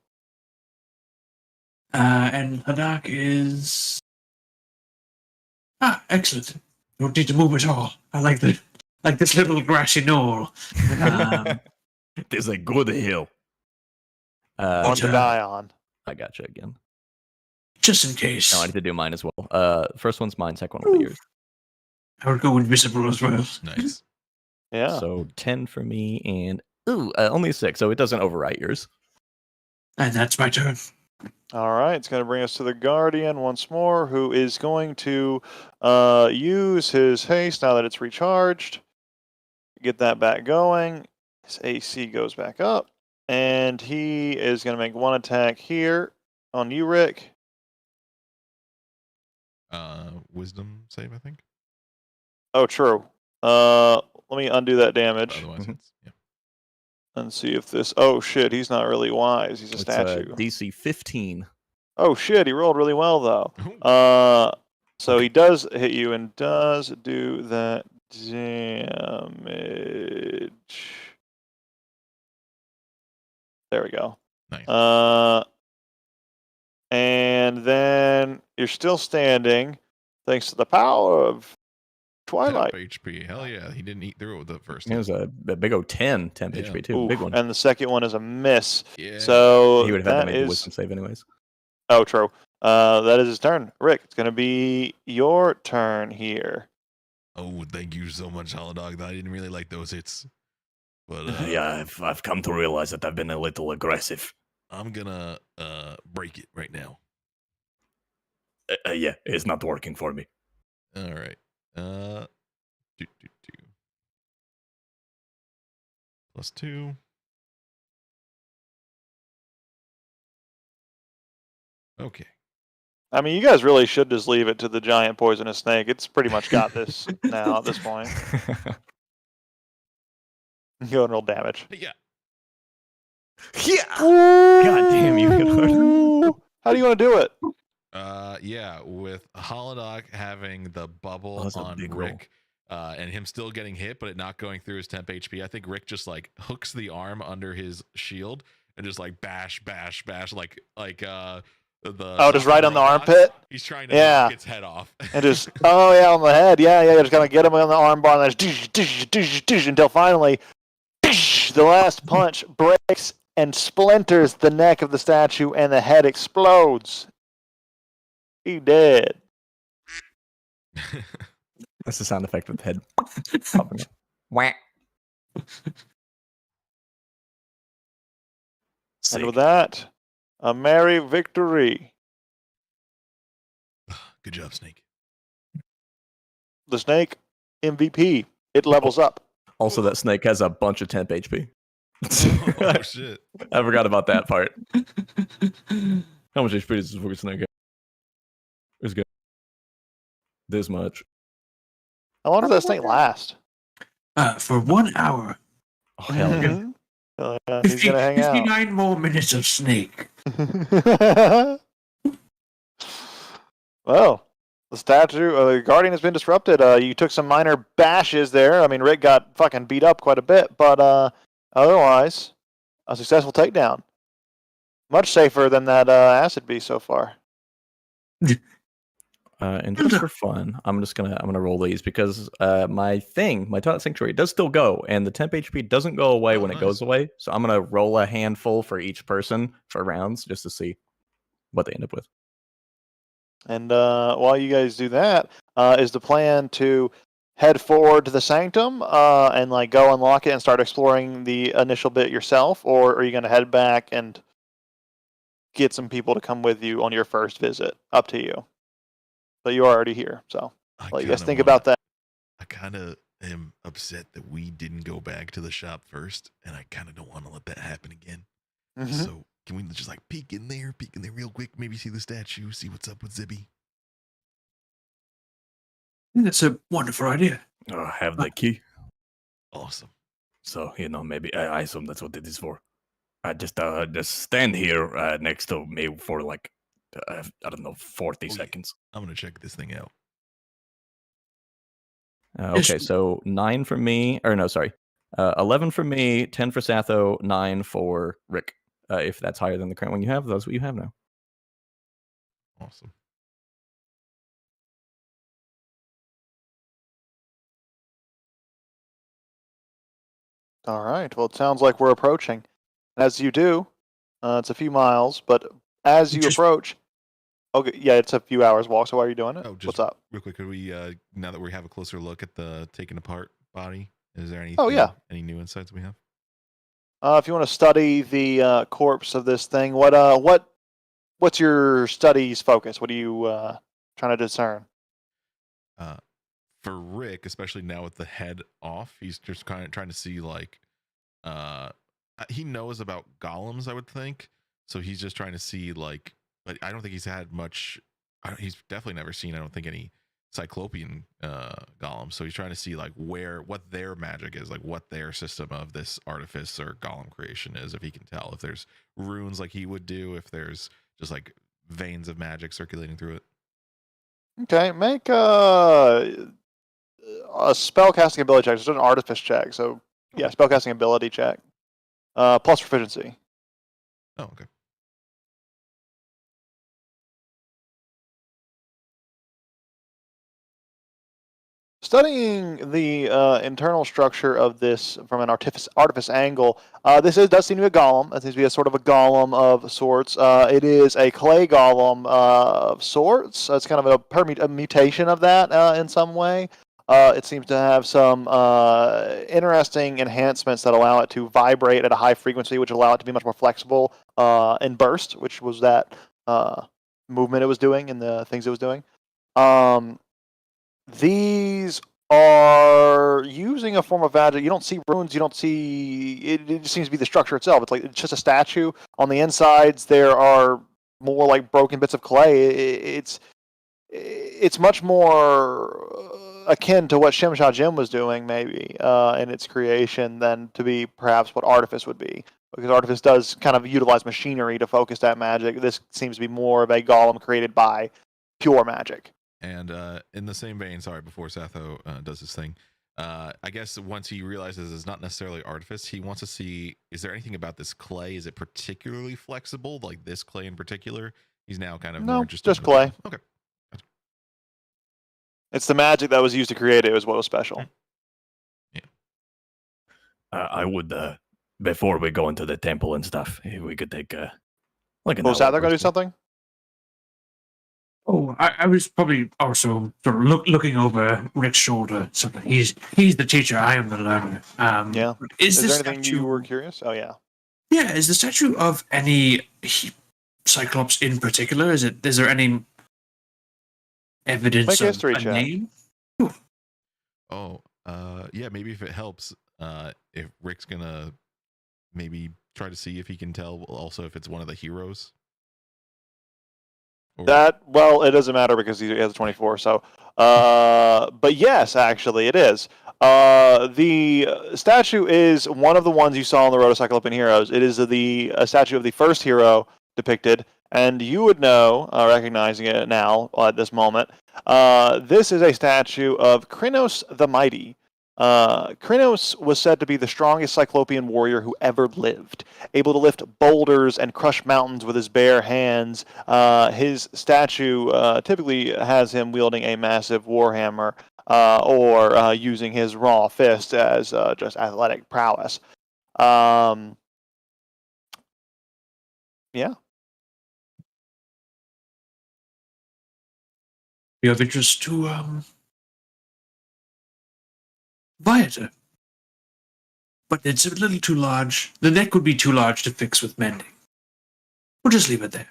And Hadak is excellent. Don't need to move at all. I like this little grassy knoll. It is a good hill. One to die on. I gotcha again. Just in case. No, I need to do mine as well. First one's mine, second one will be yours. I would go invisible as well. Nice. Yeah. So 10 for me, and only a 6, so it doesn't overwrite yours. And that's my turn. All right, it's going to bring us to the Guardian once more, who is going to use his haste now that it's recharged. Get that back going. His AC goes back up. And he is going to make one attack here on you, Rick. Wisdom save, I think. Oh, true. Let me undo that damage Otherwise, Mhm. it's yeah. and see if this... Oh, shit, he's not really wise. He's a It's statue. DC 15. Oh, shit, he rolled really well, though. Ooh. So he does hit you and does do that damage. There we go. Nice. And then you're still standing thanks to the power of Twilight. Temp HP. Hell yeah. He didn't eat through it with the first It one. was a big old 10 temp Yeah. HP too. Ooh, Big one. And the second one is a miss. Yeah. So He would have had to that make a is... wisdom save anyways. Oh, true. That is his turn. Rick, it's going to be your turn here. Oh, thank you so much, Holodog. I didn't really like those hits. But Yeah, I've come to realize that I've been a little aggressive. I'm gonna break it right now. Yeah, it's not working for me. All right. Do. +2. Okay. I mean, you guys really should just leave it to the giant poisonous snake. It's pretty much got this now at this point. Go and roll damage. Yeah. Yeah. God damn you, Lord. How do you want to do it? Yeah, with Holodog having the bubble that's a on big roll. Rick, and him still getting hit, but it not going through his temp HP. I think Rick just like hooks the arm under his shield and just like bash, like the Just right on the robots. armpit? He's trying to Yeah. knock its head off. And just, oh yeah, on the head. Yeah, just kind of get him on the arm bar and then just until finally the last punch breaks and splinters the neck of the statue and the head explodes. He dead. That's the sound effect of the head popping up. Whack. And with that, a merry victory. Good job, Snake. The snake MVP. It levels up. Also, that snake has a bunch of temp HP. Oh shit. I forgot about that part. How much HP does this fucking snake have? It's good. This much. How long does that snake last? For 1 hour. Oh, hell yeah. Mhm. He's gonna hang out. 59 more minutes of snake. Well, the statue, the Guardian has been disrupted. You took some minor bashes there. I mean, Rick got fucking beat up quite a bit, but otherwise, a successful takedown. Much safer than that acid beast so far. And just for fun, I'm gonna roll these because my Twilight Sanctuary does still go, and the temp HP doesn't go away Oh, when nice. it goes away. So I'm gonna roll a handful for each person for rounds just to see what they end up with. And while you guys do that, is the plan to head forward to the sanctum and like go unlock it and start exploring the initial bit yourself, or are you going to head back and get some people to come with you on your first visit? Up to you. But you're already here, so let you guys think about that. I kind of am upset that we didn't go back to the shop first, and I kind of don't want to let that happen again. Mhm. So can we just like peek in there real quick, maybe see the statue, see what's up with Zibby? That's a wonderful idea. I have the key. Awesome. So, maybe I assume that's what it is for. I just stand here next to me for like, I don't know, 40 yeah. seconds. I'm gonna check this thing out. Okay, so 9 for me, or no, sorry, 11 for me, 10 for Satho, 9 for Rick. If that's higher than the current one you have, that's what you have now. Awesome. All right. Well, it sounds like we're approaching. As you do, it's a few miles, but as you approach, okay, yeah, it's a few hours walk. So why are you doing it? Oh, just What's up? real quick, could we now that we have a closer look at the taken apart body, is there any yeah. any new insights we have? If you want to study the corpse of this thing, what's your studies focus? What are you trying to discern? For Rick, especially now with the head off, he's just kind of trying to see like he knows about golems, I would think. So he's just trying to see like, but I don't think he's had much. He's definitely never seen, I don't think, any cyclopean golems. So he's trying to see like what their magic is, like what their system of this artifice or golem creation is, if he can tell if there's runes like he would do, if there's just like veins of magic circulating through it. Okay, make a spellcasting ability check. It's an artifice check. So yeah, spellcasting ability check. Plus proficiency. Oh, okay. Studying the internal structure of this from an artifice angle, does seem to be a golem. It seems to be a sort of a golem of sorts. It is a clay golem of sorts. It's kind of a mutation of that in some way. It seems to have some interesting enhancements that allow it to vibrate at a high frequency, which allow it to be much more flexible and burst, which was that movement it was doing and the things it was doing. These are using a form of magic. You don't see runes. You don't see it. It just seems to be the structure itself. It's just a statue. On the insides, there are more like broken bits of clay. It's much more akin to what Shimsha Jim was doing, maybe in its creation, than to be perhaps what Artifice would be. Because Artifice does kind of utilize machinery to focus that magic. This seems to be more of a golem created by pure magic. And in the same vein, sorry, before Satho does his thing, I guess once he realizes it's not necessarily artifice, he wants to see, is there anything about this clay? Is it particularly flexible, like this clay in particular? He's now kind of more interested. Just clay. Okay. It's the magic that was used to create it was what was special. Yeah. I would, before we go into the temple and stuff, if we could take like an Was that hour they're going or to do so. something? Oh, I was probably also sort of looking over Rick's shoulder. So he's the teacher, I am the learner. Yeah. Is there this anything statue, you were curious? Oh yeah. Yeah, is the statue of any Cyclops in particular? Is there any evidence Make a of history a check. name? Oh, yeah, maybe if it helps, if Rick's gonna maybe try to see if he can tell also if it's one of the heroes. Or... It doesn't matter because he has a 24. So, but yes, actually, it is. The statue is one of the ones you saw in the Rotocyclopean Heroes. It is a statue of the first hero depicted, and you would know, recognizing it now at this moment. This is a statue of Krynos the Mighty. Krynos was said to be the strongest Cyclopean warrior who ever lived, able to lift boulders and crush mountains with his bare hands. His statue typically has him wielding a massive warhammer or using his raw fist as just athletic prowess. Yeah. be of interest to Viator. But it's a little too large. The neck would be too large to fix with mending. We'll just leave it there.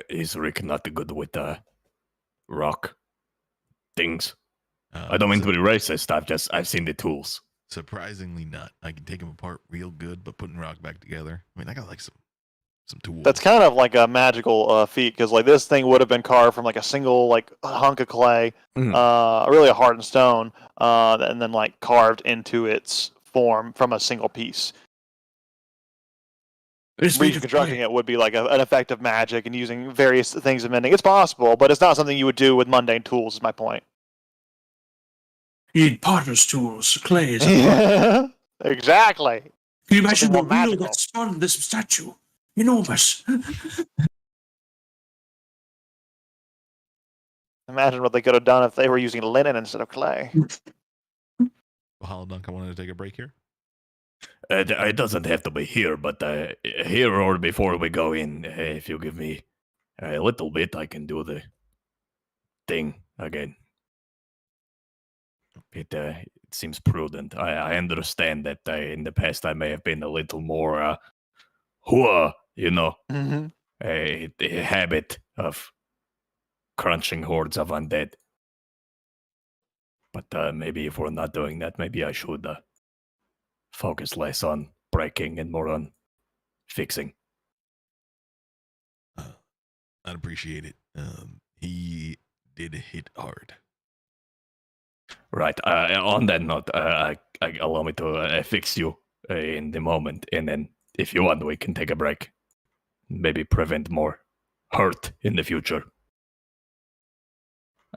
Is Rick not good with rock things? Uh, I don't mean su- to be racist. I've seen the tools. Surprisingly not. I can take them apart real good, but putting rock back together. I mean, I got like some tools. That's kind of like a magical feat because like this thing would have been carved from like a single like hunk of clay, really a hardened stone, and then like carved into its form from a single piece. It's made of Reconstructing clay. it would be like an effect of magic and using various things of mending. It's possible, but it's not something you would do with mundane tools. Is my point. You need potter's tools. Clay is a Exactly. Can you imagine the Something more wheel magical. that spun this statue? Enormous. Imagine what they could have done if they were using linen instead of clay. Well, Holodunk, I wanted to take a break here. It doesn't have to be here, but here or before we go in, if you give me a little bit, I can do the thing again. It seems prudent. I understand that in the past I may have been a little more, hua, Mm-hmm. a habit of crunching hordes of undead. But maybe if we're not doing that, maybe I should focus less on breaking and more on fixing. I'd appreciate it. He did hit hard. Right. On that note, allow me to fix you in the moment, and then if you want, we can take a break. Maybe prevent more hurt in the future.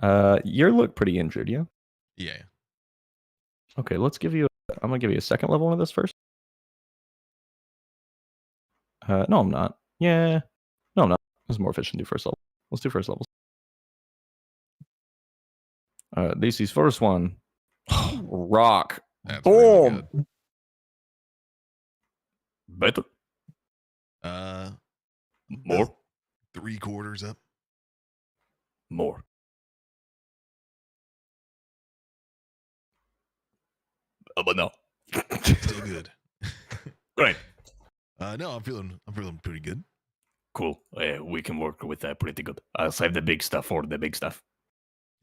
You look pretty injured, yeah? Yeah. Okay, let's give you. I'm gonna give you a second level of this first. No, I'm not. Yeah, no, I'm not. It's more efficient to do first level. Let's do first levels. DC's first one. Rock. That's really Boom. good. Better? More? 3/4 up. More. But no. Still good. Great. No, I'm feeling pretty good. Cool. We can work with that pretty good. I'll save the big stuff for the big stuff.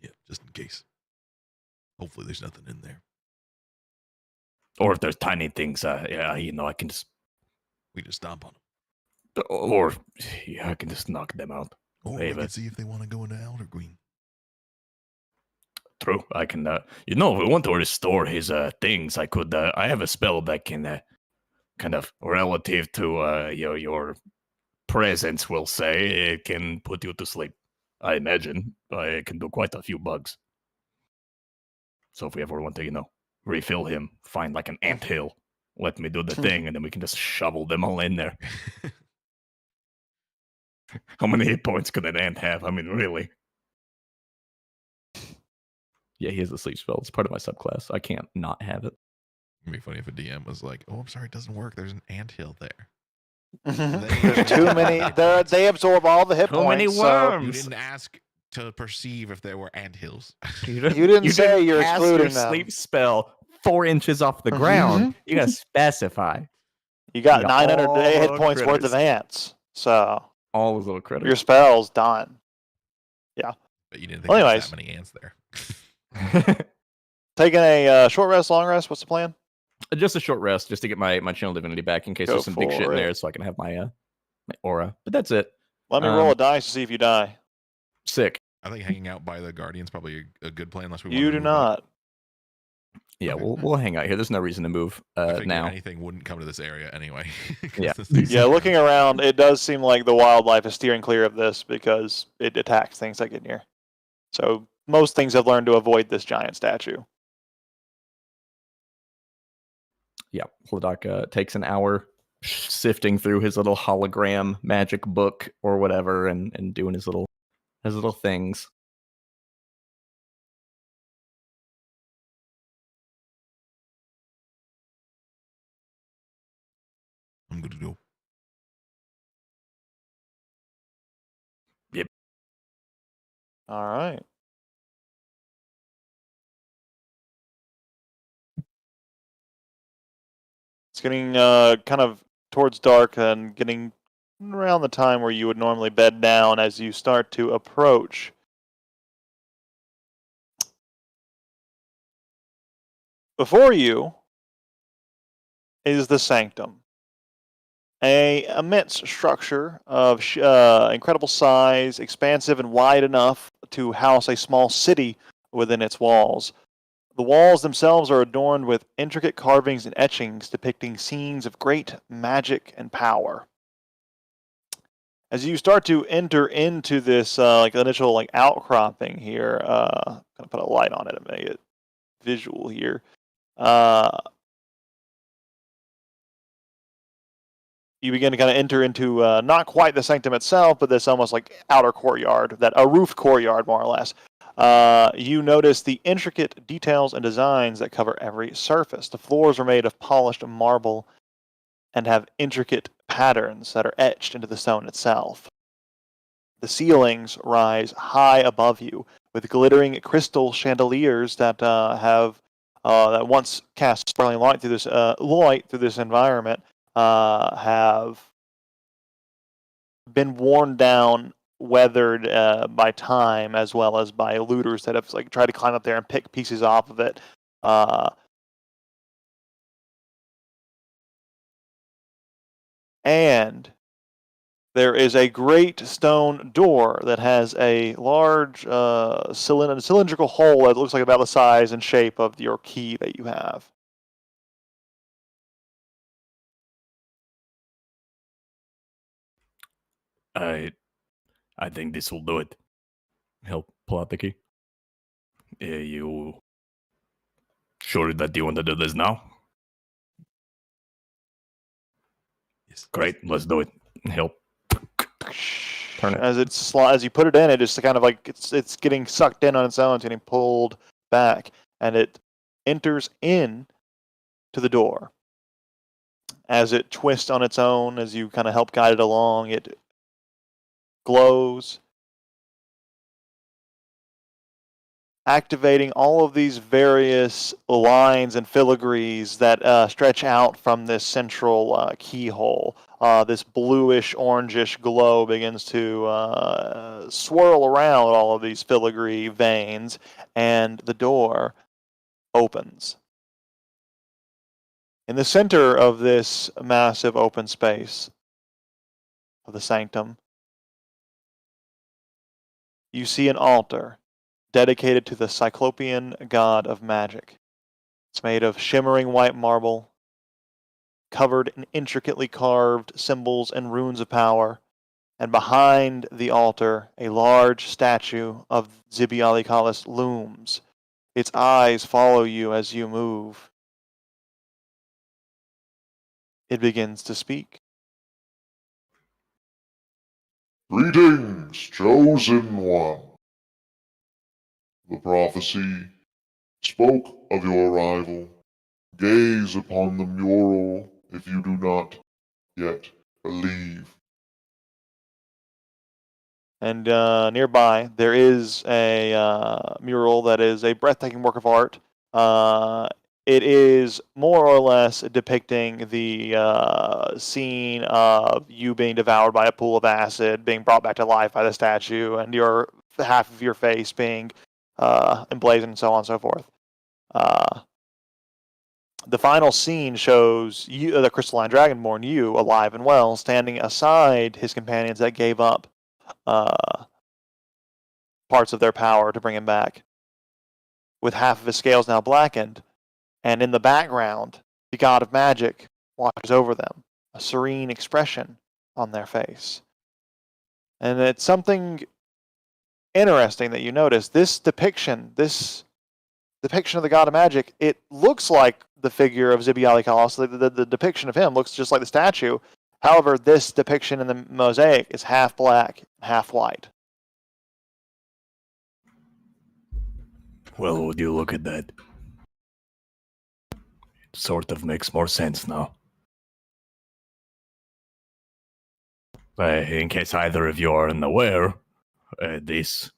Yeah, just in case. Hopefully, there's nothing in there. Or if there's tiny things, I can just, We just stomp on them, or I can just knock them out. or Hey, we can but- see if they want to go into Outer Green. True. I can, if we want to restore his things, I could, I have a spell that can, kind of relative to, your presence, we'll say, it can put you to sleep. I imagine I can do quite a few bugs. So if we ever want to, refill him, find like an anthill, let me do the thing, and then we can just shovel them all in there. How many hit points could an ant have? I mean, really? Yeah, he has a sleep spell. It's part of my subclass. I can't not have it. It'd be funny if a DM was like, "Oh, I'm sorry, it doesn't work. There's an anthill there." There's too many. They absorb all the hit Too points. many so- worms. You didn't ask to perceive if there were anthills. You didn't say you're cast excluding your them. sleep spell 4 inches off the ground. You gotta specify You got Yeah, 900 all hit the points worth of critters. ants. So all those little critters. your spell's done. But you didn't think Well, there was anyways. that many ants there. Taking a short rest, long rest. What's the plan? Just a short rest, just to get my channel divinity back in case Go there's some big shit in for there, it. so I can have my my aura. But that's it. Let me roll a Um, dice to see if you die. Sick. I think hanging out by the Guardian's probably a good plan unless we want You to do move up. not. Yeah, Okay. we'll hang out here. There's no reason to move I figured now. anything wouldn't come to this area anyway. 'cause Yeah. this is- Yeah, looking around, it does seem like the wildlife is steering clear of this because it attacks things that get near. So most things have learned to avoid this giant statue. Yeah, Hladok takes an hour sifting through his little hologram magic book or whatever, and doing his little things. I'm good to go. All right. It's getting kind of towards dark and getting around the time where you would normally bed down as you start to approach. Before you is the sanctum, a immense structure of incredible size, expansive and wide enough to house a small city within its walls. The walls themselves are adorned with intricate carvings and etchings depicting scenes of great magic and power. As you start to enter into this initial outcropping here, gonna put a light on it and make it visual here. You begin to kind of enter into not quite the sanctum itself, but this almost like outer courtyard, a roofed courtyard more or less. You notice the intricate details and designs that cover every surface. The floors are made of polished marble and have intricate patterns that are etched into the stone itself. The ceilings rise high above you with glittering crystal chandeliers that that once cast sparkling light through this environment have been worn down, weathered by time, as well as by looters that have tried to climb up there and pick pieces off of it. And there is a great stone door that has a large cylindrical hole that looks like about the size and shape of your key that you have. I think this will do it. Help pull out the key. You sure that you want to do this now? Yes. Great, let's do it. Help. Turn it. As you put it in, it just kind of it's getting sucked in on its own, it's getting pulled back, and it enters in to the door. As it twists on its own, as you kind of help guide it along, it glows, activating all of these various lines and filigrees that stretch out from this central keyhole. This bluish, orangish glow begins to swirl around all of these filigree veins, and the door opens. In the center of this massive open space of the sanctum, you see an altar dedicated to the Cyclopean god of magic. It's made of shimmering white marble, covered in intricately carved symbols and runes of power, and behind the altar, a large statue of Zybialikalis looms. Its eyes follow you as you move. It begins to speak. Greetings, chosen one. The prophecy spoke of your arrival. Gaze upon the mural if you do not yet believe. And nearby, there is a mural that is a breathtaking work of art. It is more or less depicting the scene of you being devoured by a pool of acid, being brought back to life by the statue, and half of your face being emblazoned, and so on and so forth. The final scene shows you, the crystalline dragonborn, you alive and well, standing aside his companions that gave up parts of their power to bring him back, with half of his scales now blackened. And in the background, the god of magic watches over them, a serene expression on their face. And it's something interesting that you notice. This depiction of the god of magic, it looks like the figure of Zybialikalis. The depiction of him looks just like the statue. However, this depiction in the mosaic is half black, half white. Well, would you look at that? It sort of makes more sense now. In case either of you are unaware, this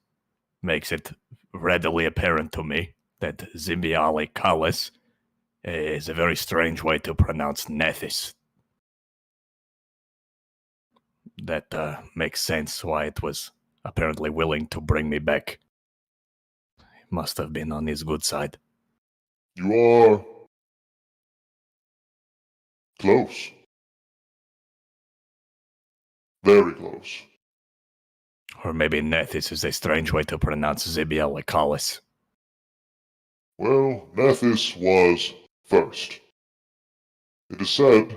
makes it readily apparent to me that Zimbiali Kalis is a very strange way to pronounce Nethys. That makes sense why it was apparently willing to bring me back. It must have been on his good side. You are close. Very close. Or maybe Nethys is a strange way to pronounce Zimbiali Kalis. Well, Nethys was first. It is said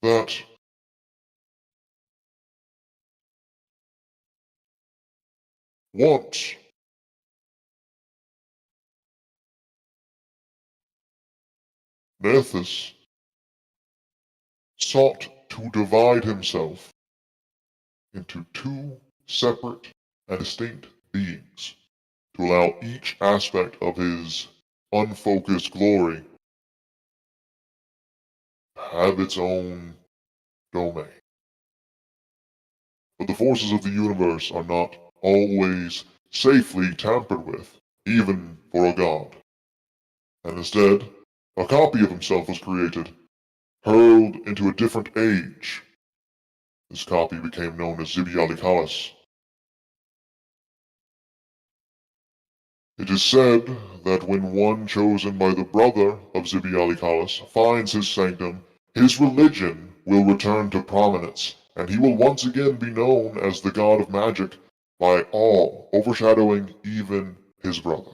that once Nethys sought to divide himself into two separate and distinct beings to allow each aspect of his unfocused glory to have its own domain. But the forces of the universe are not always safely tampered with, even for a god. And instead, a copy of himself was created, hurled into a different age. This copy became known as Zimbiali Kalis. It is said that when one chosen by the brother of Zimbiali Kalis finds his sanctum, his religion will return to prominence, and he will once again be known as the god of magic by all, overshadowing even his brother.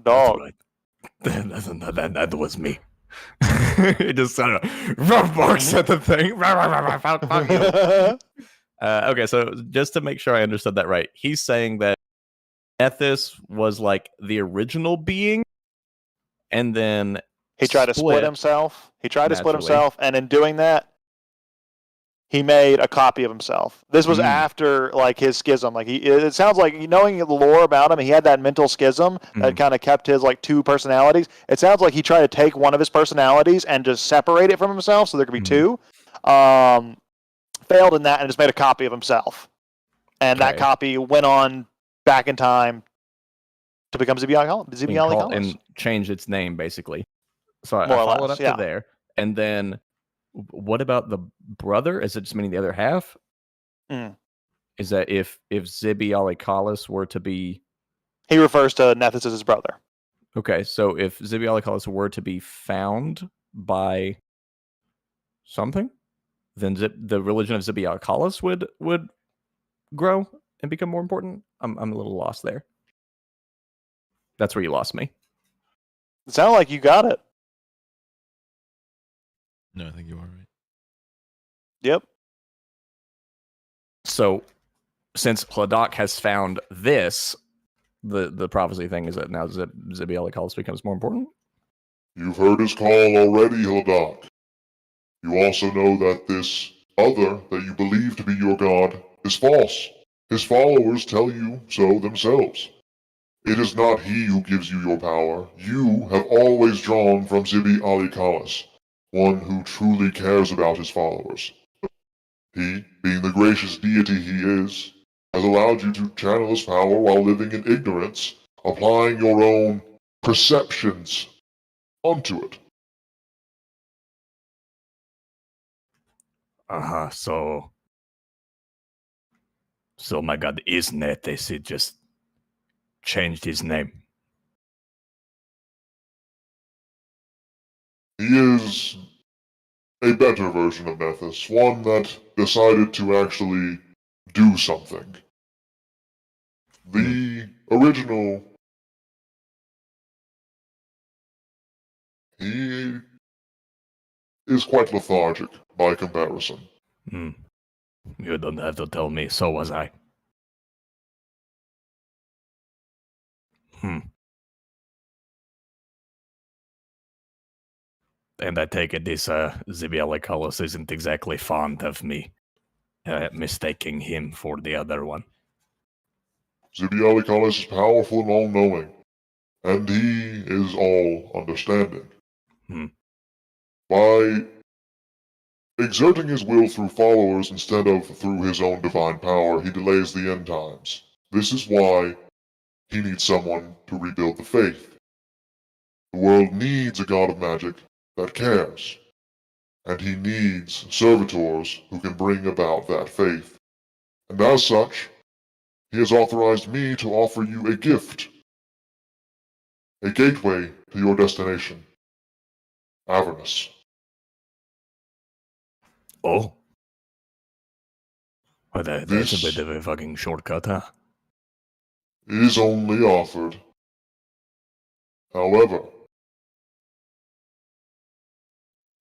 Dog. That's right. That was me. It just kind of barks at the thing. Fuck you. Okay, so just to make sure I understood that right, he's saying that Nethys was like the original being, and then He tried to split himself. He tried to split Naturally. himself, and in doing that, he made a copy of himself. This was Mm. after like his schism. Like it sounds like knowing the lore about him, he had that mental schism that kind of kept his like two personalities. It sounds like he tried to take one of his personalities and just separate it from himself, so there could be two. Failed in that, and just made a copy of himself. And that Okay. copy went on back in time to become Zimbiali Kalis. and changed its name basically. So I More or followed less, up yeah. to there, and then what about the brother? Is it just meaning the other half? Mm. Is that if Zimbiali Kalis were to be He refers to Nethys as his brother. okay? So if Zimbiali Kalis were to be found by something, then the religion of Zimbiali Kalis would grow and become more important. I'm a little lost there. That's where you lost me. It sounded like you got it. No, I think you are right. Yep. So since Hladak has found this, the prophecy thing is that now Zimbiali Kalis becomes more important. You've heard his call already, Hildak. You also know that this other that you believe to be your god is false. His followers tell you so themselves. It is not he who gives you your power. You have always drawn from Zimbiali Kalis, one who truly cares about his followers. He, being the gracious deity he is, has allowed you to channel his power while living in ignorance, applying your own perceptions onto it. So my god is Nethys. It just changed his name. He is a better version of Nethys, one that decided to actually do something. The original, he is quite lethargic by comparison. You don't have to tell me. So was I. And I take it this Zimbiali Kalis isn't exactly fond of me mistaking him for the other one. Zibialikalis is powerful and all-knowing, and he is all-understanding. Hmm. By exerting his will through followers instead of through his own divine power, he delays the end times. This is why he needs someone to rebuild the faith. The world needs a god of magic that cares, and he needs servitors who can bring about that faith. And as such, he has authorized me to offer you a gift, a gateway to your destination, Avernus. Oh. Well, that's a This bit of a fucking shortcut, huh? is only offered. However,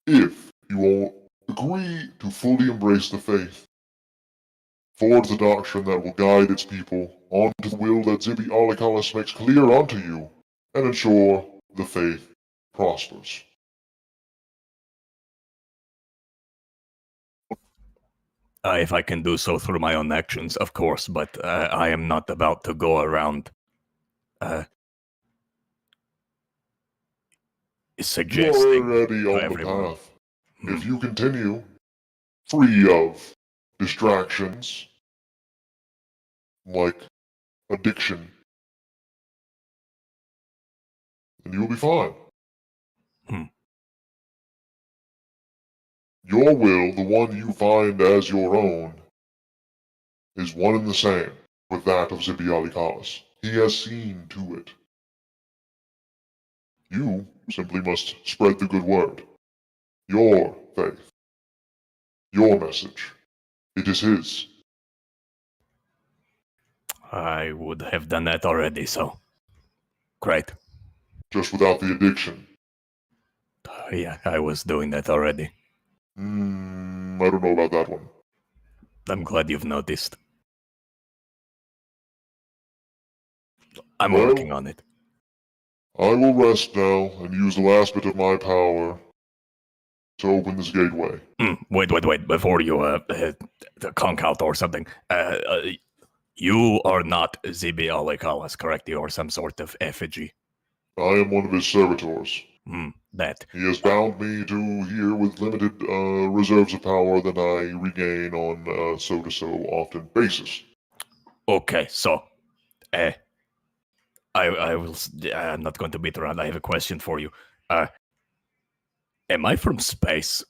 if you all agree to fully embrace the faith, forge the doctrine that will guide its people onto the will that Zibialikalis makes clear unto you, and ensure the faith prospers. If I can do so through my own actions, of course, but I am not about to go around You are suggesting already to on the everyone. path. If you continue, free of distractions, like addiction, then you'll be fine. Hmm. Your will, the one you find as your own, is one and the same with that of Zibialikalis. He has seen to it. You simply must spread the good word. Your faith. Your message. It is his. I would have done that already, so great. Just without the addiction. Yeah, I was doing that already. I don't know about that one. I'm glad you've noticed. I'm Well, working on it. I will rest now and use the last bit of my power to open this gateway. Wait, before you conk out or something. You are not Zibialikalis, correct? You are some sort of effigy. I am one of his servitors. That. He has bound me to here with limited reserves of power that I regain on a so-to-so often basis. Okay, so, I will. I'm not going to beat around. I have a question for you. Am I from space?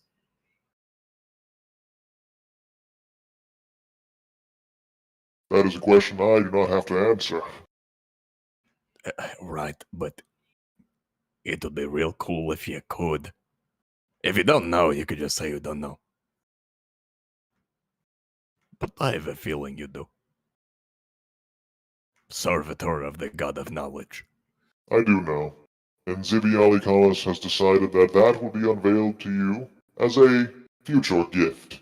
That is a question I do not have to answer. Right, but it would be real cool if you could. If you don't know, you could just say you don't know. But I have a feeling you do. Servitor of the God of Knowledge. I do know. And Zibialikalis has decided that that will be unveiled to you as a future gift.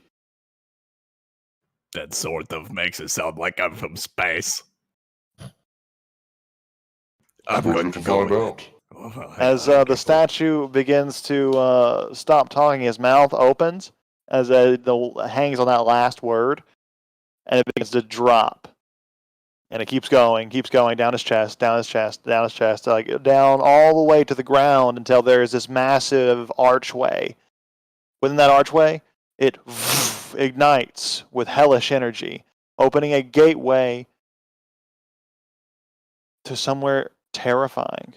That sort of makes it sound like I'm from space. I'm Suppose going you'll to go find with out. it. Well, As I the can't statue begins to stop talking, his mouth opens as hangs on that last word, and it begins to drop. And it keeps going down his chest, down his chest, down his chest, like down all the way to the ground until there is this massive archway. Within that archway, it ignites with hellish energy, opening a gateway to somewhere terrifying.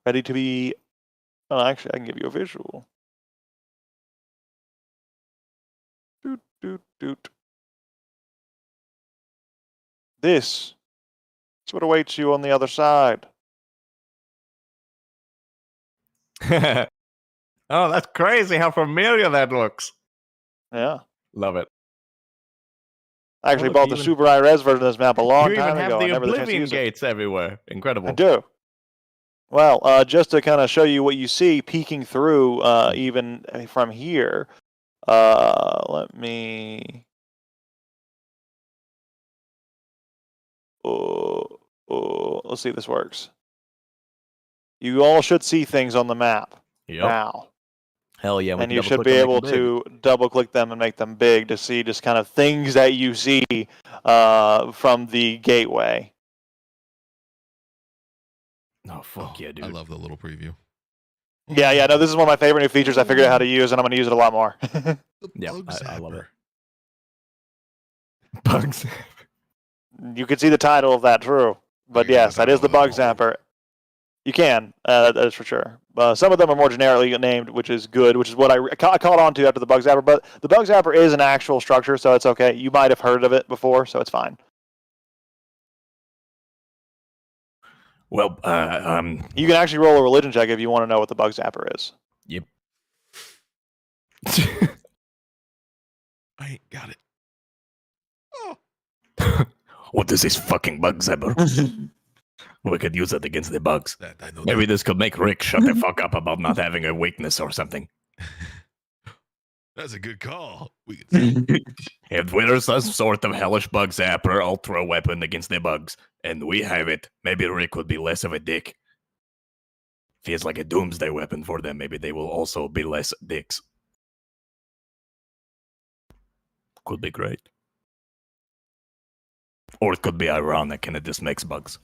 Ready to be... Oh, actually, I can give you a visual. Doot, doot, doot. This is what awaits you on the other side. Oh, that's crazy how familiar that looks. Yeah. Love it. I actually look, bought you the even- Super high-res version of this map a long You even time have ago. I the never had a chance to Oblivion use it. gates everywhere. Incredible. I do. Well, just to kind of show you what you see peeking through, even from here, let me... let's see if this works. You all should see things on the map Yep. now. Hell yeah! we and can you should double-click be and make able them big. to double click them and make them big to see just kind of things that you see from the gateway. Oh fuck yeah, dude! I love the little preview. Yeah, no, this is one of my favorite new features I figured out how to use, and I'm going to use it a lot more. The Yeah, bug I love it. zapper. Bugs. You can see the title of that, true. But Yeah, yes, that is the bug zapper. You can, that is for sure. Some of them are more generically named, which is good, which is what I caught on to after the bug zapper. But the bug zapper is an actual structure, so it's okay. You might have heard of it before, so it's fine. Well, You can actually roll a religion check if you want to know what the bug zapper is. Yep. I ain't got it. Oh, what is this fucking bug zapper? We could use it against the bugs. that I know. Maybe this could make Rick shut the fuck up about not having a weakness or something. That's a good call. We could say, If there's some sort of hellish bug zapper ultra weapon against the bugs, and we have it, maybe Rick would be less of a dick. If he has like a doomsday weapon for them, maybe they will also be less dicks. Could be great. Or it could be ironic and it just makes bugs.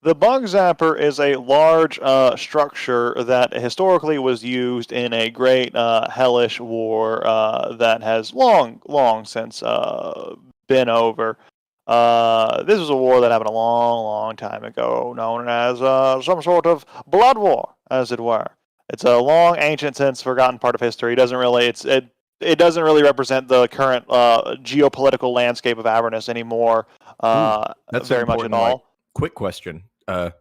The bug zapper is a large structure that historically was used in a great hellish war that has long since been over. This was a war that happened a long time ago, known as some sort of blood war, as it were. It's a long, ancient, since forgotten part of history. It doesn't really represent the current geopolitical landscape of Avernus anymore. That's very much at important, all. like, quick question. I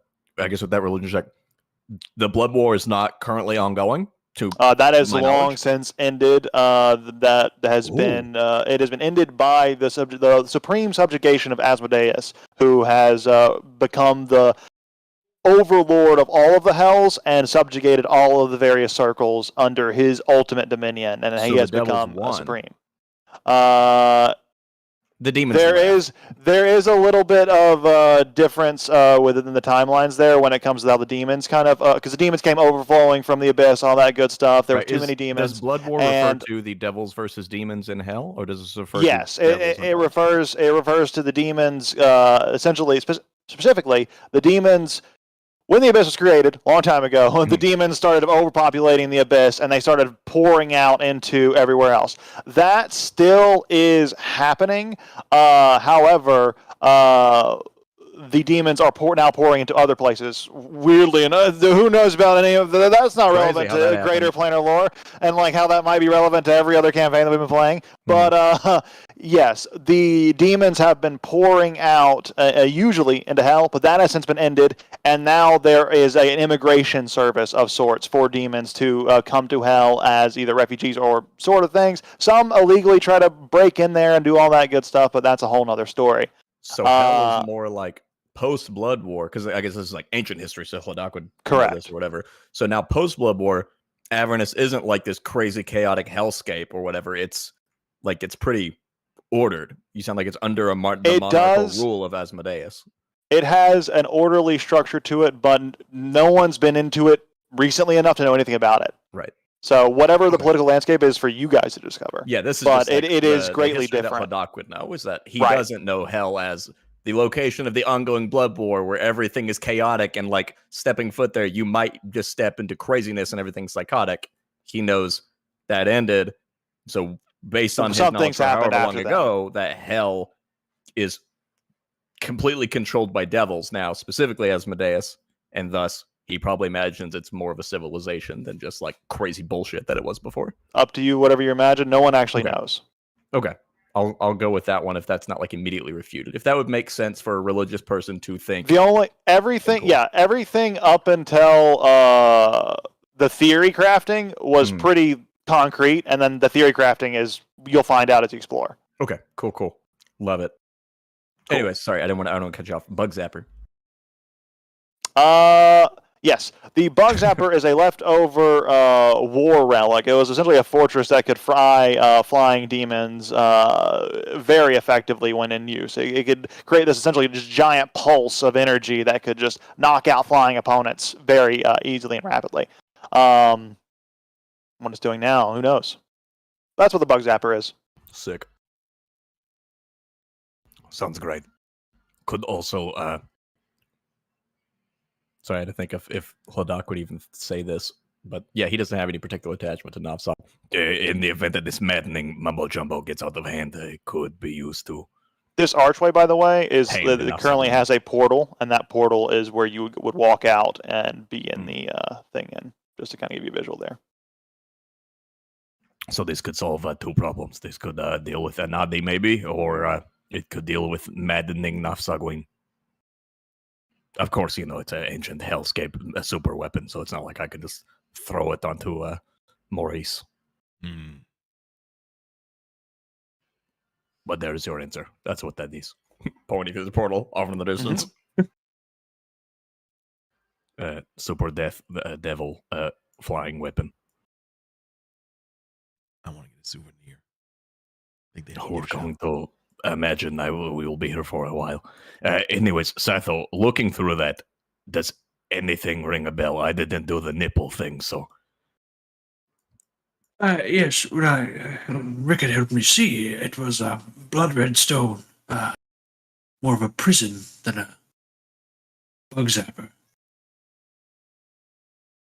guess with that religion check, the blood war is not currently ongoing. That has my long knowledge. since ended. That has been it has been ended by the supreme subjugation of Asmodeus, who has become the overlord of all of the hells and subjugated all of the various circles under his ultimate dominion, and So he the has devil's become won. supreme. The demons. There is a little bit of difference within the timelines there when it comes to how the demons kind of because the demons came overflowing from the abyss, all that good stuff. There were too many demons. Does blood war and- refer to the devils versus demons in hell, or does this refer? Yes, to devils it and refers to the demons essentially specifically the demons. When the abyss was created, a long time ago, the demons started overpopulating the abyss, and they started pouring out into everywhere else. That still is happening. However, the demons are now pouring into other places. Weirdly enough, who knows about any of that? That's not Crazy relevant how to that greater happened. planar lore, and like how that might be relevant to every other campaign that we've been playing. But yes, the demons have been pouring out usually into hell, but that has since been ended, and now there is an immigration service of sorts for demons to come to hell as either refugees or sort of things. Some illegally try to break in there and do all that good stuff, but that's a whole nother story. So hell is more like post blood war, because I guess this is like ancient history, so Hladak would know Correct. this or whatever. So now post blood war, Avernus isn't like this crazy chaotic hellscape or whatever. It's like it's pretty ordered. You sound like it's under the monarchical rule of Asmodeus. It has an orderly structure to it, but no one's been into it recently enough to know anything about it. Right. So whatever the political landscape is for you guys to discover. Yeah, this is But just like it is the greatly history different. that Hladak would know is that he Right. doesn't know hell as the location of the ongoing blood war where everything is chaotic and like stepping foot there, you might just step into craziness and everything's psychotic. He knows that ended. So based on his knowledge Something's for happened however long after that. ago, that hell is completely controlled by devils now, specifically Asmodeus, and thus he probably imagines it's more of a civilization than just like crazy bullshit that it was before. Up to you, whatever you imagine. No one actually Okay. knows. Okay. I'll go with that one if that's not like immediately refuted. If that would make sense for a religious person to think. Everything Cool. up until the theory crafting was pretty concrete, and then the theory crafting is you'll find out as you explore. Okay, cool. Love it. Cool. Anyway, sorry, I don't want to cut you off. Bug zapper. Yes, the Bug Zapper is a leftover war relic. It was essentially a fortress that could fry flying demons very effectively when in use. It could create this essentially just giant pulse of energy that could just knock out flying opponents very easily and rapidly. What it's doing now, who knows? That's what the Bug Zapper is. Sick. Sounds great. Could also Sorry, I had to think if Hladak would even say this, but yeah, he doesn't have any particular attachment to Navsog. in the event that this maddening mumbo jumbo gets out of hand, it could be used to. This archway, by the way, is Pain it enough currently something. has a portal, and that portal is where you would walk out and be in the thing. And just to kind of give you a visual there. So this could solve two problems. This could deal with Anadi maybe, or it could deal with maddening Nafsagwin. Of course, it's an ancient hellscape, a super weapon, so it's not like I could just throw it onto Maurice. Hmm. But there's your answer. That's what that is. Pointing to the portal off in the distance. Super devil flying weapon. I want to get a souvenir. I think they We're going to imagine we will be here for a while. Anyways, Satho, looking through that, does anything ring a bell? I didn't do the nipple thing, so Yes, Rickard helped me see. It was a blood red stone. More of a prison than a bug zapper.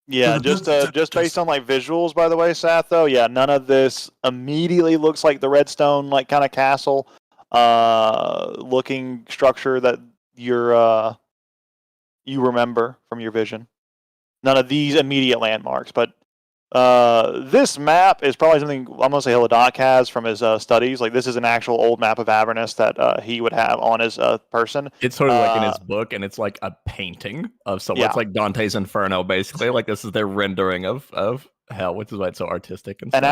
Yeah, So the just Bug Zapper just based does- on like visuals, by the way, Seth. Though, yeah, none of this immediately looks like the redstone like kind of castle looking structure that you remember from your vision. None of these immediate landmarks, but this map is probably something I'm gonna say Hiladak has from his studies. Like this is an actual old map of Avernus that he would have on his person. It's sort of like in his book, and it's like a painting of someone. Yeah. It's like Dante's Inferno, basically. Like this is their rendering of hell, which is why it's so artistic and stuff. And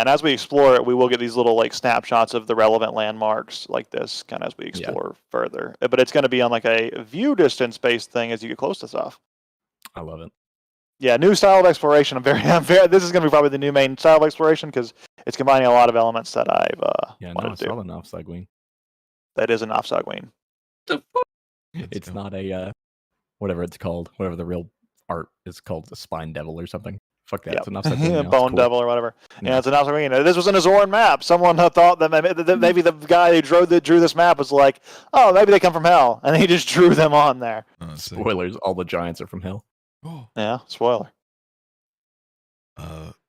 as we explore it, we will get these little like snapshots of the relevant landmarks like this, kind of as we explore further. But it's going to be on like a view distance based thing as you get close to stuff. I love it. Yeah, new style of exploration. I'm very. This is going to be probably the new main style of exploration because it's combining a lot of elements that I've Yeah, no, wanted it's to do. not enough, Sagween. That is an Nafsagween. It's not a whatever it's called, whatever the real art is called, the Spine Devil or something. Fuck that. Yep. It's enough. Sagween. Bone Devil or whatever. Yeah, Yeah. it's a Nafsagween. This was an Azoran map. Someone thought that maybe the guy who drew this map was like, oh, maybe they come from hell, and he just drew them on there. Spoilers: all the giants are from hell. Oh, Yeah, spoiler.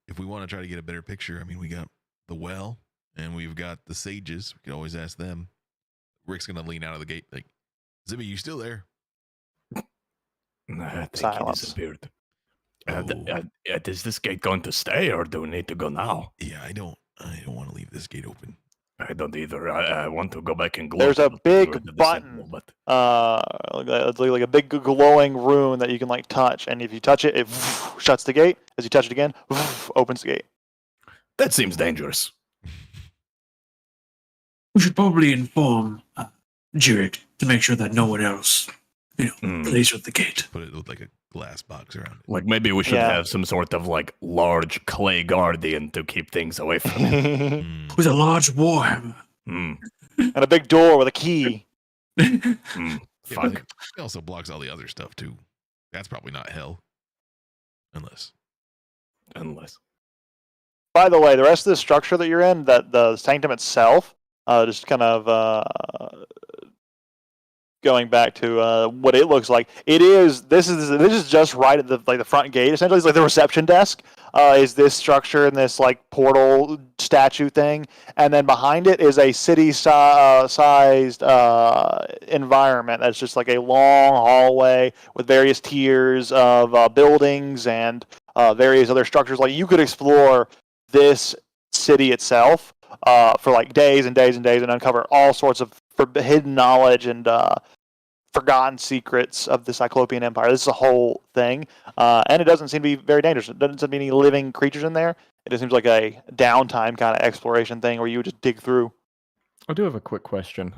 if we want to try to get a better picture, I mean, we got the well and we've got the sages. We could always ask them. Rick's gonna lean out of the gate like, Zibby, you still there? I think he Silence. disappeared. Oh. Is this gate going to stay, or do we need to go now? Yeah, I don't want to leave this gate open. I don't either. I want to go back and glow. There's a to big the button. Sentinel, but Like a big glowing rune that you can like touch, and if you touch it, it shuts the gate. As you touch it again, opens the gate. that seems dangerous. We should probably inform Jirik to make sure that no one else, plays with the gate. Put it with like a glass box around it. Like maybe we should Yeah. have some sort of like large clay guardian to keep things away from him. and With a large warhammer. Hmm. a big door with a key. Hmm. Yeah, but Fuck. it also blocks all the other stuff too. That's probably not hell. Unless. By the way, the rest of the structure that you're in, that the sanctum itself, just kind of going back to what it looks like. This is just right at the front gate. Essentially, it's like the reception desk. Is this structure and this like portal statue thing, and then behind it is a city-sized environment that's just like a long hallway with various tiers of buildings and various other structures. Like you could explore this city itself for like days and days and days and uncover all sorts of hidden knowledge and forgotten secrets of the Cyclopean Empire. This is a whole thing, and it doesn't seem to be very dangerous. It doesn't seem to be any living creatures in there. It just seems like a downtime kind of exploration thing where you would just dig through. I do have a quick question.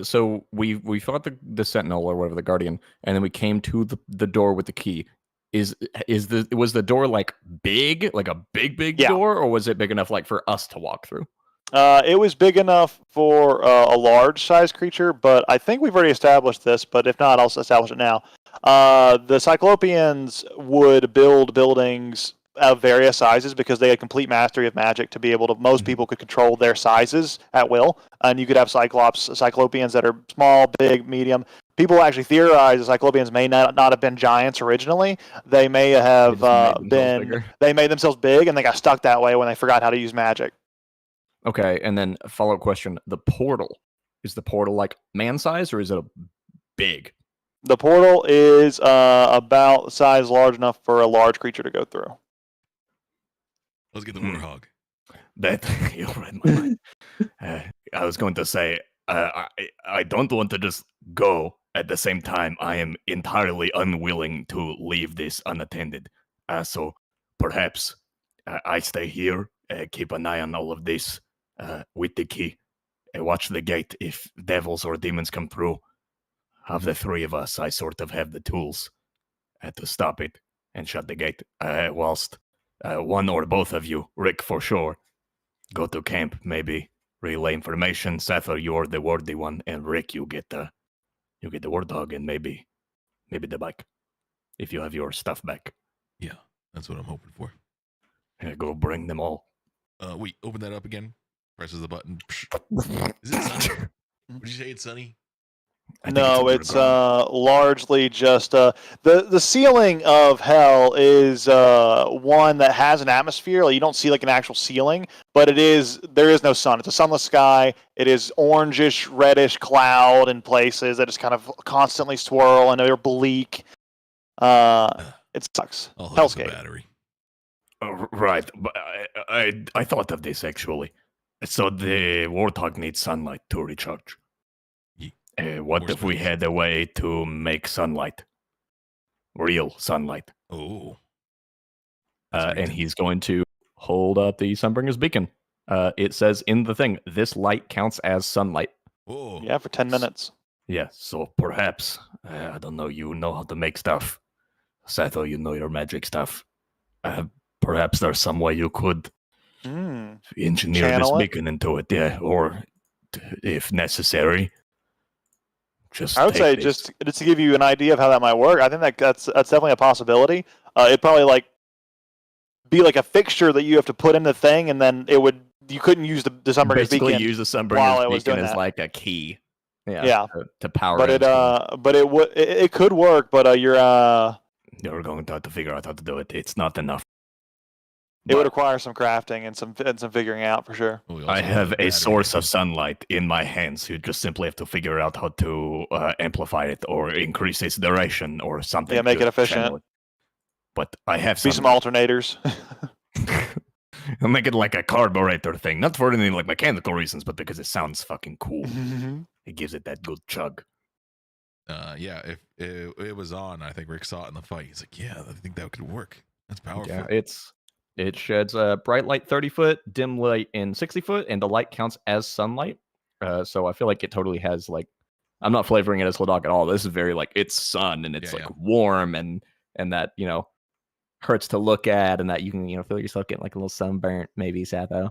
So we fought the Sentinel or whatever, the Guardian, and then we came to the door with the key. was the door like big, like a big Yeah. door, or was it big enough like for us to walk through? It was big enough for a large size creature, but I think we've already established this. But if not, I'll establish it now. The Cyclopeans would build buildings of various sizes because they had complete mastery of magic to be able to. Most people could control their sizes at will, and you could have Cyclopeans that are small, big, medium. People actually theorize the Cyclopeans may not have been giants originally. They may have they made themselves big, and they got stuck that way when they forgot how to use magic. Okay, and then a follow-up question: the portal, is the portal like man-sized, or is it a big? The portal is about the size large enough for a large creature to go through. Let's get the warthog. That you read my mind. I was going to say, I don't want to just go. At the same time, I am entirely unwilling to leave this unattended. So perhaps I stay here, keep an eye on all of this with the key, and watch the gate. If devils or demons come through, of the three of us, I sort of have the tools to stop it and shut the gate. Whilst one or both of you, Rick for sure, go to camp, maybe relay information. Sether, you're the worthy one, and Rick, you get the warthog and maybe the bike, if you have your stuff back. Yeah, that's what I'm hoping for. Go bring them all. Wait, open that up again. Presses the button. Is it sunny? Would you say it's sunny? No, it's largely just the ceiling of hell is one that has an atmosphere. Like, you don't see like an actual ceiling, but there is no sun. It's a sunless sky. It is orangish, reddish cloud in places that just kind of constantly swirl, and they're bleak. It sucks. I'll hook up the Hellscape. battery. Right, but I thought of this actually. So the warthog needs sunlight to recharge. What More if we space. had a way to make sunlight, real sunlight? Oh. And he's going to hold up the Sunbringer's beacon. It says in the thing, this light counts as sunlight. Whoa. Yeah, for 10 minutes. Yeah, so perhaps, I don't know, you know how to make stuff. Sato, you know your magic stuff. Perhaps there's some way you could engineer Channel this it? beacon into it, yeah, or if necessary, just I would take say this. just to give you an idea of how that might work. I think that's definitely a possibility. It'd probably like be like a fixture that you have to put in the thing, and then you couldn't use the Sunbringer's Basically, beacon. use the while I Sunbringer's was beacon doing as that. like a key. Yeah. To power But it. it could work. But You're going to have to figure out how to do it. It's not enough. it would But require some crafting and some figuring out for sure. Oh, we also I have the a source battery. of sunlight in my hands. You just simply have to figure out how to amplify it or increase its duration or something. Yeah, make it to efficient. channel it. But I have Be some sunlight. alternators. I'll make it like a carburetor thing, not for any like mechanical reasons, but because it sounds fucking cool. It gives it that good chug. Yeah, if it was on, I think Rick saw it in the fight. He's like, yeah, I think that could work. That's powerful. Yeah, it sheds a bright light 30 foot, dim light in 60 foot, and the light counts as sunlight. So I feel like it totally has like, I'm not flavoring it as Ladok at all. This is very like it's sun and it's Yeah, like yeah. warm and that hurts to look at and that you can feel yourself getting like a little sunburnt maybe, Satho.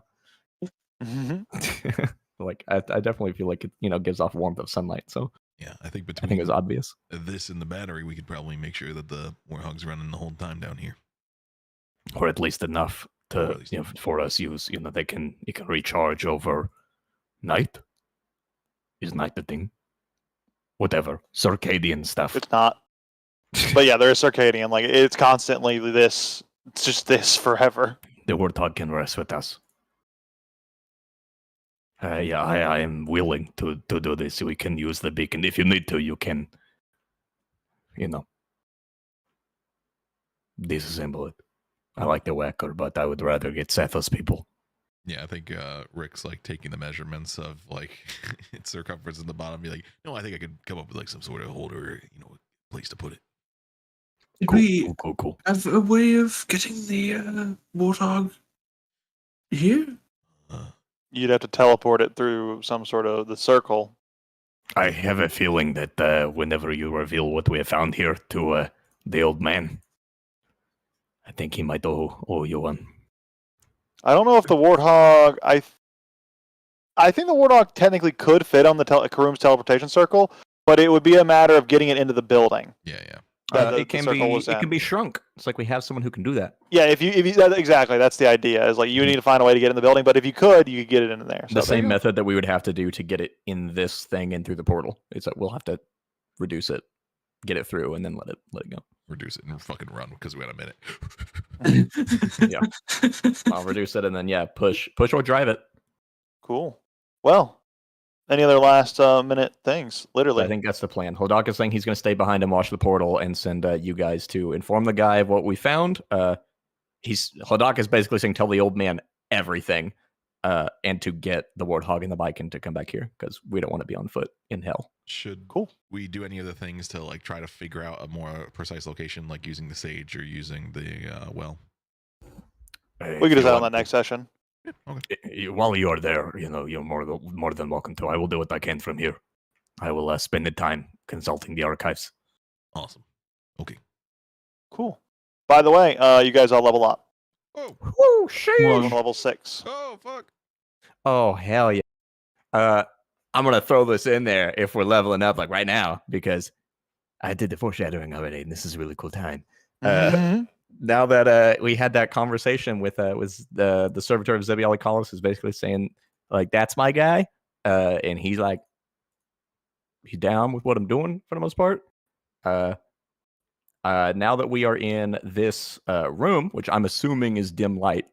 Like I definitely feel like it gives off warmth of sunlight. So Yeah, I think I between think it was obvious. this and the battery, we could probably make sure that the warthog's running the whole time down here. Or at least enough Or to at least enough. for us use. It can recharge over night. Is night the thing? Whatever. Circadian stuff. It's not. But yeah, there is circadian. Like it's constantly this. It's just this forever. The warthog can rest with us. Yeah, I am willing to do this. We can use the beacon. If you need to, you can, disassemble it. I like the whacker, but I would rather get Sethos people. Yeah, I think Rick's like taking the measurements of like its circumference in the bottom. Be like, no, I think I could come up with like some sort of holder, place to put it. Did we Cool. have a way of getting the warthog here? You'd have to teleport it through some sort of the circle. I have a feeling that whenever you reveal what we have found here to the old man, I think he might owe you one. I don't know if the Warthog. I think the Warthog technically could fit on the Karum's teleportation circle, but it would be a matter of getting it into the building. Yeah. that It can be shrunk. It's like we have someone who can do that. Yeah, if you exactly, that's the idea. Is like you need to find a way to get in the building, but if you could get it in there. So The same method that we would have to do to get it in this thing and through the portal. It's like we'll have to reduce it, get it through, and then let it go. Reduce it and fucking run because we had a minute. Yeah. I'll reduce it and then push or drive it. Cool. Well, any other last minute things? Literally, I think that's the plan. Hodak is saying he's going to stay behind and watch the portal and send you guys to inform the guy of what we found. Hodak is basically saying tell the old man everything, and to get the Warthog and the Viking to come back here because we don't want to be on foot in hell. Should Cool. we do any of the things to like try to figure out a more precise location, like using the sage or using the well? we could do that on the next session. Yeah, okay. While you are there, you're more than welcome to. I will do what I can from here. I will spend the time consulting the archives. Awesome. Okay. Cool. By the way, you guys all level up. Oh. Woo, Welcome to level 6. Oh fuck. Oh hell yeah! I'm gonna throw this in there if we're leveling up like right now because I did the foreshadowing already, and this is a really cool time. Mhm. Now that we had that conversation with the servitor of Zebi Alikalis, who's basically saying like that's my guy, and he's like he's down with what I'm doing for the most part. Now that we are in this room, which I'm assuming is dim light.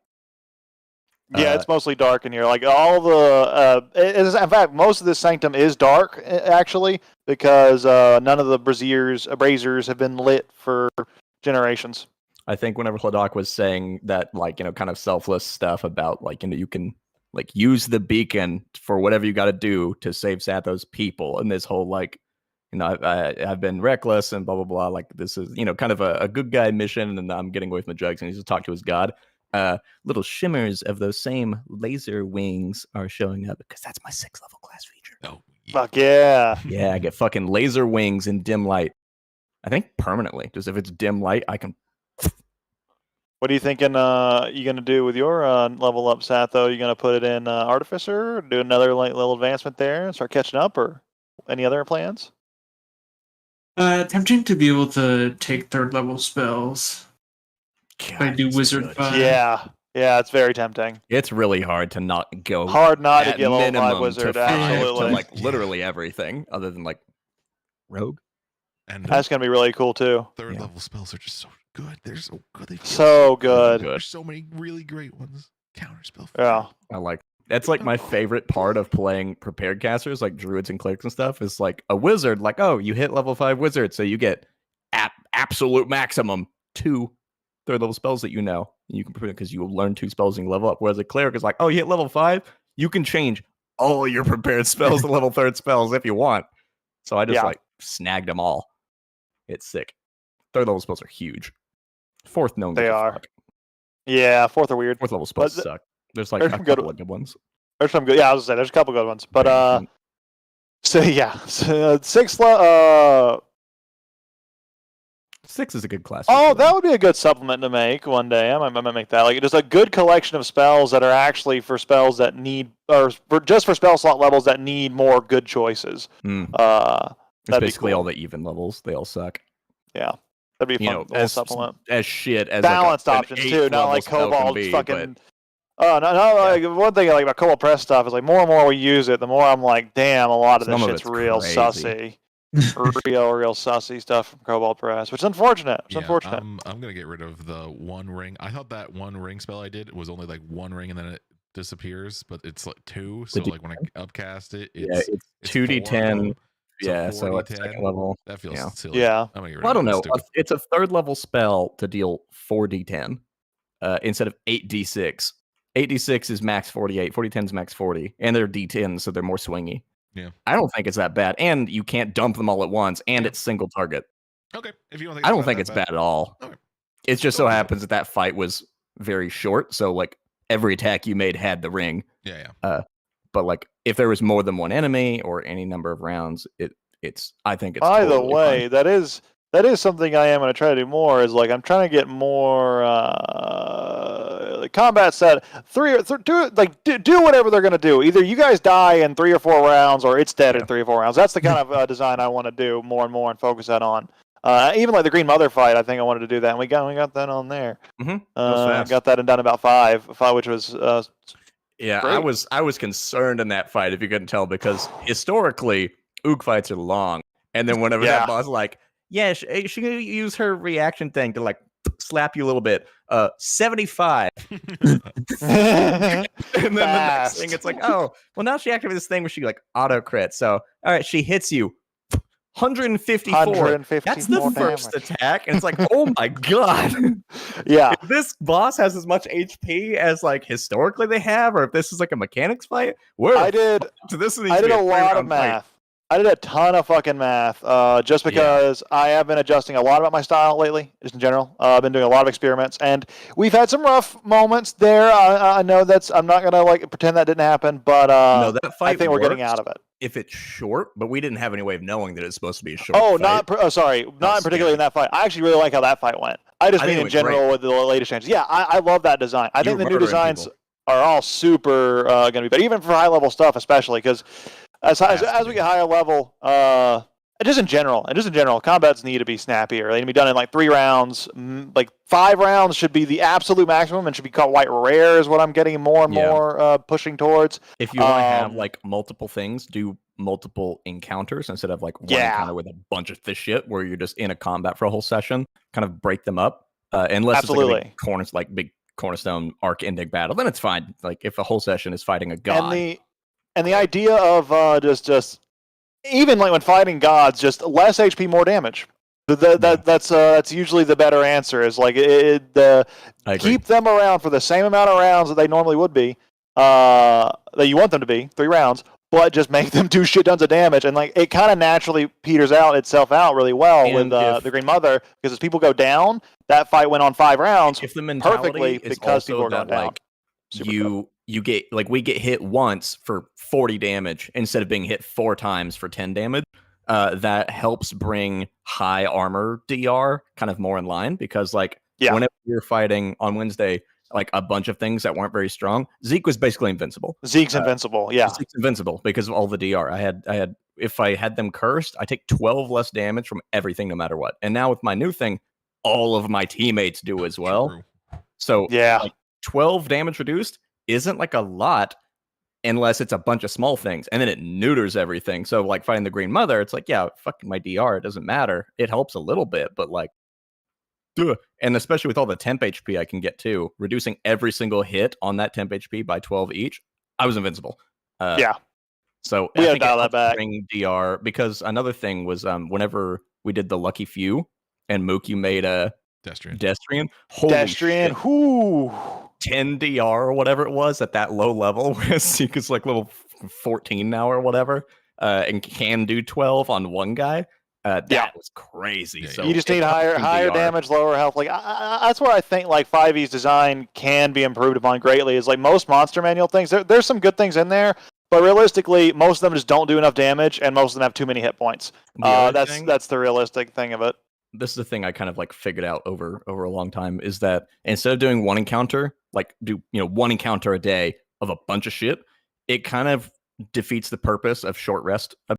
Yeah, it's mostly dark in here. Like all the, in fact, most of this sanctum is dark actually because none of the braziers have been lit for generations. I think whenever Hodak was saying that, like, kind of selfless stuff about, like, you can, like, use the beacon for whatever you got to do to save Satho's people. And this whole, like, I've been reckless and blah, blah, blah. Like, this is, kind of a good guy mission. And I'm getting away from the drugs. And he's just talk to his god. Little shimmers of those same laser wings are showing up because that's my 6th level class feature. Oh. Yeah. Fuck yeah. Yeah, I get fucking laser wings in dim light. I think permanently. Just if it's dim light, I can. What are you thinking you going to do with your level up, Satho? You going to put it in Artificer, do another little advancement there and start catching up, or any other plans? Tempting to be able to take 3rd level spells. God, I do it's Wizard good. 5. Yeah, it's very tempting. It's really hard to not go. Hard not to at get level 5 minimum Wizard, to 5 absolutely. to like literally everything other than like Rogue. And That's going to be really cool too. third Yeah. level spells are just so good. They're so good. They feel So good. Good. There's so many really great ones. Counter spell. Yeah. I like that's like my favorite part of playing prepared casters, like druids and clerics and stuff. Is like a wizard, like, oh, you hit level 5 wizard, so you get absolute maximum 2 3rd level spells that you can prepare because you will learn 2 spells and level up. Whereas a cleric is like, oh, you hit level 5, you can change all your prepared spells to level 3rd spells if you want. So I just like snagged them all. It's sick. 3rd level spells are huge. 4th, no, They are. Yeah, 4th are weird. 4th level spells But suck. There's like there's a some good couple of good ones. There's some good. Yeah, I was gonna say there's a couple good ones, but Yeah. so yeah, 6th. 6 is a good class. Oh, feature, that would be a good supplement to make one day. I might make that. Like just a good collection of spells that are actually for spells that need, or just for spell slot levels that need more good choices. Mm. That'd It's be basically cool. all the even levels. They all suck. Yeah, that'd be a fun little as supplement. shit as Balanced like options too, not like Cobalt be, fucking. Oh no! Like, one thing I like about Cobalt Press stuff is like more and more we use it, the more I'm like, damn, a lot of this Some of shit's it's real crazy. sussy. real sussy stuff from Cobalt Press, which is unfortunate. It's unfortunate. I'm gonna get rid of the one ring. I thought that one ring spell I did was only like one ring and then it disappears, but it's like 2. So The like when I upcast it, Yeah, it's it's 2d10. 4 of them. Yeah, so at 4d10. 2nd level. That feels Yeah. silly. Yeah. I'm gonna get rid Well, I of don't it. know. That's stupid. It's a 3rd level spell to deal 4d10 instead of 8d6. 8d6 is max 48. 4010 is max 40. And they're d10s, so they're more swingy. Yeah. I don't think it's that bad. And you can't dump them all at once. And Yeah. it's single target. Okay. If you don't think I don't think it's bad at all. Okay. It just so Cool. happens that fight was very short. So, like, every attack you made had the ring. Yeah. But, like, if there was more than one enemy or any number of rounds, it's I think it's By the totally way, fine. that is that is something I am going to try to do more. Is like I'm trying to get more combat set. Do whatever they're going to do. Either you guys die in 3 or 4 rounds, or it's dead in 3 or 4 rounds. That's the kind of design I want to do more and more and focus that on. Even like the Green Mother fight, I think I wanted to do that, and we got that on there. Got that done about 5, which was yeah. great. I was concerned in that fight, if you couldn't tell, because historically Ook fights are long, and then whenever that boss like, yeah, she can use her reaction thing to like slap you a little bit. 75, and then the next thing it's like, oh, well now she activated this thing where she like auto crit. So all right, she hits you. 154. That's the first attack, and it's like, oh my god. Yeah. If this boss has as much HP as like historically they have, or if this is like a mechanics fight, I did a lot of math. I did a ton of fucking math, just because I have been adjusting a lot about my style lately, just in general. I've been doing a lot of experiments, and we've had some rough moments there. I know I'm not gonna like pretend that didn't happen, but no, that fight I think we're getting out of it. If it's short, but we didn't have any way of knowing that it's supposed to be a short. Oh, fight. Not particularly in that fight. I actually really like how that fight went. I just mean in general with the latest changes. Yeah, I love that design. I think the new designs are all super gonna be better, even for high level stuff, especially because. As we get higher level, just in general, combats need to be snappier. They need to be done in like 3 rounds. Like 5 rounds should be the absolute maximum and should be caught quite rare, is what I'm getting more and more pushing towards. If you want to have like multiple things, do multiple encounters instead of like one encounter with a bunch of this shit where you're just in a combat for a whole session. Kind of break them up, unless it's like a big cornerstone arc ending battle, then it's fine. Like if a whole session is fighting a god. And the idea of just even like when fighting gods, just less HP, more damage. That's usually the better answer. Is like keep them around for the same amount of rounds that they normally would be, that you want them to be, 3 rounds, but just make them do shit tons of damage, and like it kind of naturally peters itself out really well with the Green Mother, because as people go down, that fight went on 5 rounds if the mentality perfectly is because people are going down. Like, you get like we get hit once for 40 damage instead of being hit 4 times for 10 damage. That helps bring high armor DR kind of more in line, because like whenever you're fighting on Wednesday like a bunch of things that weren't very strong, Zeke was basically invincible. Zeke's invincible, yeah. Zeke's invincible because of all the DR. I had if I had them cursed, I take 12 less damage from everything no matter what. And now with my new thing, all of my teammates do as well. True. So like 12 damage reduced isn't like a lot unless it's a bunch of small things, and then it neuters everything. So like fighting the Green Mother, it's like, yeah, fucking my DR, it doesn't matter. It helps a little bit, but like, and especially with all the temp HP I can get too, reducing every single hit on that temp HP by 12 each, I was invincible. So we gotta dial that back. Bring DR, because another thing was whenever we did the Lucky Few and Mookie made a Destrian. Holy shit. Whoo. 10 DR or whatever it was at that low level, where Seeker's like level 14 now or whatever, and can do 12 on one guy. That was crazy. Yeah, so you just need higher damage, lower health. Like that's where I think like 5e's design can be improved upon greatly. Is like most monster manual things. There's some good things in there, but realistically, most of them just don't do enough damage, and most of them have too many hit points. That's the realistic thing of it. This is the thing I kind of like figured out over a long time, is that instead of doing one encounter, like do one encounter a day of a bunch of shit, it kind of defeats the purpose of short rest a